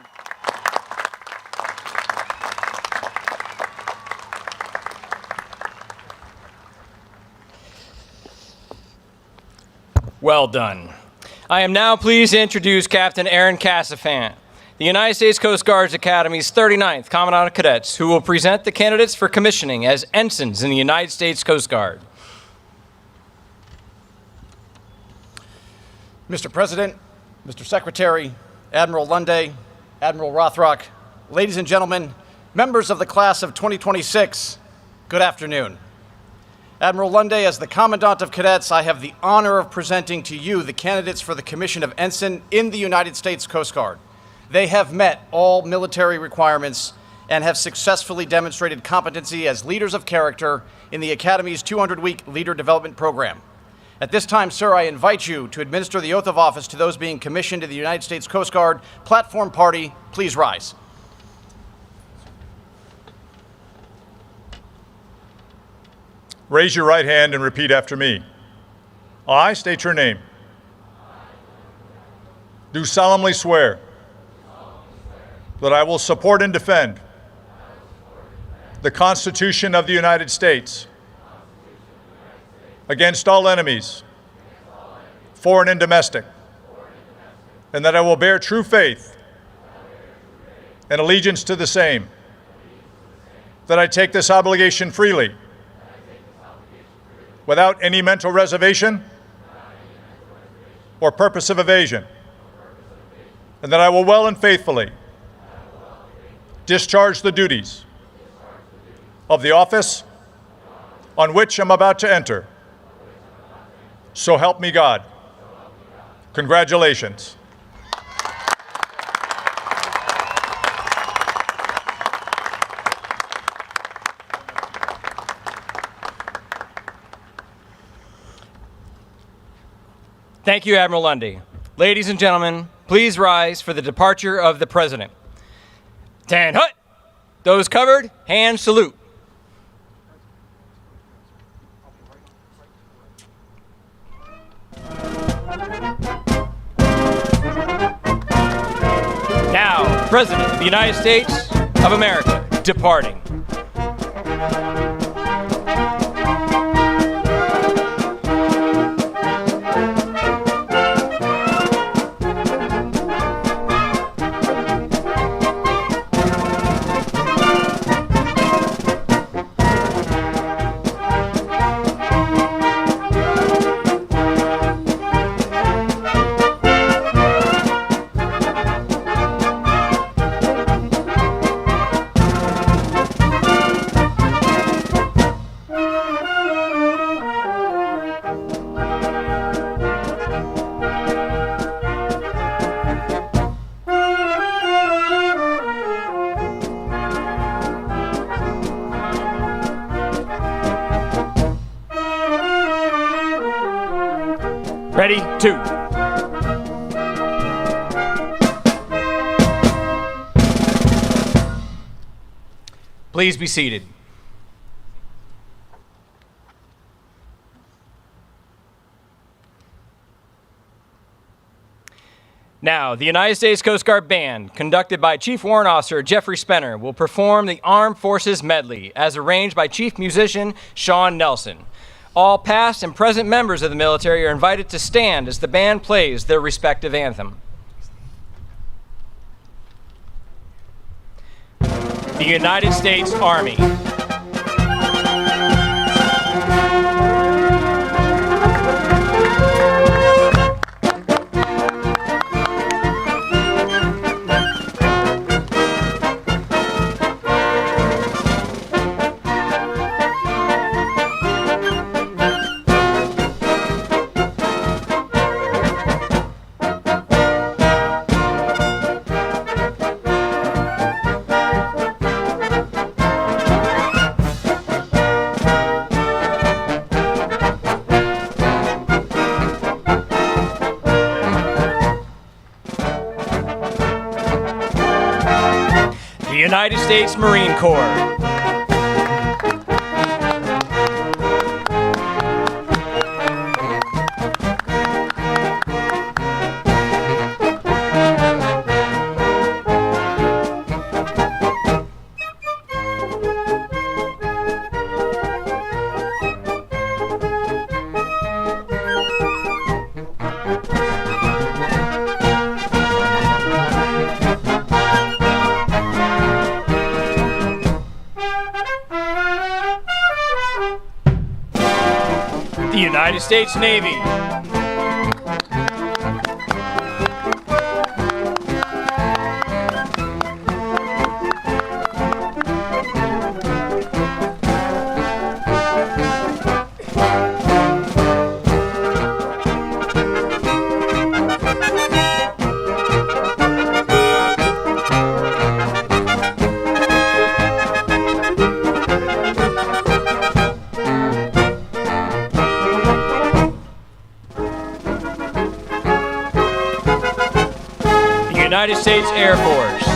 Well done. I am now pleased to introduce Captain Aaron Cassifant, the United States Coast Guard Academy's 39th Commandant of Cadets, who will present the candidates for commissioning as ensigns in the United States Coast Guard. Mr. President, Mr. Secretary, Admiral Lundy, Admiral Rothrock, ladies and gentlemen, members of the class of 2026, good afternoon. Admiral Lundy, as the Commandant of Cadets, I have the honor of presenting to you the candidates for the commission of ensign in the United States Coast Guard. They have met all military requirements and have successfully demonstrated competency as leaders of character in the Academy's 200-week leader development program. At this time, sir, I invite you to administer the oath of office to those being commissioned to the United States Coast Guard. Platform party, please rise. Raise your right hand and repeat after me. I state your name. Do solemnly swear that I will support and defend the Constitution of the United States against all enemies, foreign and domestic, and that I will bear true faith and allegiance to the same, that I take this obligation freely, without any mental reservation or purpose of evasion, and that I will well and faithfully discharge the duties of the office on which I'm about to enter. So help me God. Congratulations. Thank you, Admiral Lundy. Ladies and gentlemen, please rise for the departure of the President. Tan hut! Those covered, hand salute. Now, President of the United States of America, departing. Ready, two. Please be seated. Now, the United States Coast Guard Band, conducted by Chief Warrant Officer Jeffrey Spenner, will perform the Armed Forces Medley as arranged by Chief Musician Sean Nelson. All past and present members of the military are invited to stand as the band plays their respective anthem. The United States Army. United States Marine Corps. United States Navy. United States Air Force.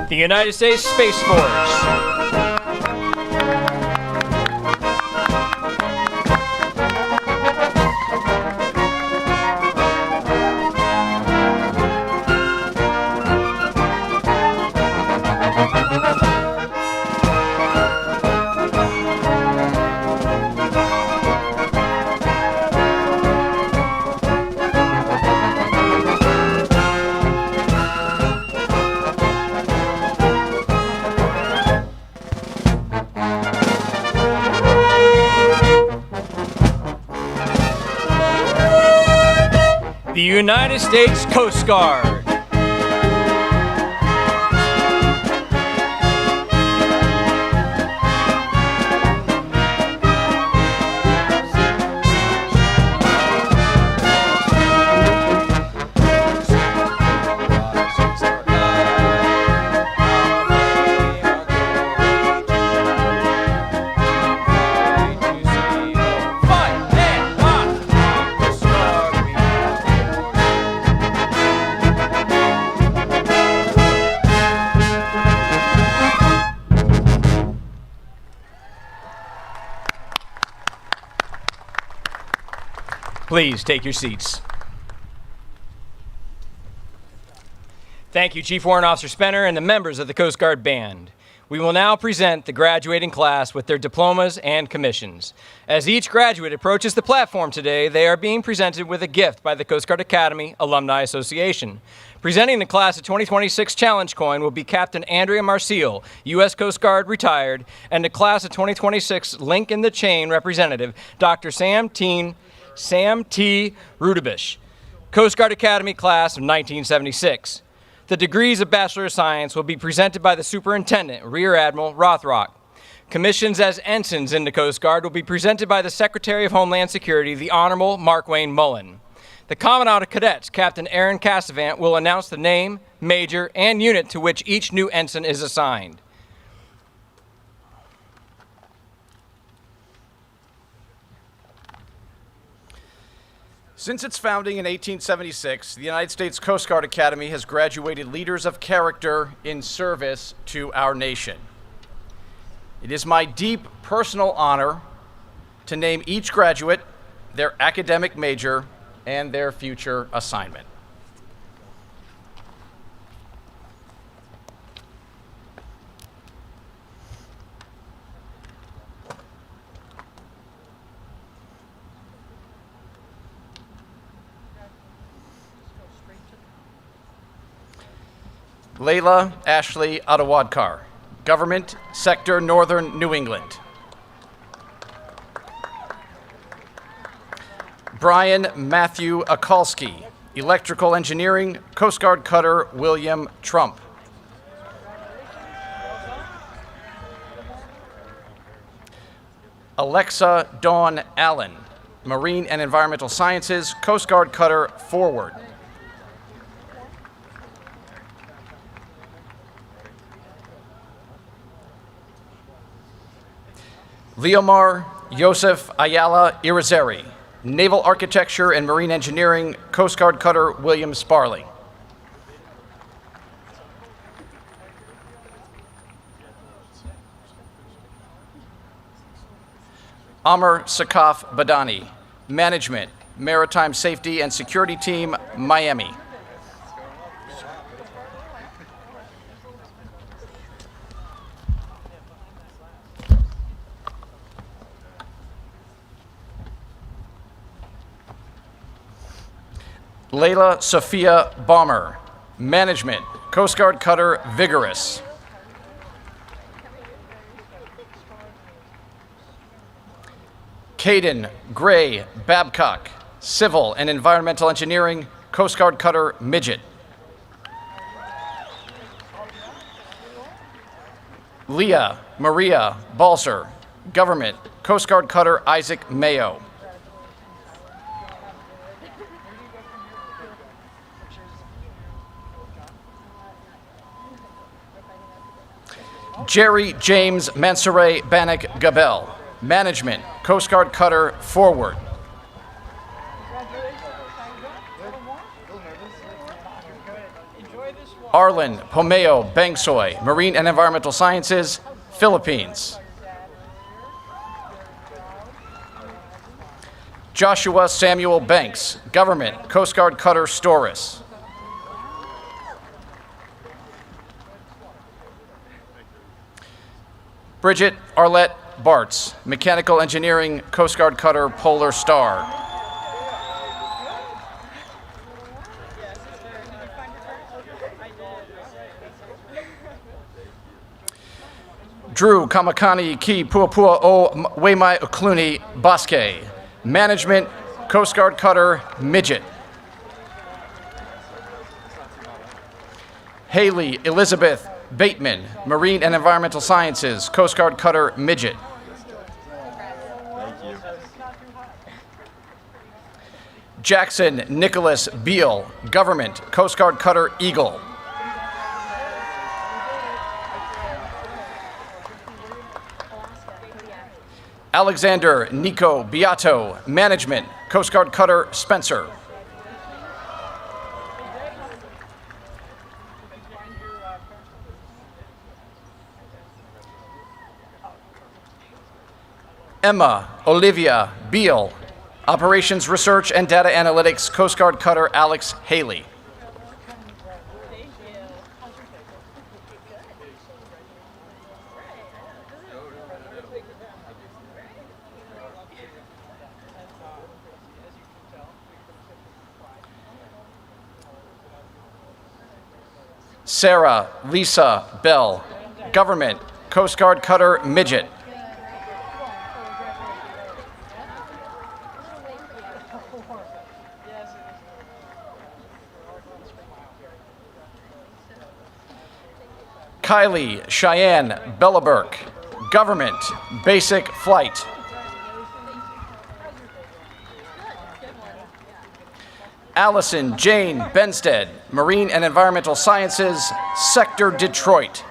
The United States Space Force. United States Coast Guard. Please take your seats. Thank you, Chief Warrant Officer Spenner and the members of the Coast Guard Band. We will now present the graduating class with their diplomas and commissions. As each graduate approaches the platform today, they are being presented with a gift by the Coast Guard Academy Alumni Association. Presenting the class of 2026 Challenge Coin will be Captain Andrea Marcial, U.S. Coast Guard retired, and the class of 2026 Link in the Chain representative, Dr. Sam T. Rudebish, Coast Guard Academy class of 1976. The degrees of Bachelor of Science will be presented by the Superintendent, Rear Admiral Rothrock. Commissions as ensigns in the Coast Guard will be presented by the Secretary of Homeland Security, the Honorable Mark Wayne Mullen. The Commandant of Cadets, Captain Aaron Cassavant, will announce the name, major, and unit to which each new ensign is assigned. Since its founding in 1876, the United States Coast Guard Academy has graduated leaders of character in service to our nation. It is my deep personal honor to name each graduate, their academic major, and their future assignment. Layla Ashley Atawadkar, Government, Sector Northern New England. Brian Matthew Akalski, Electrical Engineering, Coast Guard Cutter William Trump. Alexa Dawn Allen, Marine and Environmental Sciences, Coast Guard Cutter Forward. Leomar Yosef Ayala Irizarry, Naval Architecture and Marine Engineering, Coast Guard Cutter William Sparley. Amr Sakaf Badani, Management, Maritime Safety and Security Team, Miami. Layla Sophia Bomber, Management, Coast Guard Cutter Vigorous. Caden Gray Babcock, Civil and Environmental Engineering, Coast Guard Cutter Midget. Leah Maria Balser, Government, Coast Guard Cutter Isaac Mayo. Jerry James Mansoure Bannock Gabel, Management, Coast Guard Cutter Forward. Arlen Pomeo Bangsoy, Marine and Environmental Sciences, Philippines. Joshua Samuel Banks, Government, Coast Guard Cutter Storis. Bridget Arlette Bartz, Mechanical Engineering, Coast Guard Cutter Polar Star. Drew Kamakani Ki Puapua O Waimai Ukluni Basque, Management, Coast Guard Cutter Midget. Haley Elizabeth Bateman, Marine and Environmental Sciences, Coast Guard Cutter Midget. Jackson Nicholas Beal, Government, Coast Guard Cutter Eagle. Alexander Nico Beato, Management, Coast Guard Cutter Spencer. Emma Olivia Beal, Operations Research and Data Analytics, Coast Guard Cutter Alex Haley. Sarah Lisa Bell, Government, Coast Guard Cutter Midget. Kylie Cheyenne Bellaburk, Government, Basic Flight. Allison Jane Benstead, Marine and Environmental Sciences, Sector Detroit.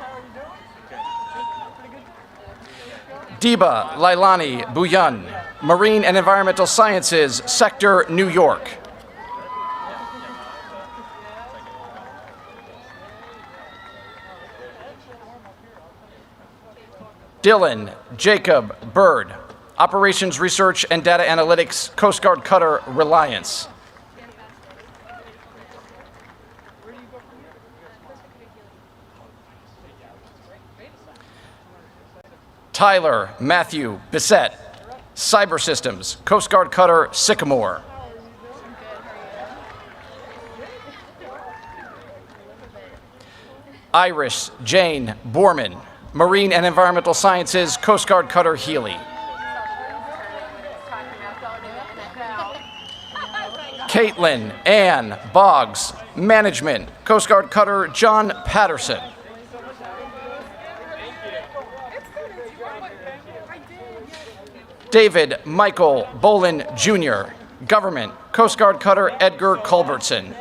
Diba Lailani Buyan, Marine and Environmental Sciences, Sector New York. Dylan Jacob Bird, Operations Research and Data Analytics, Coast Guard Cutter Reliance. Tyler Matthew Bissett, Cyber Systems, Coast Guard Cutter Sycamore. Iris Jane Borman, Marine and Environmental Sciences, Coast Guard Cutter Healy. Caitlin Ann Boggs, Management, Coast Guard Cutter John Patterson. David Michael Bolin Jr., Government, Coast Guard Cutter Edgar Culbertson.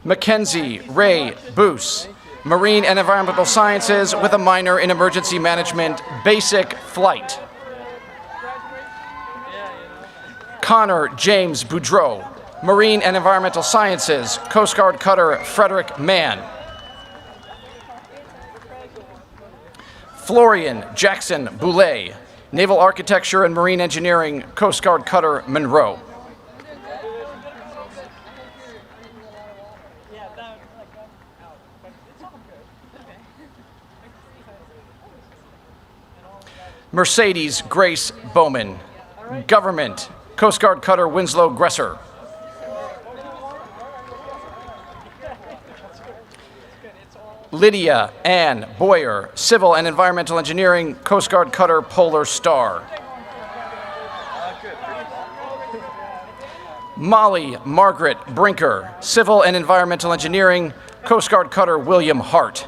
Mackenzie Ray Boos, Marine and Environmental Sciences with a minor in Emergency Management, Basic Flight. Connor James Boudreau, Marine and Environmental Sciences, Coast Guard Cutter Frederick Mann. Florian Jackson Boulay, Naval Architecture and Marine Engineering, Coast Guard Cutter Monroe. Mercedes Grace Bowman, Government, Coast Guard Cutter Winslow Gresser. Lydia Ann Boyer, Civil and Environmental Engineering, Coast Guard Cutter Polar Star. Molly Margaret Brinker, Civil and Environmental Engineering, Coast Guard Cutter William Hart.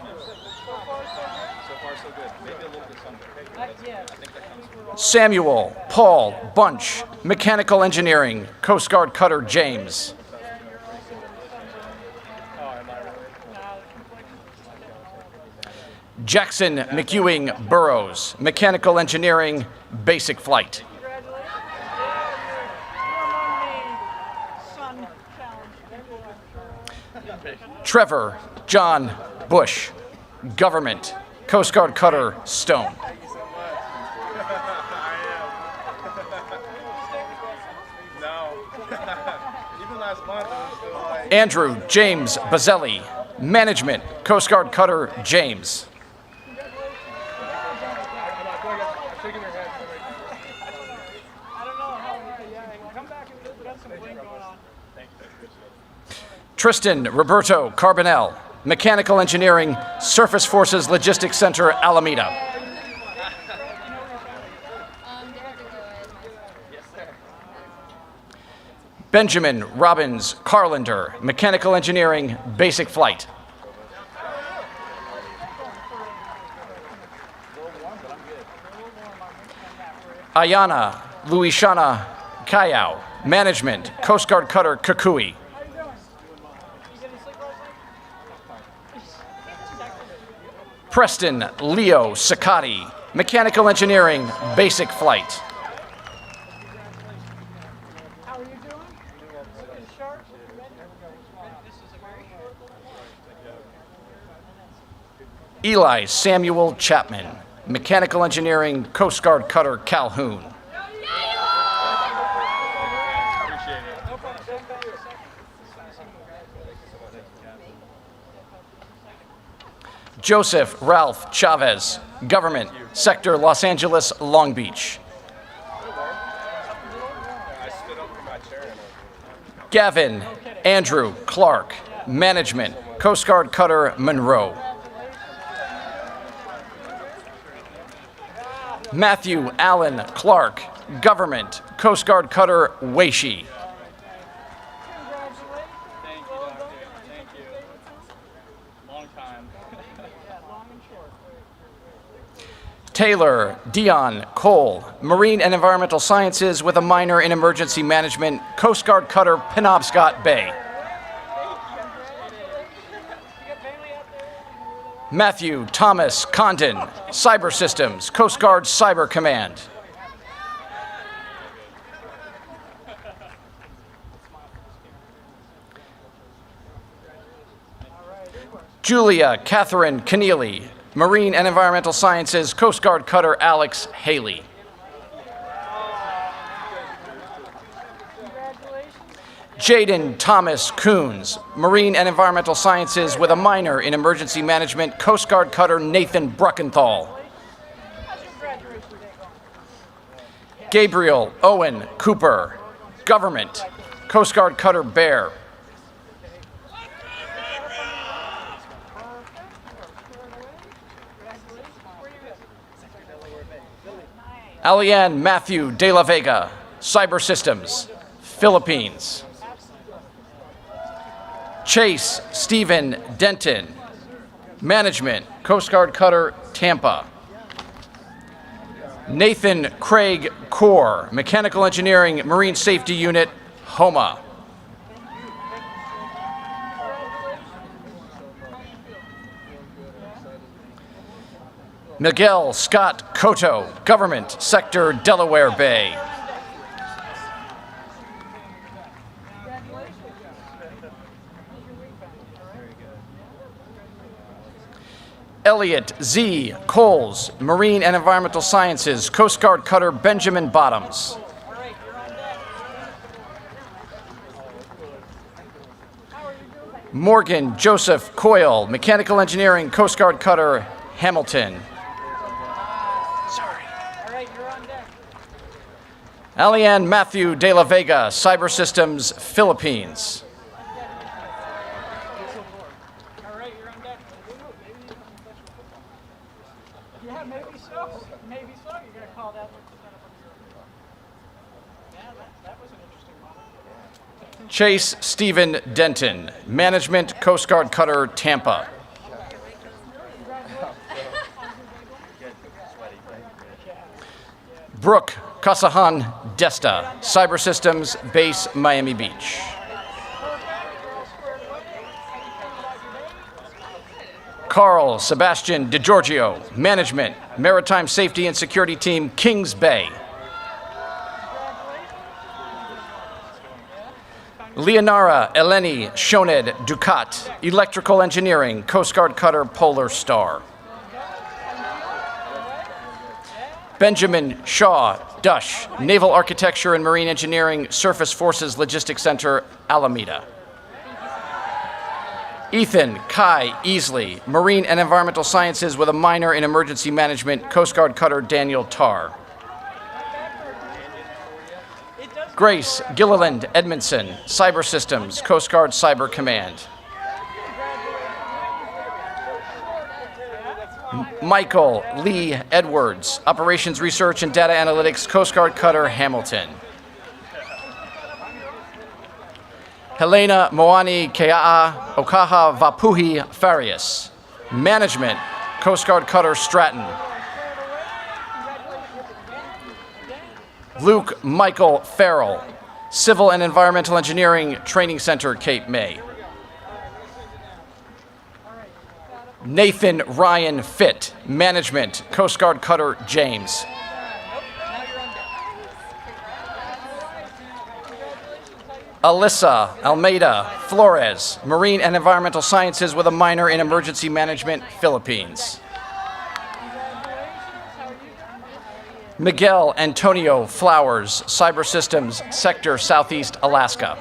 Samuel Paul Bunch, Mechanical Engineering, Coast Guard Cutter James. Jackson McEwing Burrows, Mechanical Engineering, Basic Flight. Trevor John Bush, Government, Coast Guard Cutter Stone. Andrew James Bazzelli, Management, Coast Guard Cutter James. Tristan Roberto Carbonell, Mechanical Engineering, Surface Forces Logistics Center, Alameda. Benjamin Robbins Carlander, Mechanical Engineering, Basic Flight. Ayana Luishana Kayao, Management, Coast Guard Cutter Kukui. Preston Leo Sakati, Mechanical Engineering, Basic Flight. Eli Samuel Chapman, Mechanical Engineering, Coast Guard Cutter Calhoun. Joseph Ralph Chavez, Government, Sector Los Angeles, Long Beach. Gavin Andrew Clark, Management, Coast Guard Cutter Monroe. Matthew Allen Clark, Government, Coast Guard Cutter Weishi. Taylor Dion Cole, Marine and Environmental Sciences with a minor in Emergency Management, Coast Guard Cutter Penobscot Bay. Matthew Thomas Condon, Cyber Systems, Coast Guard Cyber Command. Julia Catherine Keneally, Marine and Environmental Sciences, Coast Guard Cutter Alex Haley. Jaden Thomas Coons, Marine and Environmental Sciences with a minor in Emergency Management, Coast Guard Cutter Nathan Bruckenthal. Gabriel Owen Cooper, Government, Coast Guard Cutter Bear. Alianne Matthew De La Vega, Cyber Systems, Philippines. Chase Stephen Denton, Management, Coast Guard Cutter Tampa. Nathan Craig Core, Mechanical Engineering, Marine Safety Unit, Homa. Miguel Scott Cotto, Government, Sector Delaware Bay. Elliot Z. Coles, Marine and Environmental Sciences, Coast Guard Cutter Benjamin Bottoms. Morgan Joseph Coyle, Mechanical Engineering, Coast Guard Cutter Hamilton. Alianne Matthew De La Vega, Cyber Systems, Philippines. Yeah, maybe so. Maybe so. You got called out. Yeah, that was an interesting moment. Chase Stephen Denton, Management, Coast Guard Cutter Tampa. Brooke Kasahan Desta, Cyber Systems, Base Miami Beach. Carl Sebastian DiGiorgio, Management, Maritime Safety and Security Team, Kings Bay. Leonara Eleni Shoned Ducat, Electrical Engineering, Coast Guard Cutter Polar Star. Benjamin Shaw Dush, Naval Architecture and Marine Engineering, Surface Forces Logistics Center, Alameda. Ethan Kai Easley, Marine and Environmental Sciences with a minor in Emergency Management, Coast Guard Cutter Daniel Tarr. Grace Gilliland Edmondson, Cyber Systems, Coast Guard Cyber Command. Michael Lee Edwards, Operations Research and Data Analytics, Coast Guard Cutter Hamilton. Helena Moani Kea'a Okaha Vapuhi Farias. Management, Coast Guard Cutter Stratton. Luke Michael Farrell, Civil and Environmental Engineering Training Center, Cape May. Nathan Ryan Fitt, Management, Coast Guard Cutter James. Alyssa Almeida Flores, Marine and Environmental Sciences with a minor in Emergency Management, Philippines. Miguel Antonio Flowers, Cyber Systems, Sector Southeast Alaska.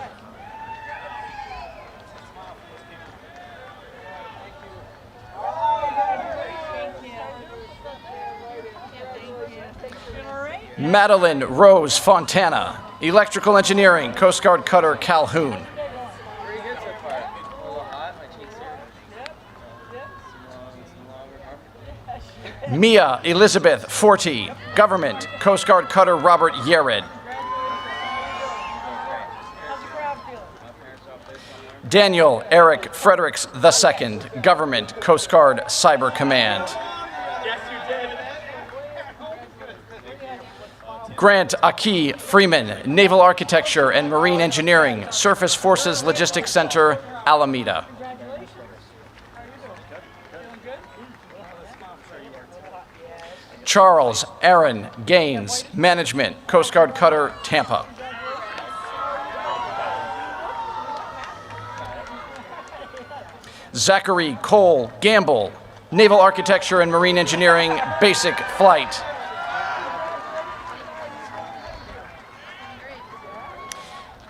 Madeline Rose Fontana, Electrical Engineering, Coast Guard Cutter Calhoun. Mia Elizabeth Forty, Government, Coast Guard Cutter Robert Yared. Daniel Eric Fredericks II, Government, Coast Guard Cyber Command. Grant Aki Freeman, Naval Architecture and Marine Engineering, Surface Forces Logistics Center, Alameda. Charles Aaron Gaines, Management, Coast Guard Cutter, Tampa. Zachary Cole Gamble, Naval Architecture and Marine Engineering, Basic Flight.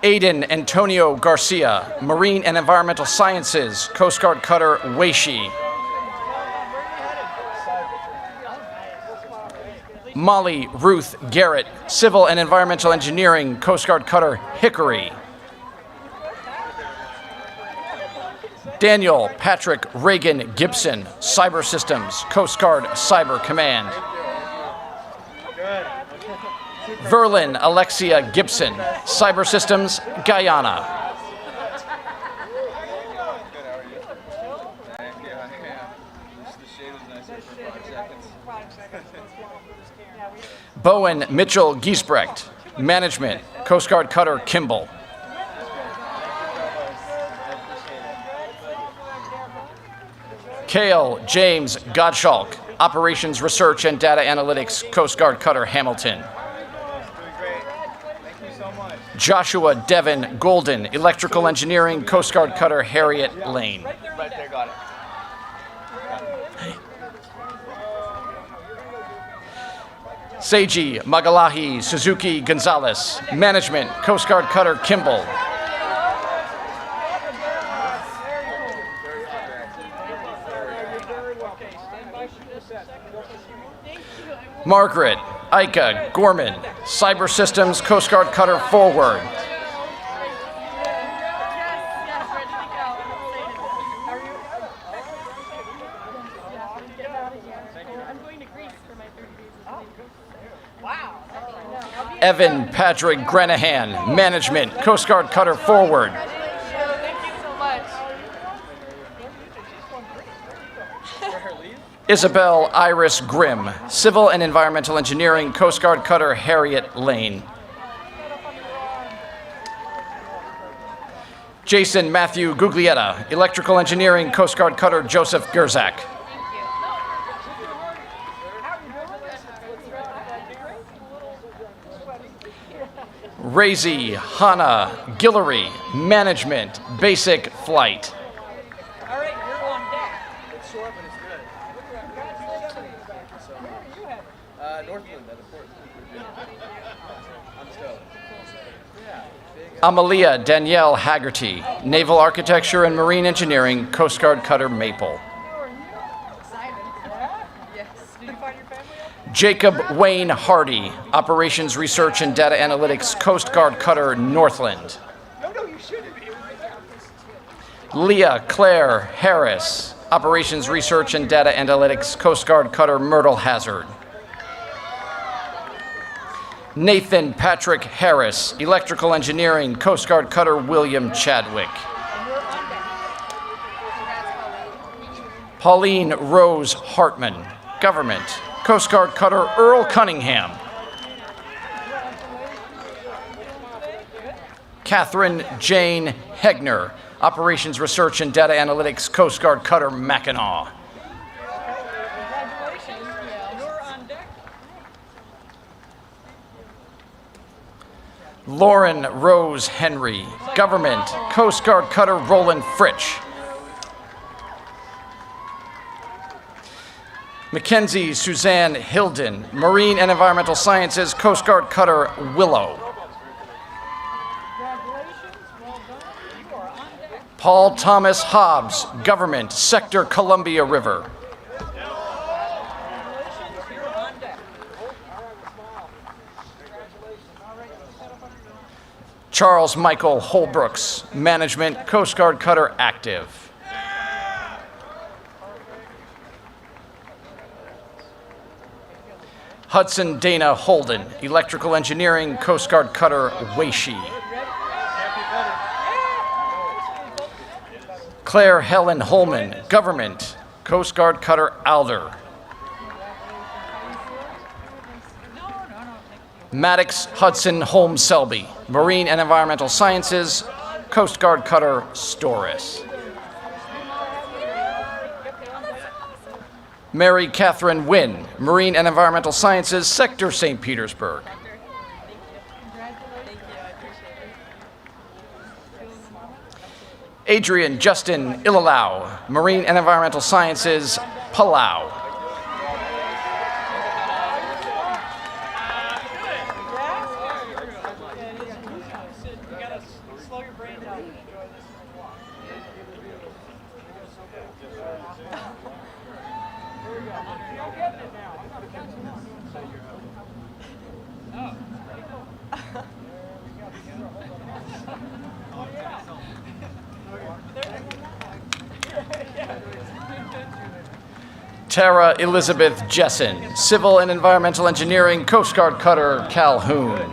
Aiden Antonio Garcia, Marine and Environmental Sciences, Coast Guard Cutter Weishi. Molly Ruth Garrett, Civil and Environmental Engineering, Coast Guard Cutter Hickory. Daniel Patrick Reagan Gibson, Cyber Systems, Coast Guard Cyber Command. Verlin Alexia Gibson, Cyber Systems, Guyana. Bowen Mitchell Giesbrecht, Management, Coast Guard Cutter Kimball. Cale James Gottschalk, Operations Research and Data Analytics, Coast Guard Cutter Hamilton. Joshua Devin Golden, Electrical Engineering, Coast Guard Cutter Harriet Lane. Right there, got it. Seiji Magalahi Suzuki Gonzalez, Management, Coast Guard Cutter Kimball. Margaret Ika Gorman, Cyber Systems, Coast Guard Cutter Forward. Evan Patrick Grenahan, Management, Coast Guard Cutter Forward. Isabel Iris Grimm, Civil and Environmental Engineering, Coast Guard Cutter Harriet Lane. Jason Matthew Guglietta, Electrical Engineering, Coast Guard Cutter Joseph Gerzak. Razy Hannah Guillory, Management, Basic Flight. Amalia Danielle Haggerty, Naval Architecture and Marine Engineering, Coast Guard Cutter Maple. Jacob Wayne Hardy, Operations Research and Data Analytics, Coast Guard Cutter Northland. Leah Claire Harris, Operations Research and Data Analytics, Coast Guard Cutter Myrtle Hazard. Nathan Patrick Harris, Electrical Engineering, Coast Guard Cutter William Chadwick. Pauline Rose Hartman, Government, Coast Guard Cutter Earl Cunningham. Catherine Jane Hegner, Operations Research and Data Analytics, Coast Guard Cutter Mackinac. Lauren Rose Henry, Government, Coast Guard Cutter Roland Fritsch. Mackenzie Suzanne Hilden, Marine and Environmental Sciences, Coast Guard Cutter Willow. Paul Thomas Hobbs, Government, Sector Columbia River. Charles Michael Holbrooks, Management, Coast Guard Cutter Active. Hudson Dana Holden, Electrical Engineering, Coast Guard Cutter Weishi. Claire Helen Holman, Government, Coast Guard Cutter Alder. Maddox Hudson Holmes Selby, Marine and Environmental Sciences, Coast Guard Cutter Storis. Mary Catherine Wynn, Marine and Environmental Sciences, Sector St. Petersburg. Adrian Justin Ilalau, Marine and Environmental Sciences, Palau. Tara Elizabeth Jessen, Civil and Environmental Engineering, Coast Guard Cutter Calhoun.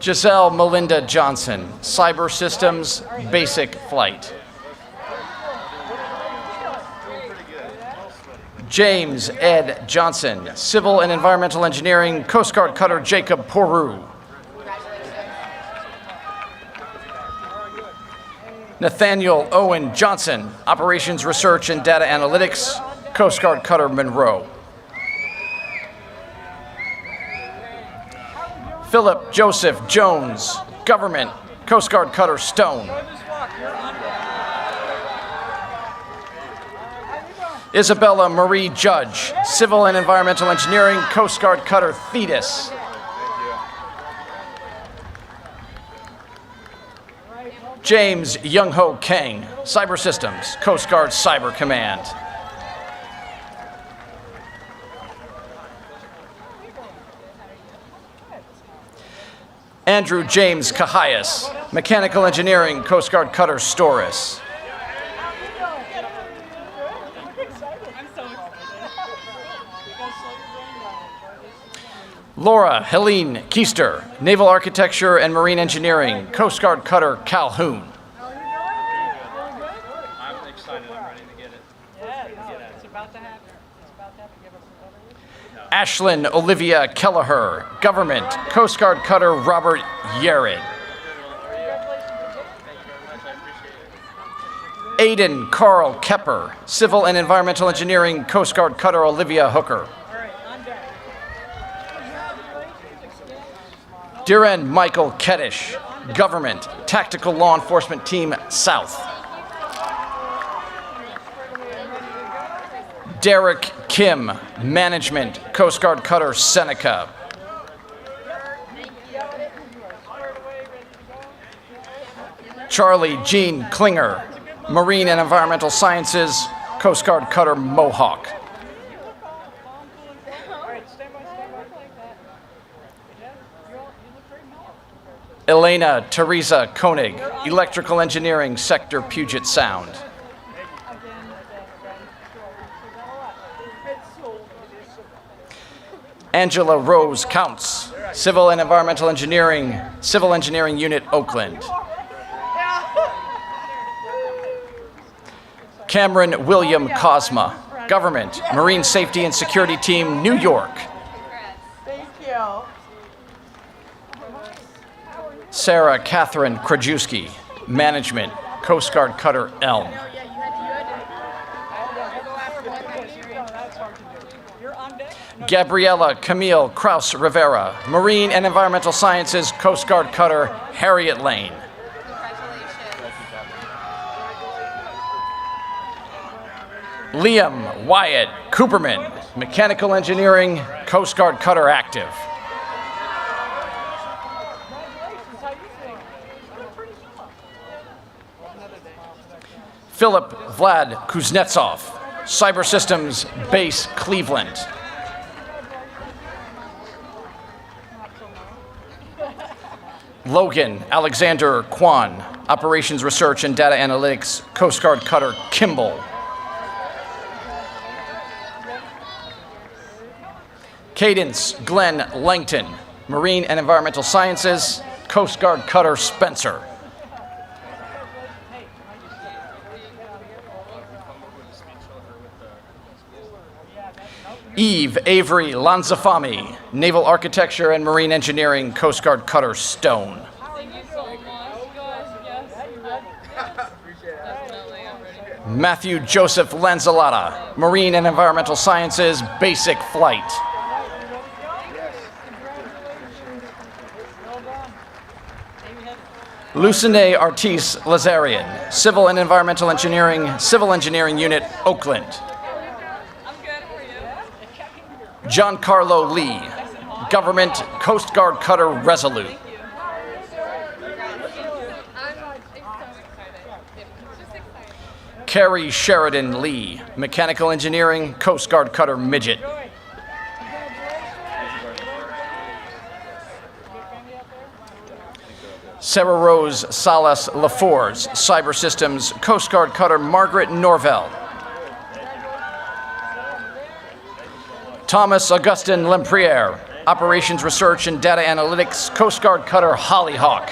Giselle Melinda Johnson, Cyber Systems, Basic Flight. James Ed Johnson, Civil and Environmental Engineering, Coast Guard Cutter Jacob Poru. Nathaniel Owen Johnson, Operations Research and Data Analytics, Coast Guard Cutter Monroe. Philip Joseph Jones, Government, Coast Guard Cutter Stone. Isabella Marie Judge, Civil and Environmental Engineering, Coast Guard Cutter Thetis. James Young-Ho Kang, Cyber Systems, Coast Guard Cyber Command. Andrew James Cahias, Mechanical Engineering, Coast Guard Cutter Storis. Laura Helene Keister, Naval Architecture and Marine Engineering, Coast Guard Cutter Calhoun. I'm excited. I'm ready to get it. Yeah, it's about to happen. It's about to happen. Give us another. Ashlyn Olivia Kelleher, Government, Coast Guard Cutter Robert Yared. Aiden Carl Kepper, Civil and Environmental Engineering, Coast Guard Cutter Olivia Hooker. Diren Michael Keddish, Government, Tactical Law Enforcement Team South. Derek Kim, Management, Coast Guard Cutter Seneca. Charlie Jean Klinger, Marine and Environmental Sciences, Coast Guard Cutter Mohawk. Elena Teresa Koenig, Electrical Engineering, Sector Puget Sound. Angela Rose Counts, Civil and Environmental Engineering, Civil Engineering Unit, Oakland. Cameron William Cosma, Government, Marine Safety and Security Team, New York. Thank you. Sarah Catherine Krajewski, Management, Coast Guard Cutter Elm. Gabriella Camille Kraus Rivera, Marine and Environmental Sciences, Coast Guard Cutter Harriet Lane. Liam Wyatt Cooperman, Mechanical Engineering, Coast Guard Cutter Active. Philip Vlad Kuznetsov, Cyber Systems Base, Cleveland. Logan Alexander Kwan, Operations Research and Data Analytics, Coast Guard Cutter Kimball. Cadence Glenn Langton, Marine and Environmental Sciences, Coast Guard Cutter Spencer. Eve Avery Lanzafami, Naval Architecture and Marine Engineering, Coast Guard Cutter Stone. Matthew Joseph Lanzalata, Marine and Environmental Sciences, Basic Flight. Lucine Artis Lazarian, Civil and Environmental Engineering, Civil Engineering Unit, Oakland. Giancarlo Lee, Government, Coast Guard Cutter Resolute. Carrie Sheridan Lee, Mechanical Engineering, Coast Guard Cutter Midget. Sarah Rose Salas LaForce, Cyber Systems, Coast Guard Cutter Margaret Norvell. Thomas Augustin Lempriere, Operations Research and Data Analytics, Coast Guard Cutter Hollyhawk.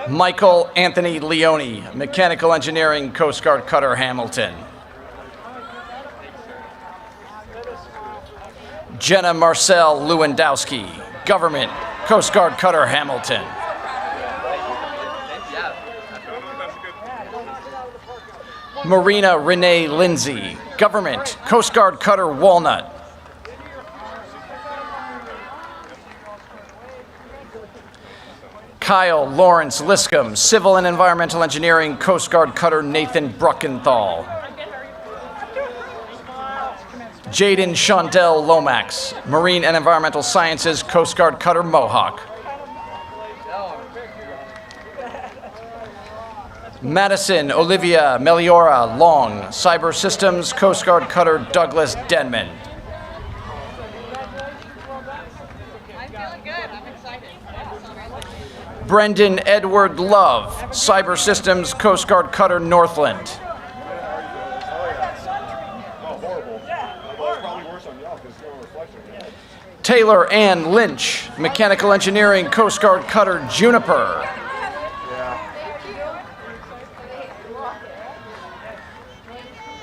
Michael Anthony Leone, Mechanical Engineering, Coast Guard Cutter Hamilton. Jenna Marcel Lewandowski, Government, Coast Guard Cutter Hamilton. Marina Renee Lindsay, Government, Coast Guard Cutter Walnut. Kyle Lawrence Liscombe, Civil and Environmental Engineering, Coast Guard Cutter Nathan Bruckenthal. Jaden Shondell Lomax, Marine and Environmental Sciences, Coast Guard Cutter Mohawk. Madison Olivia Meliora Long, Cyber Systems, Coast Guard Cutter Douglas Denman. Brendan Edward Love, Cyber Systems, Coast Guard Cutter Northland. Taylor Ann Lynch, Mechanical Engineering, Coast Guard Cutter Juniper.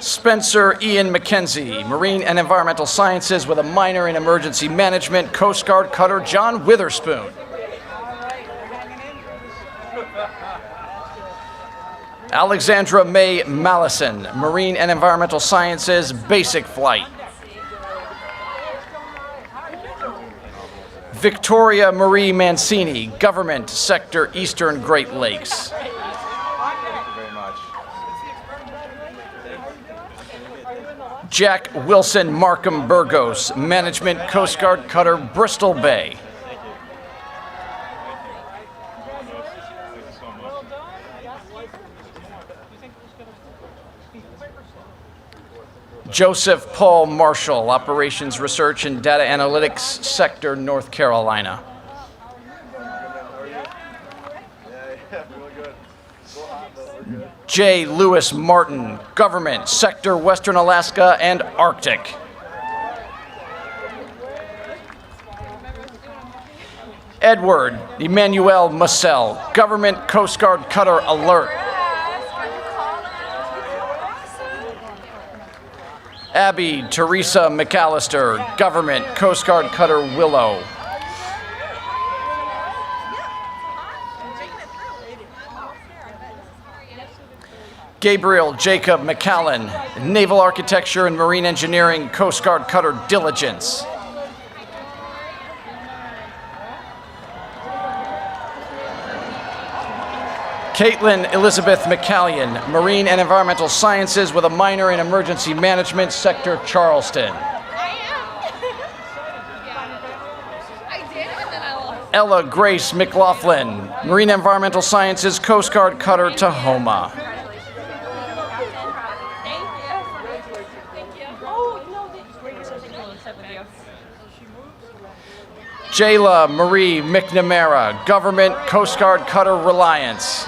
Spencer Ian McKenzie, Marine and Environmental Sciences with a minor in Emergency Management, Coast Guard Cutter John Witherspoon. Alexandra May Mallison, Marine and Environmental Sciences, Basic Flight. Victoria Marie Mancini, Government, Sector Eastern Great Lakes. Jack Wilson Markham Burgos, Management, Coast Guard Cutter Bristol Bay. Joseph Paul Marshall, Operations Research and Data Analytics, Sector North Carolina. J. Lewis Martin, Government, Sector Western Alaska and Arctic. Edward Emmanuel Mussel, Government Coast Guard Cutter Alert. Abby Teresa McAllister, Government Coast Guard Cutter Willow. Gabriel Jacob McCallan, Naval Architecture and Marine Engineering, Coast Guard Cutter Diligence. Caitlin Elizabeth McCallion, Marine and Environmental Sciences with a minor in Emergency Management, Sector Charleston. Ella Grace McLaughlin, Marine Environmental Sciences, Coast Guard Cutter Tahoma. Jayla Marie McNamara, Government Coast Guard Cutter Reliance.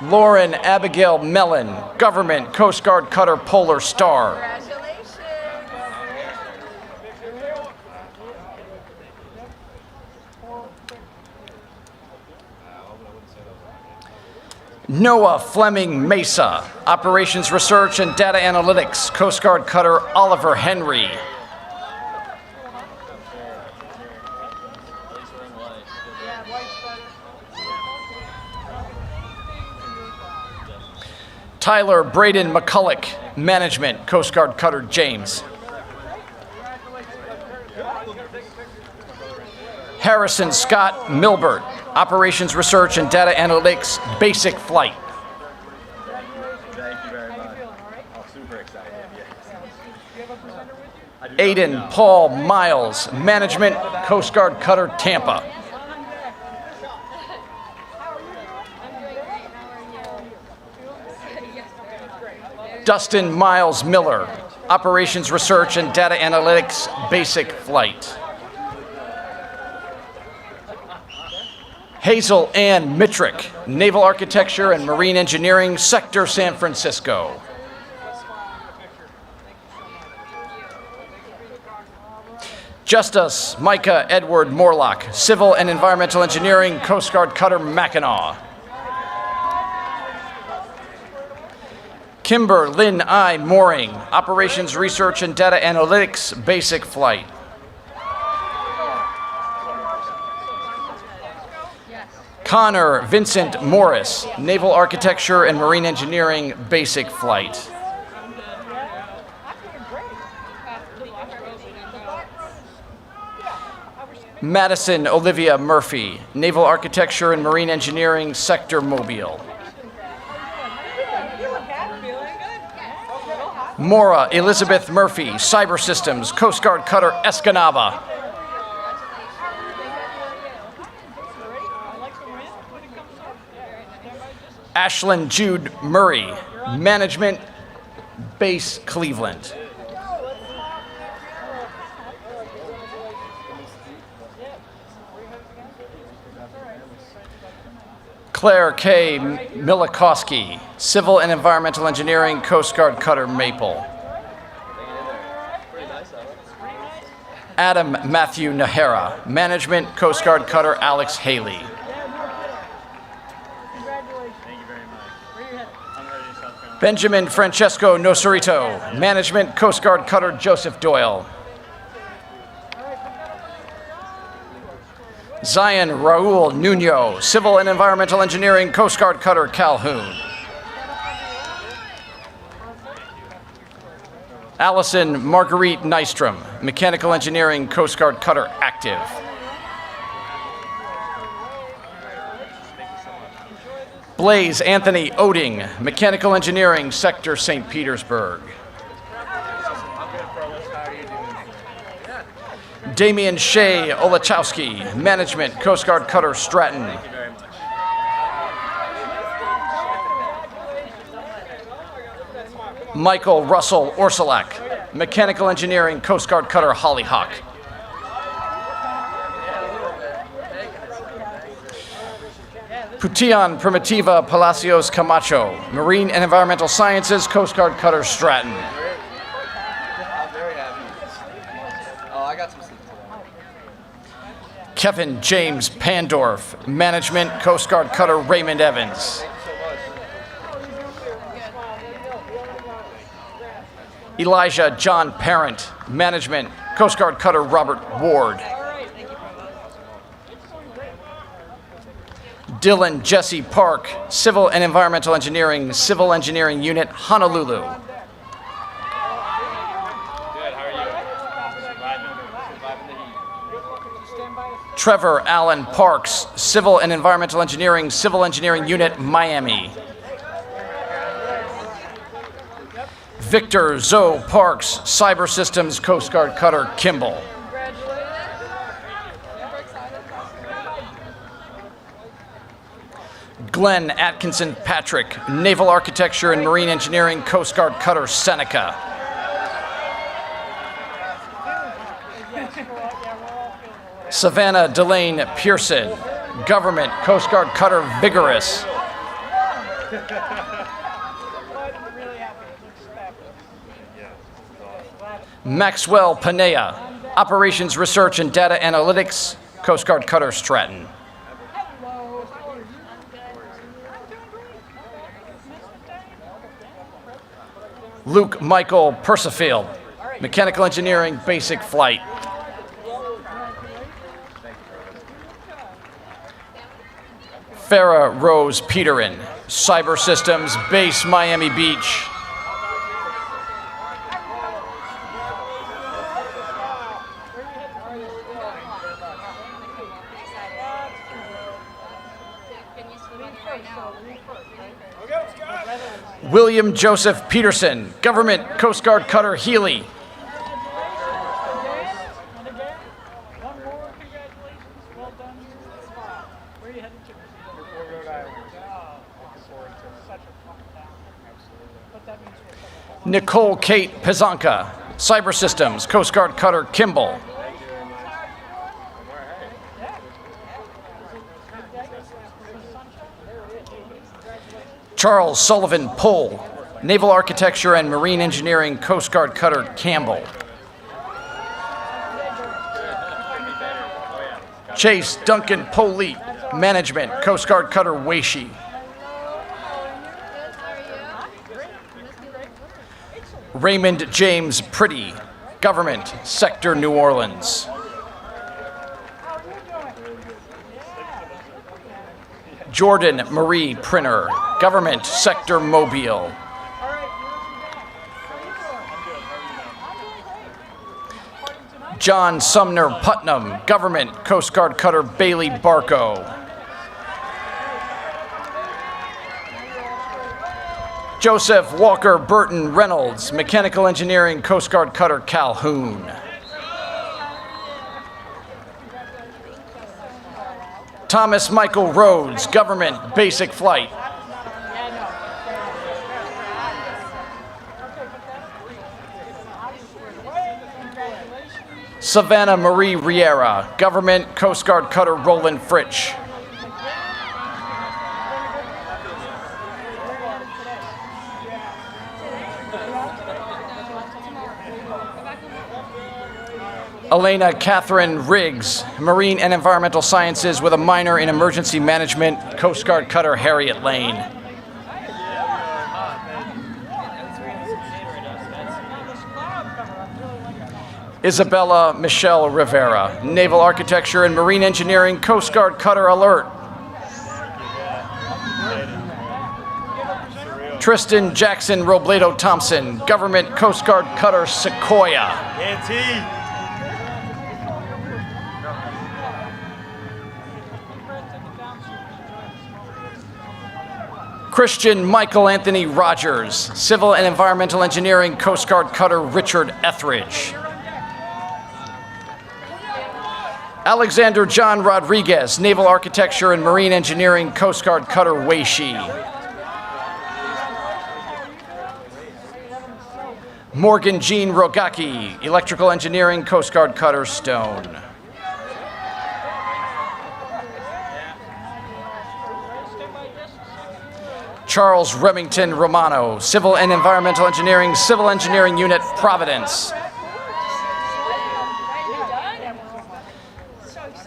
Lauren Abigail Mellon, Government Coast Guard Cutter Polar Star. Noah Fleming Mesa, Operations Research and Data Analytics, Coast Guard Cutter Oliver Henry. Tyler Braden McCulloch, Management, Coast Guard Cutter James. Harrison Scott Milbert, Operations Research and Data Analytics, Basic Flight. Thank you very much. I'm super excited. Aiden Paul Miles, Management, Coast Guard Cutter Tampa. Dustin Miles Miller, Operations Research and Data Analytics, Basic Flight. Hazel Ann Mitrick, Naval Architecture and Marine Engineering, Sector San Francisco. Justice Micah Edward Morlock, Civil and Environmental Engineering, Coast Guard Cutter Mackinac. Kimber Lynn I. Mooring, Operations Research and Data Analytics, Basic Flight. Connor Vincent Morris, Naval Architecture and Marine Engineering, Basic Flight. Madison Olivia Murphy, Naval Architecture and Marine Engineering, Sector Mobile. Maura Elizabeth Murphy, Cyber Systems, Coast Guard Cutter Escanaba. Ashlyn Jude Murray, Management, Base Cleveland. Claire K. Milikowski, Civil and Environmental Engineering, Coast Guard Cutter Maple. Adam Matthew Nahara, Management, Coast Guard Cutter Alex Haley. Benjamin Francesco Nocerito, Management, Coast Guard Cutter Joseph Doyle. Zion Raul Nuno, Civil and Environmental Engineering, Coast Guard Cutter Calhoun. Allison Marguerite Nystrom, Mechanical Engineering, Coast Guard Cutter Active. Blaze Anthony Oding, Mechanical Engineering, Sector St. Petersburg. Damian Shea Olachowski, Management, Coast Guard Cutter Stratton. Michael Russell Orsolak, Mechanical Engineering, Coast Guard Cutter Hollyhock. Putian Primitiva Palacios Camacho, Marine and Environmental Sciences, Coast Guard Cutter Stratton. I got some sleep today. Kevin James Pandorf, Management, Coast Guard Cutter Raymond Evans. Elijah John Parent, Management, Coast Guard Cutter Robert Ward. Dylan Jesse Park, Civil and Environmental Engineering, Civil Engineering Unit, Honolulu. Trevor Allen Parks, Civil and Environmental Engineering, Civil Engineering Unit, Miami. Victor Zoe Parks, Cyber Systems, Coast Guard Cutter, Kimball. Glenn Atkinson Patrick, Naval Architecture and Marine Engineering, Coast Guard Cutter, Seneca. Savannah Delane Pearson, Government, Coast Guard Cutter, Vigorous. Maxwell Panea, Operations Research and Data Analytics, Coast Guard Cutter, Stratton. Luke Michael Persifield, Mechanical Engineering, Basic Flight. Farah Rose Peterin, Cyber Systems, Base Miami Beach. William Joseph Peterson, Government, Coast Guard Cutter, Healy. Nicole Kate Pizanka, Cyber Systems, Coast Guard Cutter, Kimball. Charles Sullivan Pohl, Naval Architecture and Marine Engineering, Coast Guard Cutter, Campbell. Chase Duncan Polite, Management, Coast Guard Cutter, Weishi. Raymond James Pretty, Government, Sector New Orleans. Jordan Marie Printer, Government, Sector Mobile. John Sumner Putnam, Government, Coast Guard Cutter, Bailey Barco. Joseph Walker Burton Reynolds, Mechanical Engineering, Coast Guard Cutter, Calhoun. Thomas Michael Rhodes, Government, Basic Flight. Savannah Marie Riera, Government, Coast Guard Cutter, Roland Fritsch. Elena Catherine Riggs, Marine and Environmental Sciences with a minor in Emergency Management, Coast Guard Cutter, Harriet Lane. Isabella Michelle Rivera, Naval Architecture and Marine Engineering, Coast Guard Cutter, Alert. Tristan Jackson Robledo Thompson, Government, Coast Guard Cutter, Sequoia. Christian Michael Anthony Rogers, Civil and Environmental Engineering, Coast Guard Cutter, Richard Etheridge. Alexander John Rodriguez, Naval Architecture and Marine Engineering, Coast Guard Cutter, Weishi. Morgan Jean Rogaki, Electrical Engineering, Coast Guard Cutter, Stone. Charles Remington Romano, Civil and Environmental Engineering, Civil Engineering Unit, Providence.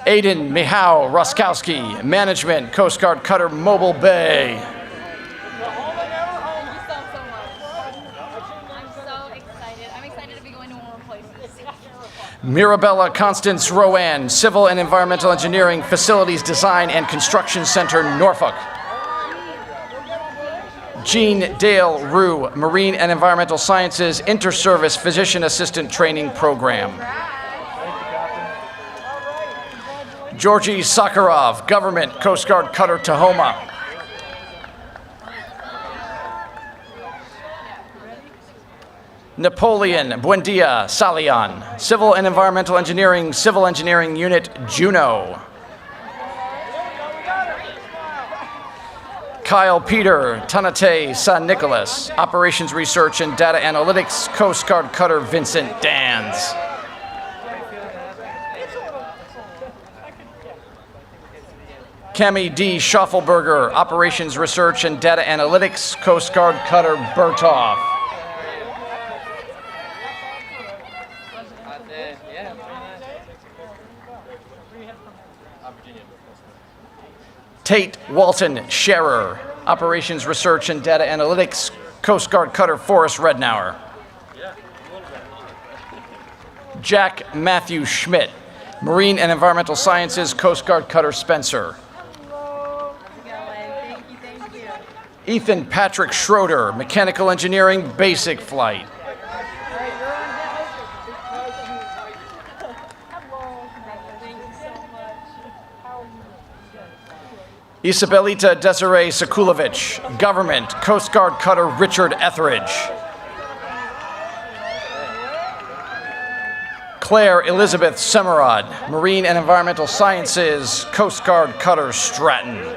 Aiden Mihao Roskowski, Management, Coast Guard Cutter Mobile Bay. Mirabella Constance Rowan, Civil and Environmental Engineering, Facilities Design and Construction Center, Norfolk. Jean Dale Rue, Marine and Environmental Sciences, Inter-Service Physician Assistant Training Program. Georgie Sakharov, Government, Coast Guard Cutter, Tahoma. Napoleon Buendia Salian, Civil and Environmental Engineering, Civil Engineering Unit, Juneau. Kyle Peter Tanate San Nicolas, Operations Research and Data Analytics, Coast Guard Cutter, Vincent Dans. Cami D. Schaffelberger, Operations Research and Data Analytics, Coast Guard Cutter, Berthoff. Tate Walton Scherer, Operations Research and Data Analytics, Coast Guard Cutter, Forrest Rednauer. Jack Matthew Schmidt, Marine and Environmental Sciences, Coast Guard Cutter, Spencer. Ethan Patrick Schroeder, Mechanical Engineering, Basic Flight. Isabelita Desiree Sekulovich, Government, Coast Guard Cutter, Richard Etheridge. Claire Elizabeth Semerod, Marine and Environmental Sciences, Coast Guard Cutter, Stratton.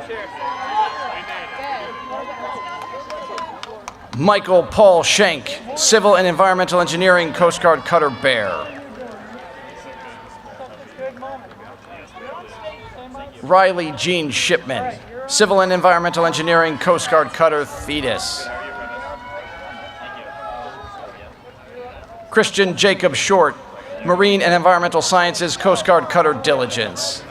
Michael Paul Schenk, Civil and Environmental Engineering, Coast Guard Cutter, Bear. Riley Jean Shipman, Civil and Environmental Engineering, Coast Guard Cutter, Thetis. Christian Jacob Short, Marine and Environmental Sciences, Coast Guard Cutter, Diligence.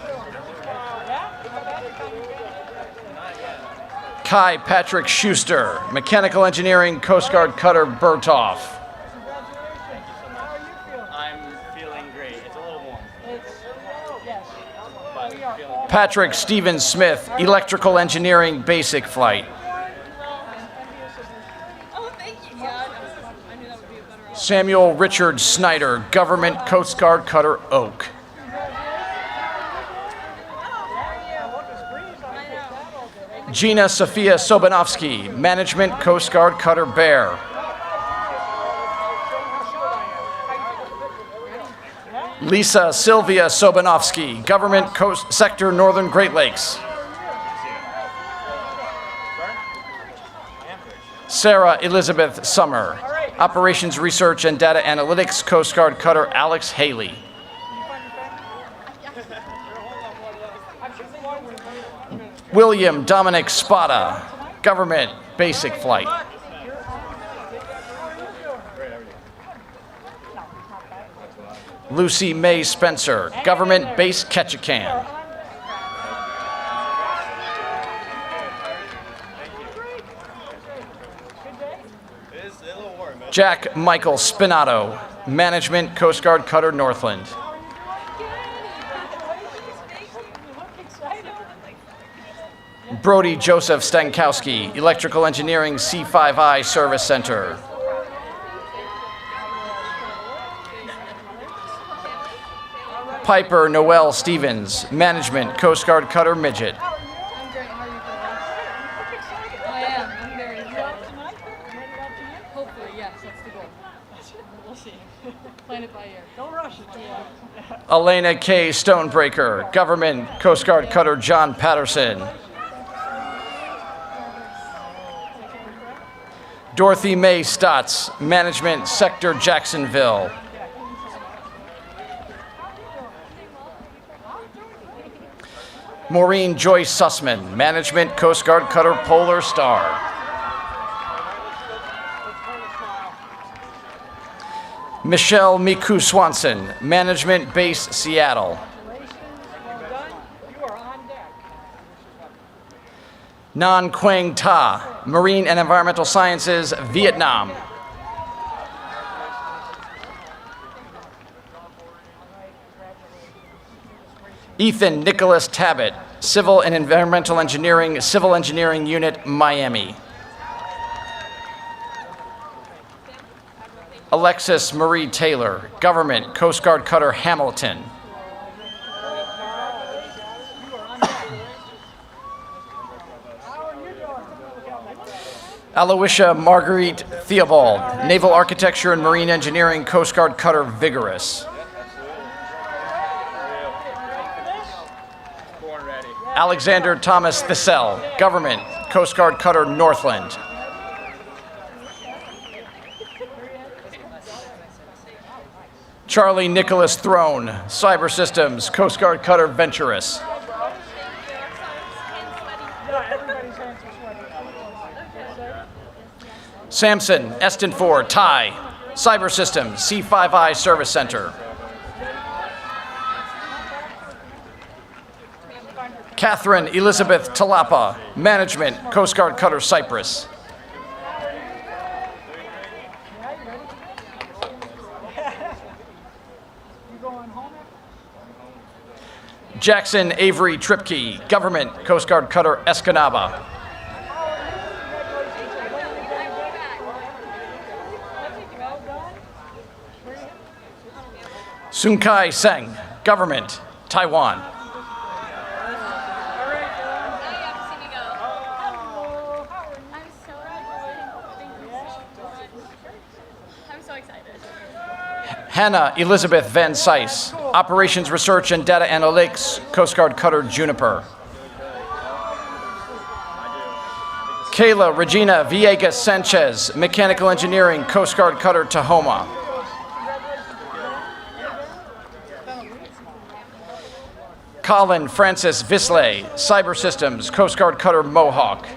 Kai Patrick Schuster, Mechanical Engineering, Coast Guard Cutter, Berthoff. Patrick Stephen Smith, Electrical Engineering, Basic Flight. Samuel Richard Snyder, Government, Coast Guard Cutter, Oak. Gina Sophia Sobanovsky, Management, Coast Guard Cutter, Bear. Lisa Sylvia Sobanovsky, Government, Coast Sector, Northern Great Lakes. Sarah Elizabeth Summer, Operations Research and Data Analytics, Coast Guard Cutter, Alex Haley. William Dominic Spada, Government, Basic Flight. Lucy May Spencer, Government, Base Ketchikan. Jack Michael Spinato, Management, Coast Guard Cutter, Northland. Brody Joseph Stankowski, Electrical Engineering, C5I Service Center. Piper Noel Stevens, Management, Coast Guard Cutter, Midget. Elena K. Stonebreaker, Government, Coast Guard Cutter, John Patterson. Dorothy May Stotts, Management, Sector, Jacksonville. Maureen Joyce Sussman, Management, Coast Guard Cutter, Polar Star. Michelle Miku Swanson, Management, Base, Seattle. Nan Quang Ta, Marine and Environmental Sciences, Vietnam. Ethan Nicholas Tabbitt, Civil and Environmental Engineering, Civil Engineering Unit, Miami. Alexis Marie Taylor, Government, Coast Guard Cutter, Hamilton. Aloysia Marguerite Theobald, Naval Architecture and Marine Engineering, Coast Guard Cutter, Vigorous. Alexander Thomas Thissell, Government, Coast Guard Cutter, Northland. Charlie Nicholas Throne, Cyber Systems, Coast Guard Cutter, Venturous. Samson Estenfor, Thai, Cyber Systems, C5I Service Center. Catherine Elizabeth Talapa, Management, Coast Guard Cutter, Cyprus. Jackson Avery Tripke, Government, Coast Guard Cutter, Escanaba. Sunkai Seng, Government, Taiwan. Hannah Elizabeth Van Sice, Operations Research and Data Analytics, Coast Guard Cutter, Juniper. Kayla Regina Villegas Sanchez, Mechanical Engineering, Coast Guard Cutter, Tahoma. Colin Francis Visley, Cyber Systems, Coast Guard Cutter, Mohawk.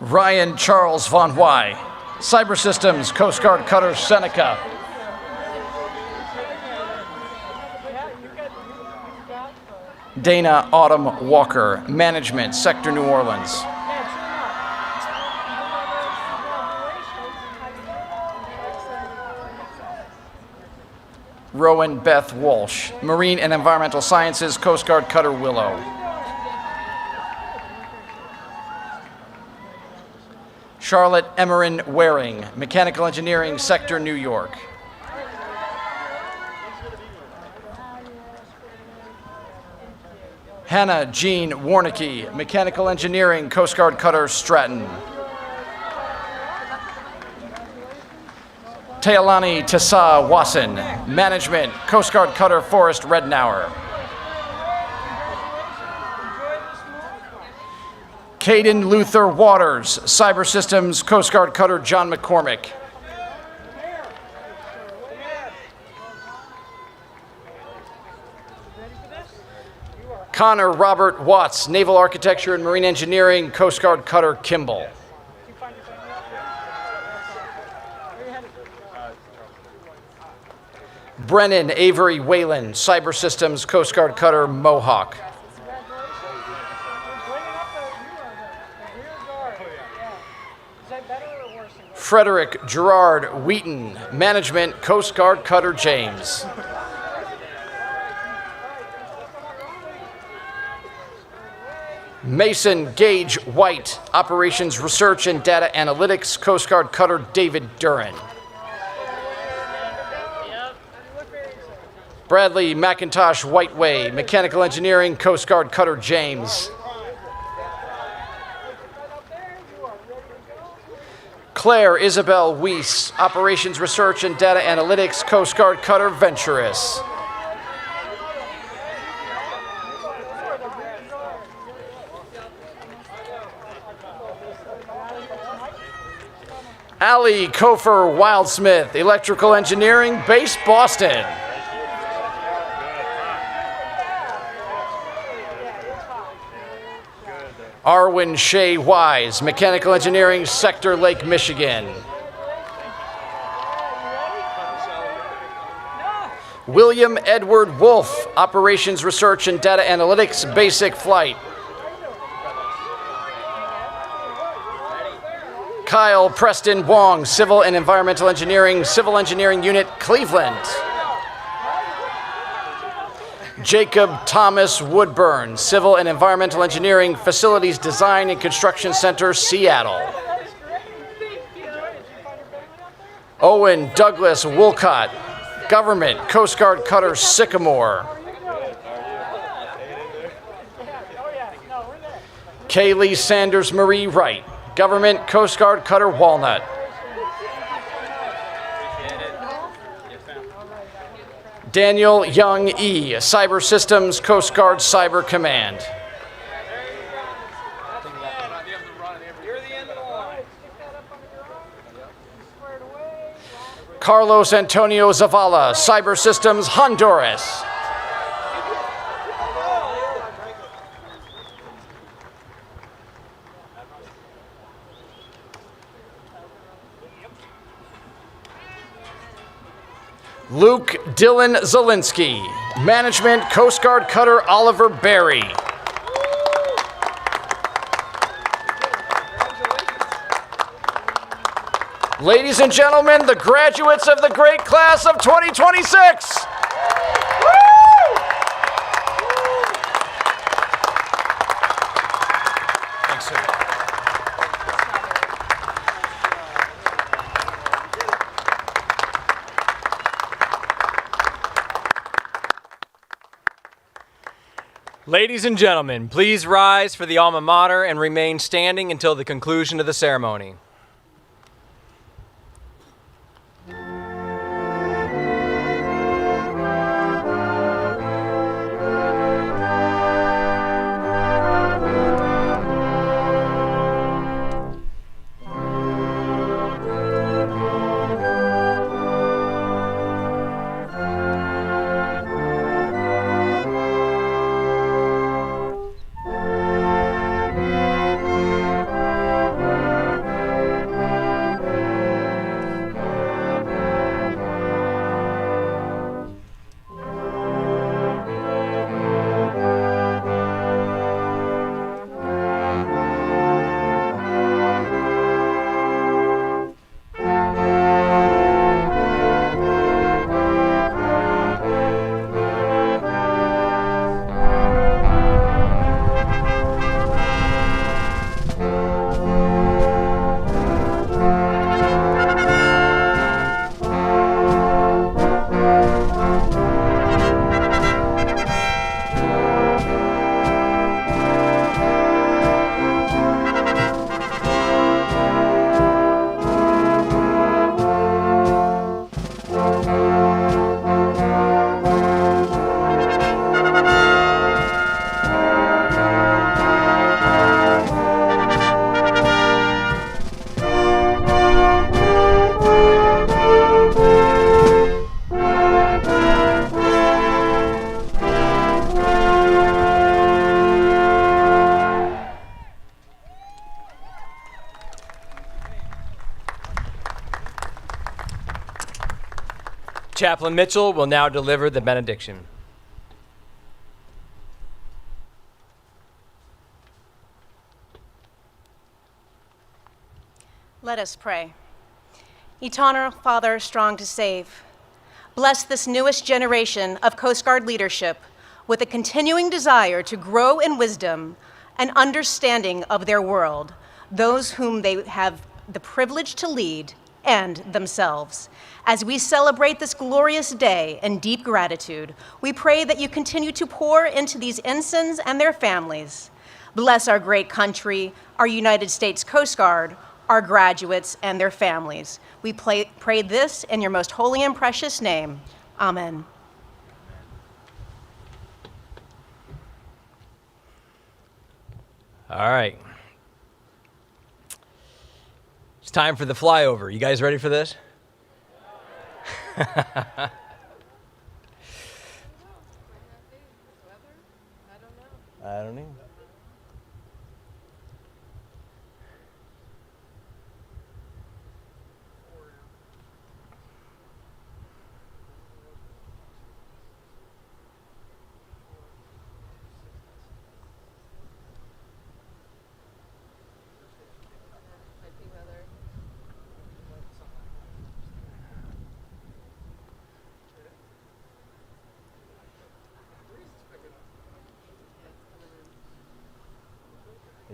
Ryan Charles Von Wy, Cyber Systems, Coast Guard Cutter, Seneca. Dana Autumn Walker, Management, Sector New Orleans. Rowan Beth Walsh, Marine and Environmental Sciences, Coast Guard Cutter, Willow. Charlotte Emmerin Waring, Mechanical Engineering, Sector New York. Hannah Jean Warnicki, Mechanical Engineering, Coast Guard Cutter, Stratton. Tealani Tessa Wasson, Management, Coast Guard Cutter, Forrest Rednauer. Caden Luther Waters, Cyber Systems, Coast Guard Cutter, John McCormick. Connor Robert Watts, Naval Architecture and Marine Engineering, Coast Guard Cutter, Kimball. Brennan Avery Whalen, Cyber Systems, Coast Guard Cutter, Mohawk. Frederick Gerard Wheaton, Management, Coast Guard Cutter, James. Mason Gage White, Operations Research and Data Analytics, Coast Guard Cutter, David Duran. Bradley McIntosh Whiteway, Mechanical Engineering, Coast Guard Cutter, James. Claire Isabel Weiss, Operations Research and Data Analytics, Coast Guard Cutter, Venturous. Ali Kofer Wildsmith, Electrical Engineering, Base Boston. Arwen Shea Wise, Mechanical Engineering, Sector Lake, Michigan. William Edward Wolf, Operations Research and Data Analytics, Basic Flight. Kyle Preston Wong, Civil and Environmental Engineering, Civil Engineering Unit, Cleveland. Jacob Thomas Woodburn, Civil and Environmental Engineering, Facilities Design and Construction Center, Seattle. Owen Douglas Woolcott, Government, Coast Guard Cutter, Sycamore. Kaylee Sanders Marie Wright, Government, Coast Guard Cutter, Walnut. Daniel Young E., Cyber Systems, Coast Guard Cyber Command. Carlos Antonio Zavala, Cyber Systems, Honduras. Luke Dylan Zielinski, Management, Coast Guard Cutter Oliver Berry. Ladies and gentlemen, the graduates of the great class of 2026. Thanks, sir. Ladies and gentlemen, please rise for the alma mater and remain standing until the conclusion of the ceremony. Chaplain Mitchell will now deliver the benediction. Let us pray. Eternal Father, strong to save, bless this newest generation of Coast Guard leadership with a continuing desire to grow in wisdom and understanding of their world, those whom they have the privilege to lead, and themselves. As we celebrate this glorious day in deep gratitude, we pray that you continue to pour into these ensigns and their families. Bless our great country, our United States Coast Guard, our graduates, and their families. We pray this in your most holy and precious name. Amen. All right. It's time for the flyover. You guys ready for this? I don't know.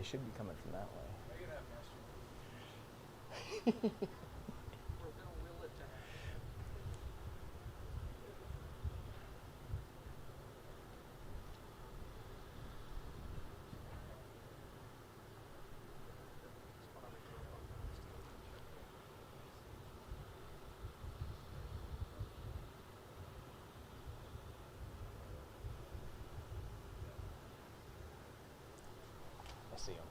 They should be coming from that way. I see them.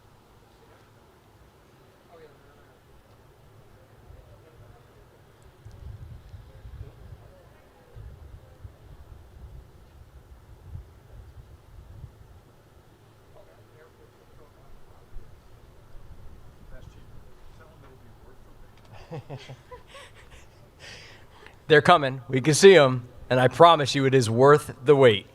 They're coming. We can see them, and I promise you it is worth the wait.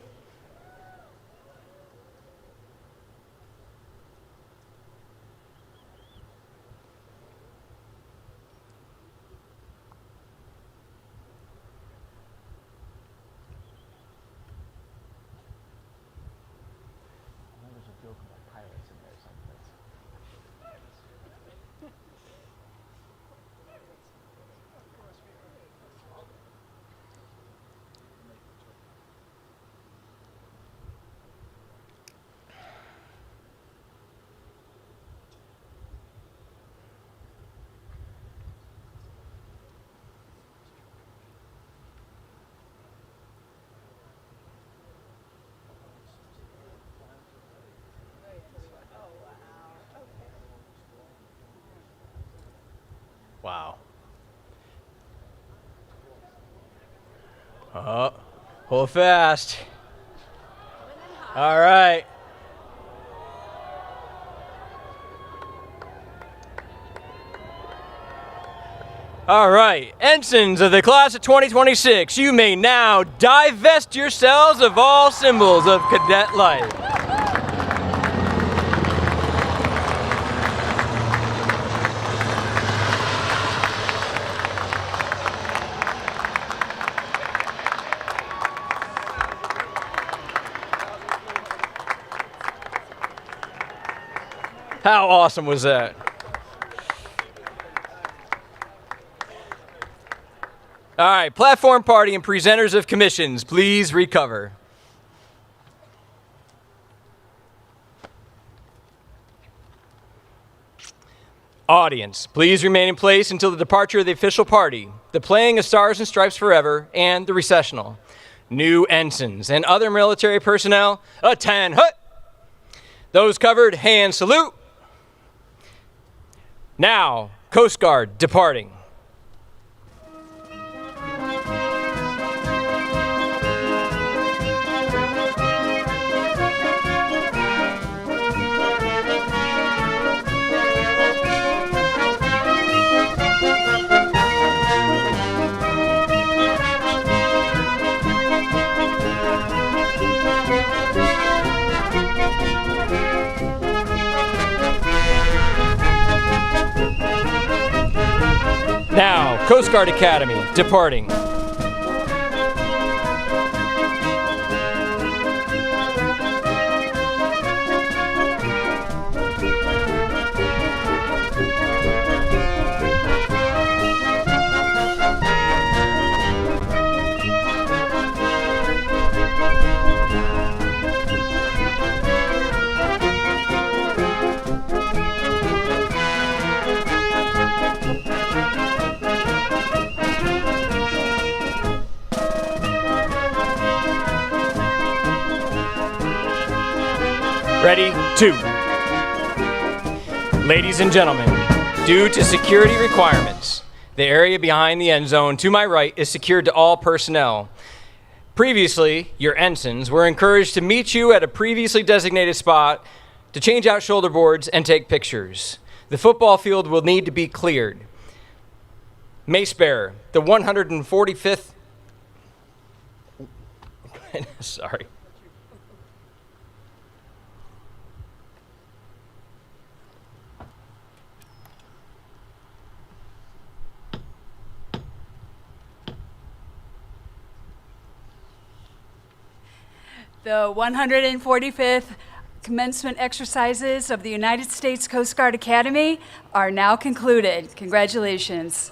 Wow. Oh, hold fast. All right. All right, ensigns of the class of 2026, you may now divest yourselves of all symbols of cadet life. How awesome was that? All right, platform party and presenters of commissions, please recover. Audience, please remain in place until the departure of the official party, the playing of Stars and Stripes Forever, and the recessional. New ensigns and other military personnel, attend hut. Those covered, hand salute. Now, Coast Guard departing. Now, Coast Guard Academy, departing. Ready, two. Ladies and gentlemen, due to security requirements, the area behind the end zone to my right is secured to all personnel. Previously, your ensigns were encouraged to meet you at a previously designated spot to change out shoulder boards and take pictures. The football field will need to be cleared. Mace bearer, the 145th... Sorry. The 145th commencement exercises of the United States Coast Guard Academy are now concluded. Congratulations.